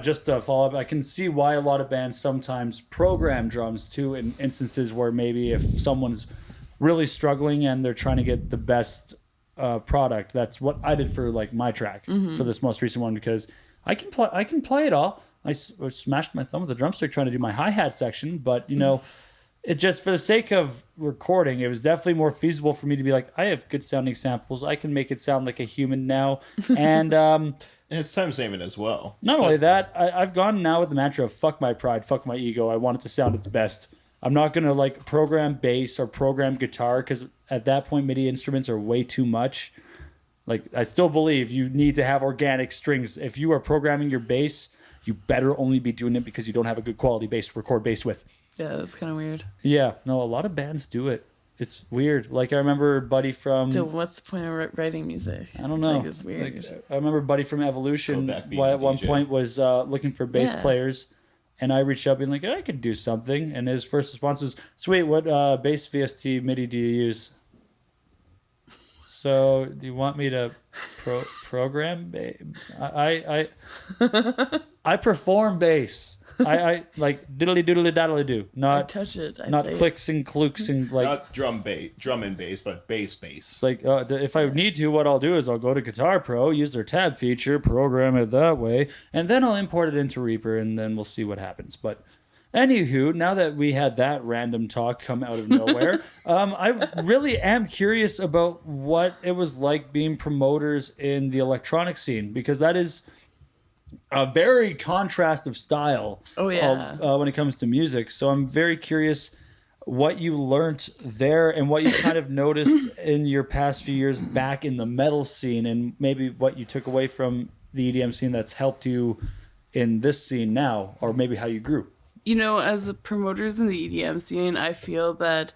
just to follow up, I can see why a lot of bands sometimes program drums too in instances where maybe if someone's really struggling and they're trying to get the best product. That's what I did for like my track for this most recent one, because I can play it all. I smashed my thumb with a drumstick trying to do my hi-hat section, but you know, it just for the sake of recording, it was definitely more feasible for me to be like, I have good sounding samples. I can make it sound like a human now. And And it's time saving as well. not only that, I've gone now with the mantra of fuck my pride, fuck my ego. I want it to sound its best. I'm not going to like program bass or program guitar, because at that point MIDI instruments are way too much. Like, I still believe you need to have organic strings. If you are programming your bass, you better only be doing it because you don't have a good quality bass to record bass with. Yeah, that's kind of weird. Yeah, no, a lot of bands do it. It's weird. Like, I remember Buddy from... So what's the point of writing music? I don't know. Like, it's weird. Like, I remember Buddy from Evolution Go back being at a one DJ. point was looking for bass Yeah. players, and I reached out being like, I could do something. And his first response was, sweet, what bass VST MIDI do you use? So, do you want me to program bass? I perform bass. I like diddly doodly daddly do, I not touch it. I not play it. clicks and klooks and like. Not drum and bass, but bass. Like, if I need to, what I'll do is I'll go to Guitar Pro, use their tab feature, program it that way, and then I'll import it into Reaper, and then we'll see what happens. But anywho, now that we had that random talk come out of nowhere, I really am curious about what it was like being promoters in the electronic scene, because that is a very contrast of style Oh, yeah. when it comes to music. So I'm very curious what you learned there and what you kind of noticed in your past few years back in the metal scene, and maybe what you took away from the EDM scene that's helped you in this scene now, or maybe how you grew. You know, as the promoters in the EDM scene, I feel that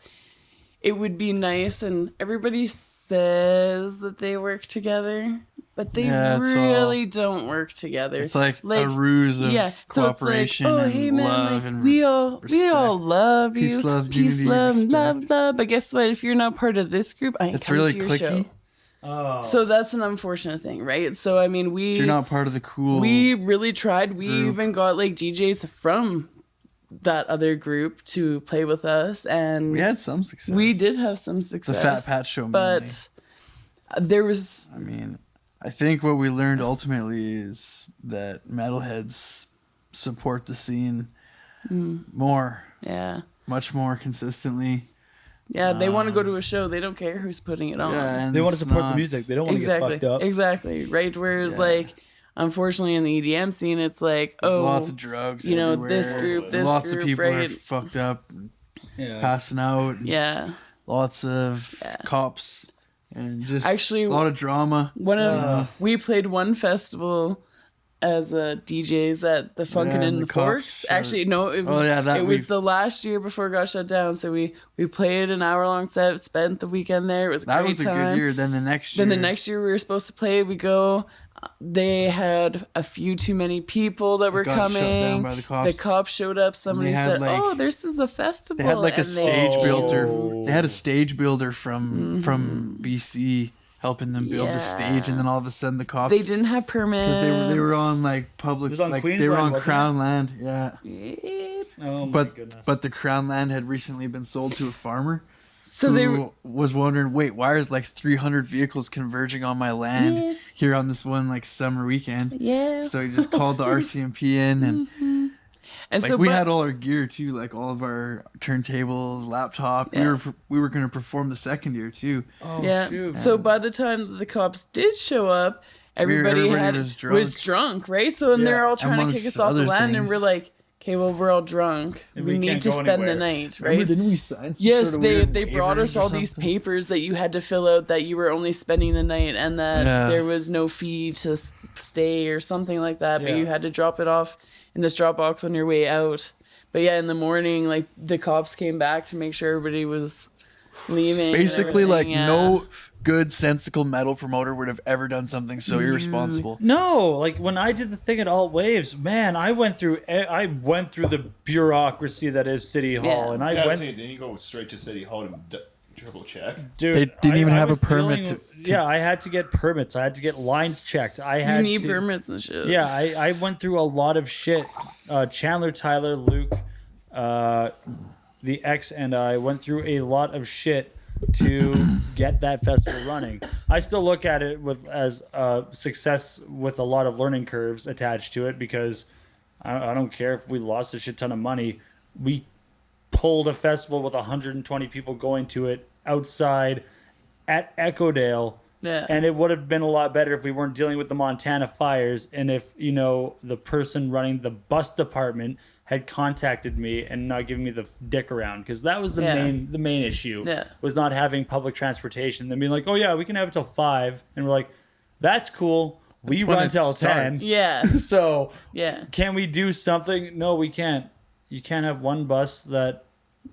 it would be nice, and everybody says that they work together, but they Yeah, it's really don't work together. It's like a ruse of cooperation and love and we all respect. love you, Peace, love, peace, unity, love, respect. love. But guess what? If you're not part of this group, I ain't It's coming really to your cliquey. show. Oh. So that's an unfortunate thing, right? So I mean, If you're not part of the cool. we really tried. We group. even got like DJs from that other group to play with us, and we had some success. we did have some The success. Fat Pat Show, mainly. but there was I mean, I think what we learned ultimately is that metalheads support the scene more, yeah. much more consistently. Yeah, they want to go to a show. They don't care who's putting it on. Yeah, and They want to it's support the not- music. They don't want to exactly. get fucked up. Exactly. Right. Whereas, Yeah. like, unfortunately, in the EDM scene, it's like, There's oh, lots of drugs. you know, everywhere. this group, this lots group, of people are right? fucked up, Yeah. passing out. and Yeah. Lots of cops and just Actually, a lot of drama. One of we played one festival as DJs at the Funkin' Yeah, in the the cops Forks. shut- Actually, no, it was Oh, yeah, that it was we- the last year before it got shut down. So we played an hour-long set, spent the weekend there. It was a That great was a time. good year. Then the next year. Then the next year we were supposed to play. We go. They had a few too many people that were got shut coming. down by the cops. cops showed up. Somebody had, said, like- "Oh, this is a festival." They had like a and stage they- builder. They had a stage builder from BC helping them build the stage, and then all of a sudden the cops They didn't have permits because they were on like public, It was on like they were Queensland, on wasn't Crown land. Yeah, Yep. Oh my goodness. but the Crown land had recently been sold to a farmer. So who they were. was wondering, wait, why is like 300 vehicles converging on my land Yeah. here on this one like summer weekend? Yeah. So he just called the RCMP in, and And like so we but- had all our gear too, like all of our turntables, laptop. Yeah. We were going to perform the second year too. Oh, Yeah. shoot. So by the time the cops did show up, everybody was drunk. right? So and they're Yeah. all trying to kick Amongst us off the other land, and things. we're like, okay, well, we're all drunk. And We we need can't to go spend the anywhere. night, right? Didn't we sign some Yes, sort of they weird brought us waivers or all these something? papers that you had to fill out that you were only spending the night and that Yeah. there was no fee to stay or something like that, but Yeah. you had to drop it off in this drop box on your way out. But yeah, in the morning, like the cops came back to make sure everybody was leaving. and Basically, like everything, yeah. no good sensical metal promoter would have ever done something so irresponsible. No, like when I did the thing at Alt Waves, man, I went through the bureaucracy that is City Hall, Yeah. and I Yeah, went. see, then you go straight to City Hall to Triple check. Dude, They didn't even have a was permit dealing to- Yeah, I had to get permits. I had to get lines checked. I You had need to, permits and shit. Yeah, I went through a lot of shit. Chandler, Tyler, Luke, the X, and I went through a lot of shit to get that festival running. I still look at it as a success with a lot of learning curves attached to it because I don't care if we lost a shit ton of money. We pulled a festival with 120 people going to it outside at Echodale. Yeah. And it would have been a lot better if we weren't dealing with the Montana fires and if, the person running the bus department had contacted me and not given me the dick around, because that was the main issue. Yeah. Was not having public transportation. Then being like, oh yeah, we can have it till 5, and we're like, that's cool. We when run it till 10. starts. Yeah. So Yeah. can we do something? No, we can't. You can't have one bus that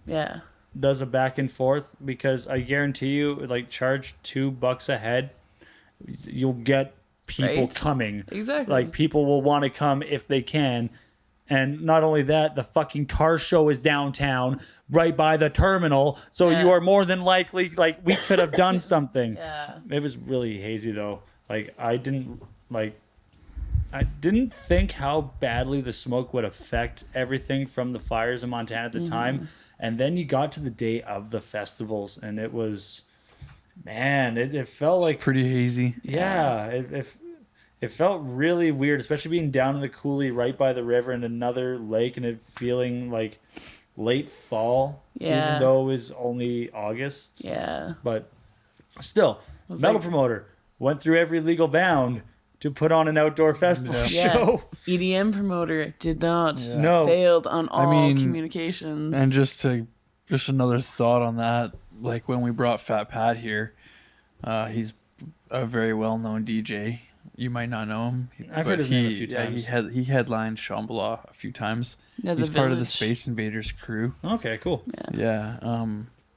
Yeah. does a back and forth, because I guarantee you, like, charge $2 a head, you'll get people Right. coming. Exactly. Like, people will want to come if they can. And not only that, the fucking car show is downtown, right by the terminal. So Yeah. you are more than likely, like, we could have done something. Yeah. It was really hazy though. Like, I didn't think how badly the smoke would affect everything from the fires in Montana at the time. And then you got to the day of the festivals, and it was, man, it felt like, Pretty hazy. yeah, it felt really weird, especially being down in the coulee right by the river and another lake, and it feeling like late fall, Yeah. even though it was only August. Yeah. But still, metal like- promoter went through every legal bound to put on an outdoor festival Yeah. show. EDM promoter did not. No. Failed on all mean, communications. And just another thought on that, like when we brought Fat Pat here, he's a very well-known DJ. You might not know him. I've but heard his name a few times. He headlined Shambhala a few times. Yeah, the He's part of the Village. Space Invaders crew. Okay, cool. Yeah.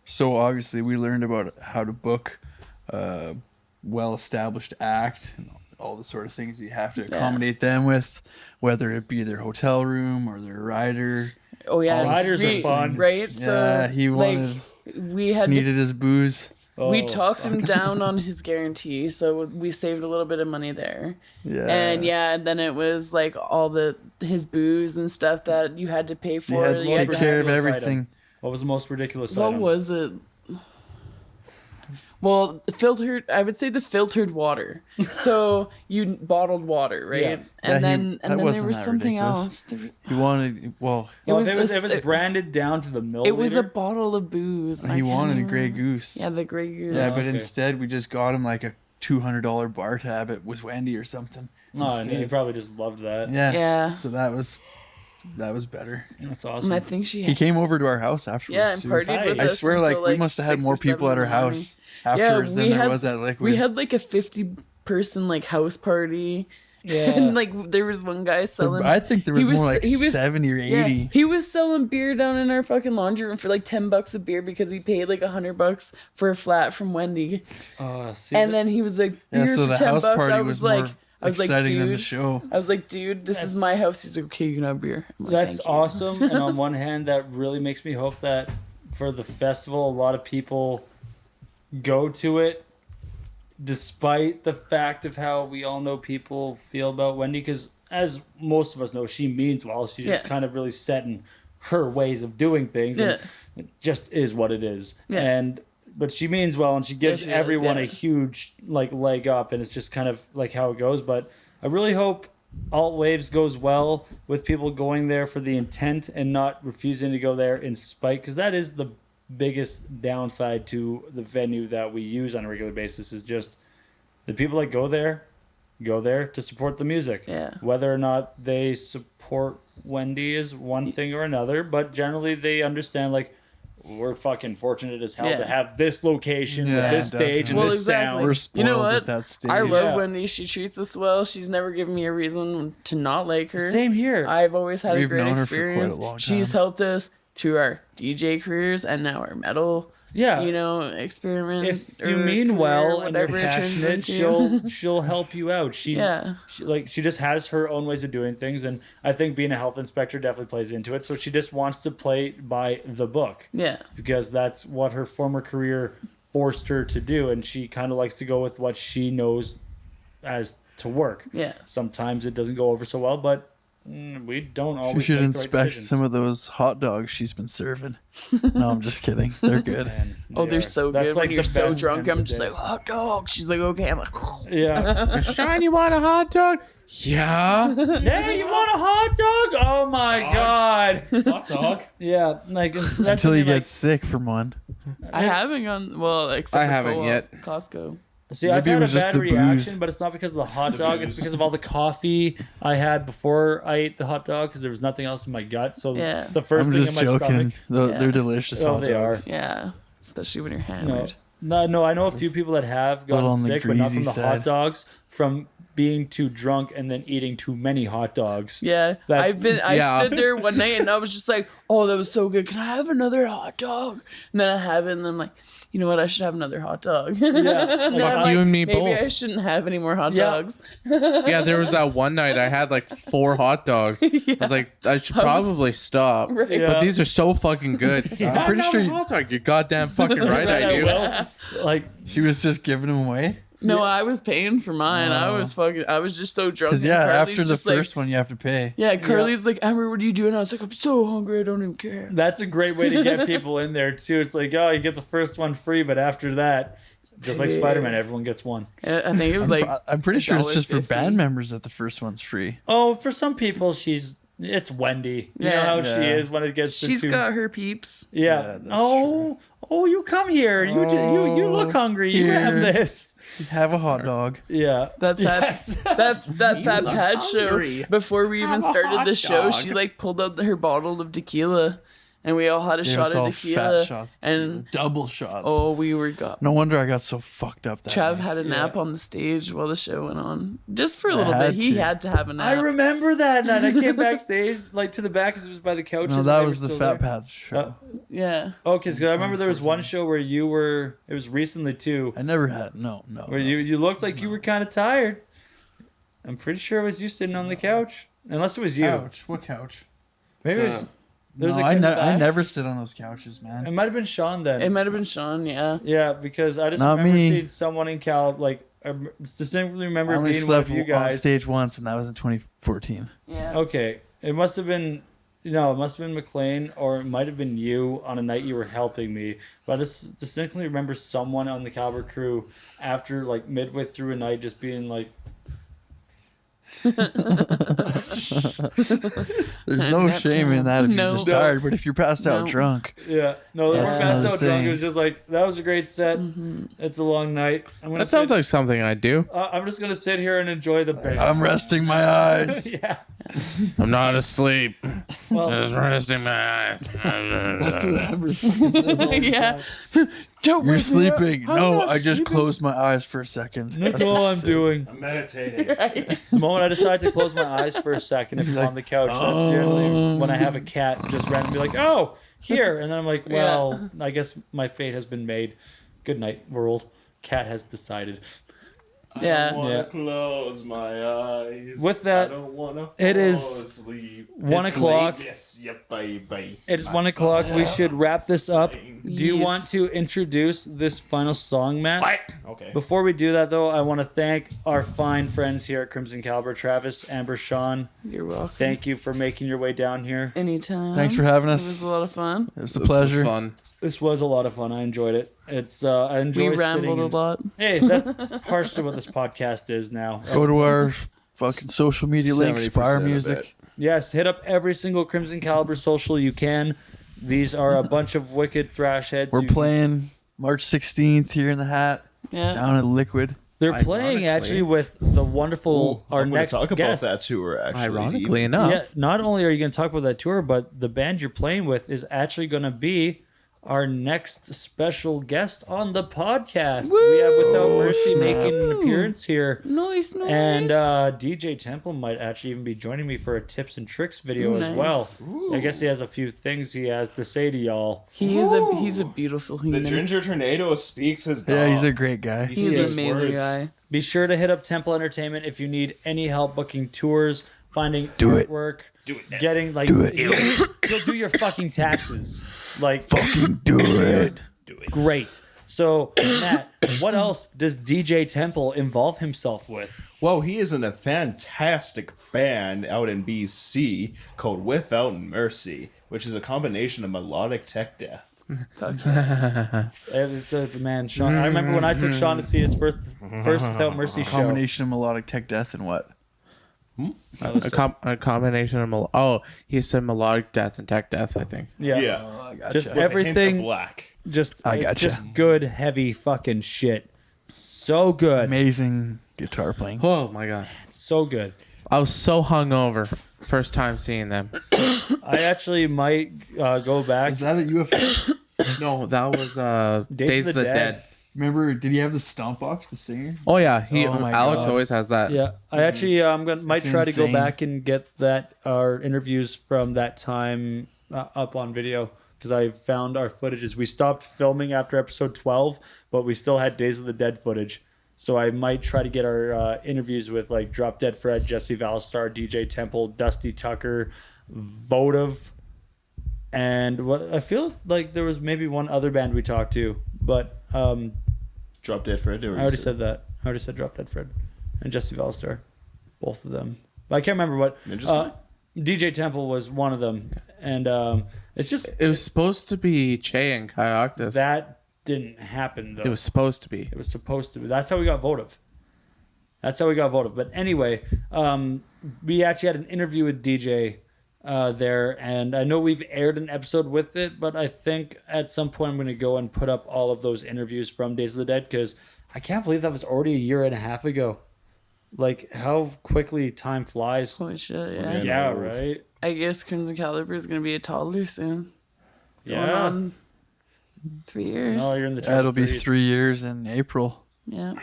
So obviously we learned about how to book a well-established act and all the sort of things you have to accommodate them with, whether it be their hotel room or their rider. Oh yeah, Riders are fun. right? Yeah, he we had needed his booze. we Oh, talked him down on his guarantee, so we saved a little bit of money there. Yeah. And then it was like all his booze and stuff that you had to pay You for. had to You take had care of ridiculous everything. What was the most ridiculous What item? was it? Well, I would say the filtered water. So you bottled water, right? Yeah. And Yeah, then there wasn't was that something ridiculous. else. He wanted, Well, It was it was branded down to the milliliter. It was a bottle of booze. and I he can't wanted a remember. Grey Goose. Yeah, the Grey Goose. Yeah, but Okay. instead we just got him like a $200 bar tab at with Wendy or something. Oh, and he instead. probably just loved that. Yeah. Yeah. So that was better. That's And awesome. I think she He came over to our house afterwards. yeah, and too. partied with I I us swear, until, like we must have had 6 more or 7 people at our in the morning. house afterwards we than there had- was at Liquid. We had like a 50-person like house party. Yeah. And like there was one guy selling. I think there was more like he was 70 or 80. Yeah, he was selling beer down in our fucking laundry room for like $10 a beer because he paid like $100 for a flat from Wendy. See, And then he was like, Yeah, beer so for the $10. house party I was was like, more I was like, exciting than the dude. show. I was like, dude, this is my house. He's like, okay, you can have beer. I'm like, that's "Thank you." awesome. And on one hand, that really makes me hope that for the festival, a lot of people go to it, despite the fact of how we all know people feel about Wendy. Because as most of us know, she means well. She's just Yeah. kind of really set in her ways of doing things. And Yeah. it just is what it is. Yeah. But she means well, and she gives she does, everyone yeah. a huge like leg up, and it's just kind of like how it goes. But I really hope Alt Waves goes well with people going there for the intent and not refusing to go there in spite, because that is the biggest downside to the venue that we use on a regular basis, is just the people that go there to support the music. Yeah. Whether or not they support Wendy is one thing or another, but generally they understand, like, we're fucking fortunate as hell Yeah. to have this location Yeah, with this stage and definitely. Well, this exactly. sound. We're You spoiled know what? at that stage. I love Yeah. Wendy. She treats us well. She's never given me a reason to not like her. Same here. I've always had We've a great known her for quite a experience. long She's time. helped us through our DJ careers and now our metal, Yeah. experiment. If you or mean career, well and you're whatever it turns passionate, into. she'll help you out. She just has her own ways of doing things, and I think being a health inspector definitely plays into it. So she just wants to play by the book. Yeah. Because that's what her former career forced her to do, and she kind of likes to go with what she knows as to work. Yeah. Sometimes it doesn't go over so well, but we don't She always should make the right inspect decisions. some of those hot dogs she's been serving. No, I'm just kidding. They're good. Man, Oh, they they're are. so That's good. like When you're the so best drunk, end of I'm the just day. like, hot dog. She's like, okay. I'm like, Yeah. Sean, you want a hot dog? Yeah. Hey, you want a hot dog? Oh my god. Hot dog. Yeah, like that's Until you something, get sick from one. I haven't gone, well, except I for haven't Co-op, yet. Costco. See, I've Maybe it had a was just bad the reaction, booze. but it's not because of the hot dog. It's booze. because of all the coffee I had before I ate the hot dog because there was nothing else in my gut. So Yeah. the first I'm thing just in my joking. stomach. Yeah. They're delicious. Oh, hot they dogs. Yeah. Especially when you're No, hammered. no, I know a few people that have Little gotten on the sick, but not from greasy the side. hot dogs, from being too drunk and then eating too many hot dogs. Yeah. That's- I Yeah. stood there one night and I was just like, oh, that was so good. Can I have another hot dog? And then I have it and then I'm like, you know what? I should have another hot dog. Yeah. And then Fuck I'm like, you and me maybe both. I shouldn't have any more hot Yeah. dogs. Yeah, there was that one night I had like 4 hot dogs. I was like, I should probably stop. Right. Yeah. But these are so fucking good. I'm pretty sure you- hot dog. You're goddamn fucking right, I do. Well, like, She was just giving them away. No, I was paying for mine. I was just so drunk. Because and yeah, Carly's after the just like- first one, you have to pay. Yeah, Carly's like, Amber, what are you doing? I was like, I'm so hungry, I don't even care. that's a great way to get people in there too. It's like, oh, you get the first one free, but after that, just like Yeah. Spider-Man, everyone gets one. I think it was like, I'm pretty sure it's just for $1.50. band members that the first one's free. Oh, for some people, it's Wendy. You know Yeah. how she Yeah. is when it gets to she's two. got her peeps. Yeah. that's Oh, you come here. You look hungry. You have here. this. Have a hot dog. Yeah. That fat, that fat pad show. Before we even started the show, she like pulled out her bottle of tequila, and we all had a Gave shot us all of tequila. fat shots. And Double shots. oh, we were got. No wonder I got so fucked up that Trav night. had a nap on the stage while the show went on, just for a little had bit. He to. had to have a I nap. remember that night. I came backstage, like to the back, because it was by the couches. No, and that they was were the still Fat there. Pad show. Yeah. Okay, so I remember there was one show where you were. It was recently too, I never had. No. where you looked like you were kind of tired. I'm pretty sure it was you sitting on the couch, unless it was you. Couch. What couch? Maybe it was. There's No, a kid in the I back. never sit on those couches, man. It might have been Sean then. It might have been Sean, yeah. Yeah, because I just Not remember me. seeing someone in Cal, like, I distinctly remember I only being one of slept you on guys. stage once, and that was in 2014. Yeah. Okay, it must have been, it must have been McLean, or it might have been you on a night you were helping me. But I just distinctly remember someone on the Caliber crew after, like, midway through a night just being like, There's no Nap shame in time. that if No. you're just No. tired, but if you're passed out No. drunk, yeah, no, they were That's passed another out drunk. thing. It was just like, that was a great set. It's a long night. That sounds like something I do. I'm just going to sit here and enjoy the band. I'm resting my eyes. Yeah. I'm not asleep. Well, Just resting my eyes. That's what Amber fucking says all the Yeah. time. Don't You're wake me up. sleeping. I'm No, not I just sleeping. closed my eyes for a second. that's all I'm doing. I'm meditating. The moment I decide to close my eyes for a second, if I'm on the couch, that's generally when I have a cat just randomly like, oh, here. And then I'm like, well, I guess my fate has been made. Good night, world. Cat has decided. Yeah. I want to Yeah. close my eyes. With that, I don't want to fall it is asleep. 1 It's o'clock. late. Yes, yep, baby. It is 1 o'clock. We should wrap this up. Do you Yes. want to introduce this final song, Matt? What? Okay. Before we do that, though, I want to thank our fine friends here at Crimson Caliber, Travis, Amber, Sean. You're welcome. Thank you for making your way down here. Anytime. Thanks for having It us. was a lot of fun. It was a This was pleasure. fun. This was a lot of fun. I enjoyed it. It's I enjoy We rambled sitting a and- lot. Hey, that's partially what this podcast is now. Go to our fucking social media links, 70% buy our of music. Yes, hit up every single Crimson Caliber social you can. These are a bunch of wicked thrash heads. We're You- playing March 16th here in the Hat, Yeah. down at Liquid. They're playing Ironically. actually with the wonderful our I'm going next to talk guest. about that tour, actually. Ironically enough. Yeah, not only are you going to talk about that tour, but the band you're playing with is actually going to be our next special guest on the podcast. We have Without Mercy making an appearance here. Nice. And DJ Temple might actually even be joining me for a tips and tricks video as well. I guess he has a few things he has to say to y'all. He's a beautiful The human. Ginger Tornado speaks his dog. Yeah, he's a great guy. He's an says amazing words. guy. Be sure to hit up Temple Entertainment if you need any help booking tours, finding Do it. artwork, Do it. getting like Do it. He'll do your fucking taxes. Like Fucking do it. great. So Matt, what else does DJ Temple involve himself with? Well, he is in a fantastic band out in BC called Without Mercy, which is a combination of melodic tech death. It's a man, Sean. I remember when I took Sean to see his first Without Mercy show. Combination of melodic tech death and what? A combination of he said melodic death and tech death, I think. Yeah. Oh, I gotcha. Just With a hint of everything. black. Just I it's gotcha. just good, heavy fucking shit. So good. Amazing guitar playing. Oh my god. So good. I was so hungover first time seeing them. I actually might go back. Is that at UFO? No, that was Days of the Dead. Remember, did he have the stomp box, the singer? Oh yeah, Oh my Alex God. always has that. Yeah, I actually might That's try to go insane. back and get that our interviews from that time up on video because I found our footages. We stopped filming after episode 12, but we still had Days of the Dead footage. So I might try to get our interviews with like Drop Dead Fred, Jesse Valstar, DJ Temple, Dusty Tucker, Votive, and what I feel like there was maybe one other band we talked to, but Drop Dead Fred. I already said that. I already said Drop Dead Fred and Jesse Valstar, both of them. But I can't remember what. Ninja DJ Temple was one of them, and it's just It was supposed to be Che and Kai Octus. that didn't happen though. It was supposed to be. It was supposed to be. That's how we got Votive. But anyway, we actually had an interview with DJ there, and I know we've aired an episode with it, but I think at some point I'm going to go and put up all of those interviews from Days of the Dead because I can't believe that was already a year and a half ago. Like how quickly time flies. Holy shit, yeah. Yeah. Yeah, no. right. I guess Crimson Caliber is going to be a toddler soon. Going Yeah. on 3 years. No, you're in the That'll be threes. 3 years in April. Yeah.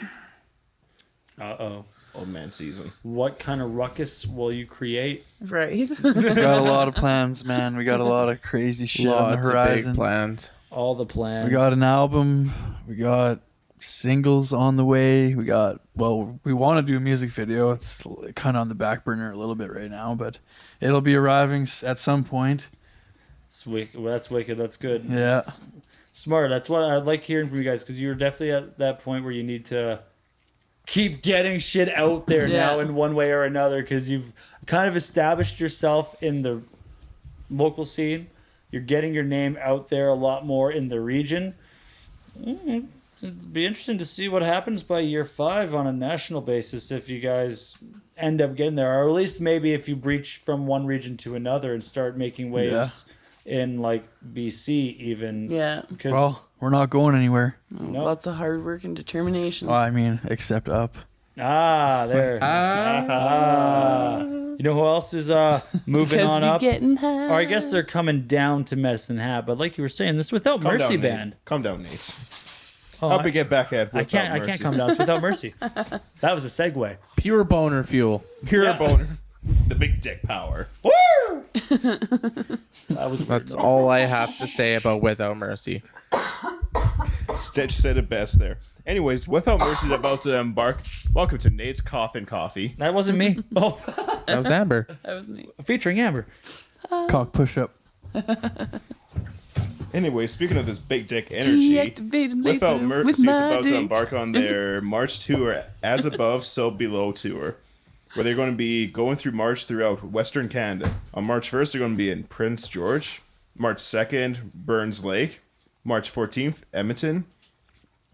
Uh-oh. Old man season. What kind of ruckus will you create? Right. We got a lot of plans, man. We got a lot of crazy shit on the Lots of big horizon. plans. All the plans. We got an album. We got singles on the way. We want to do a music video. It's kind of on the back burner a little bit right now, but it'll be arriving at some point. That's wicked. That's good. Yeah. Smart. That's what I like hearing from you guys because you're definitely at that point where you need to keep getting shit out there Yeah. now in one way or another because you've kind of established yourself in the local scene. You're getting your name out there a lot more in the region. It'd be interesting to see what happens by year 5 on a national basis if you guys end up getting there, or at least maybe if you breach from one region to another and start making waves in like BC even. Yeah. Because Well, we're not going anywhere. Lots of hard work and determination. Well, I mean, except up. there. You know who else is moving Because on we up? getting high. Or I guess they're coming down to Medicine Hat, but like you were saying, this Without Calm Mercy down, band. Nate. Calm down, Nate. Oh, Help me get back at I can't. I can't come down. It's Without Mercy. That was a segue. Pure boner fuel. Pure boner. The big dick power. That was weird. That's all I have to say about Without Mercy. Stitch said it best there. Anyways, Without Mercy is about to embark. Welcome to Nate's Coffin Coffee. That wasn't me. Oh, That was Amber. That was me. featuring Amber. Cock push up. Anyway, speaking of this big dick energy, Deactivated Without laser Mercy with is my about to dick. embark on their March tour, As Above, So Below tour, where they're going to be going through March throughout Western Canada. On March 1st, they're going to be in Prince George. March 2nd, Burns Lake. March 14th, Edmonton.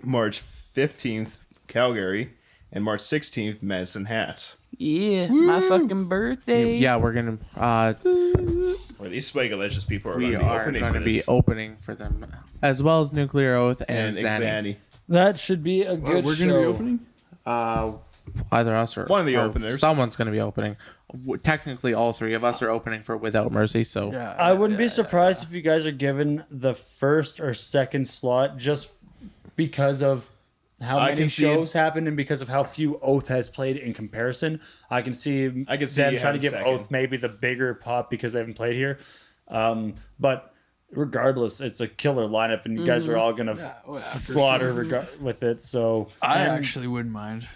March 15th, Calgary. And March 16th, Medicine Hat. Yeah, my fucking birthday. Yeah, we're gonna. Where these Swagalicious people are We going to be are opening going for to be this. opening for them, as well as Nuclear Oath And and Xanny. Xanny. That should be a good We're show. going to be opening? Either us or One of the or openers. Someone's going to be opening, technically all three of us are opening for Without Mercy. So Yeah, I wouldn't be surprised if you guys are given the first or second slot just because of how I many can see it. shows happened and because of how few Oath has played in comparison. I can see see them you trying to having give second. Oath maybe the bigger pop because they haven't played here. But regardless, it's a killer lineup, and you guys are all gonna slaughter with it. So I actually wouldn't mind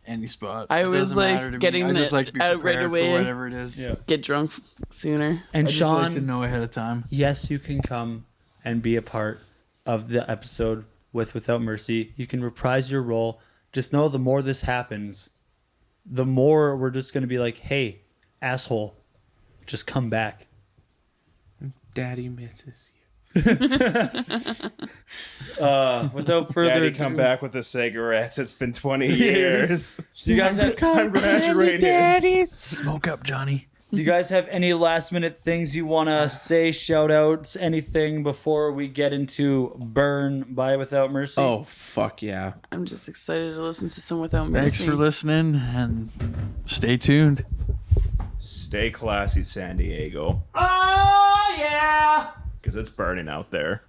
any spot. I It was, doesn't like, matter to me. getting I just it like to be out right prepared away. for whatever it is. Yeah. Get drunk sooner. and I just like to Sean, know ahead of time. yes, you can come and be a part of the episode with Without Mercy. You can reprise your role. Just know the more this happens, the more we're just going to be like, hey, asshole, just come back. Daddy misses you. Without further Daddy, ado, come back with the cigarettes. It's been 20 years. Do you guys have, I'm graduating. Smoke up, Johnny. do you guys have any last minute things you want to say, shout outs, anything before we get into Burn by Without Mercy? Oh fuck yeah! I'm just excited to listen to some Without Mercy. Thanks for listening and stay tuned. Stay classy, San Diego, Oh, yeah! because it's burning out there.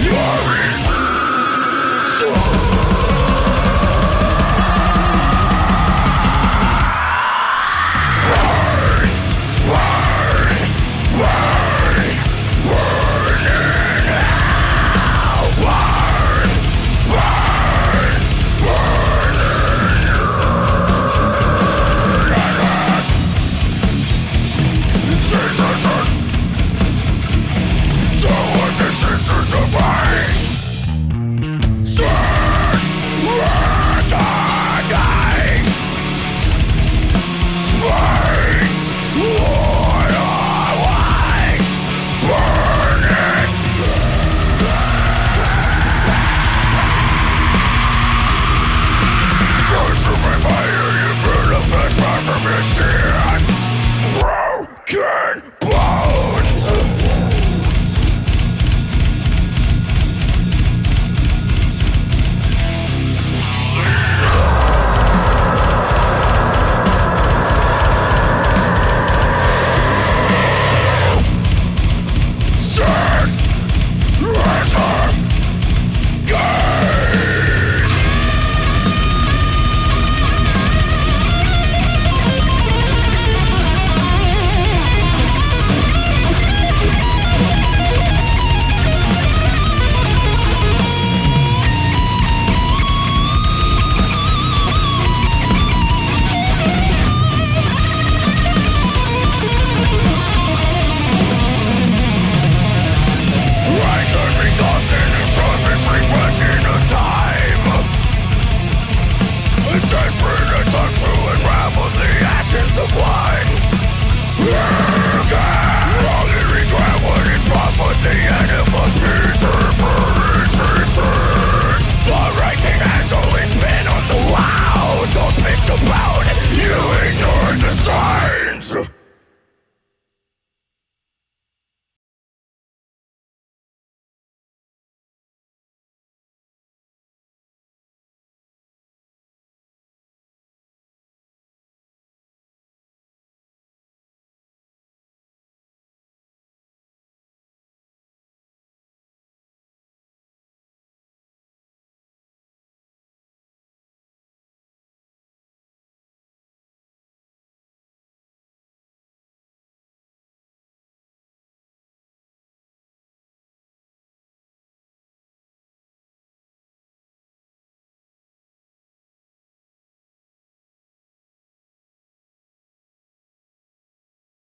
Your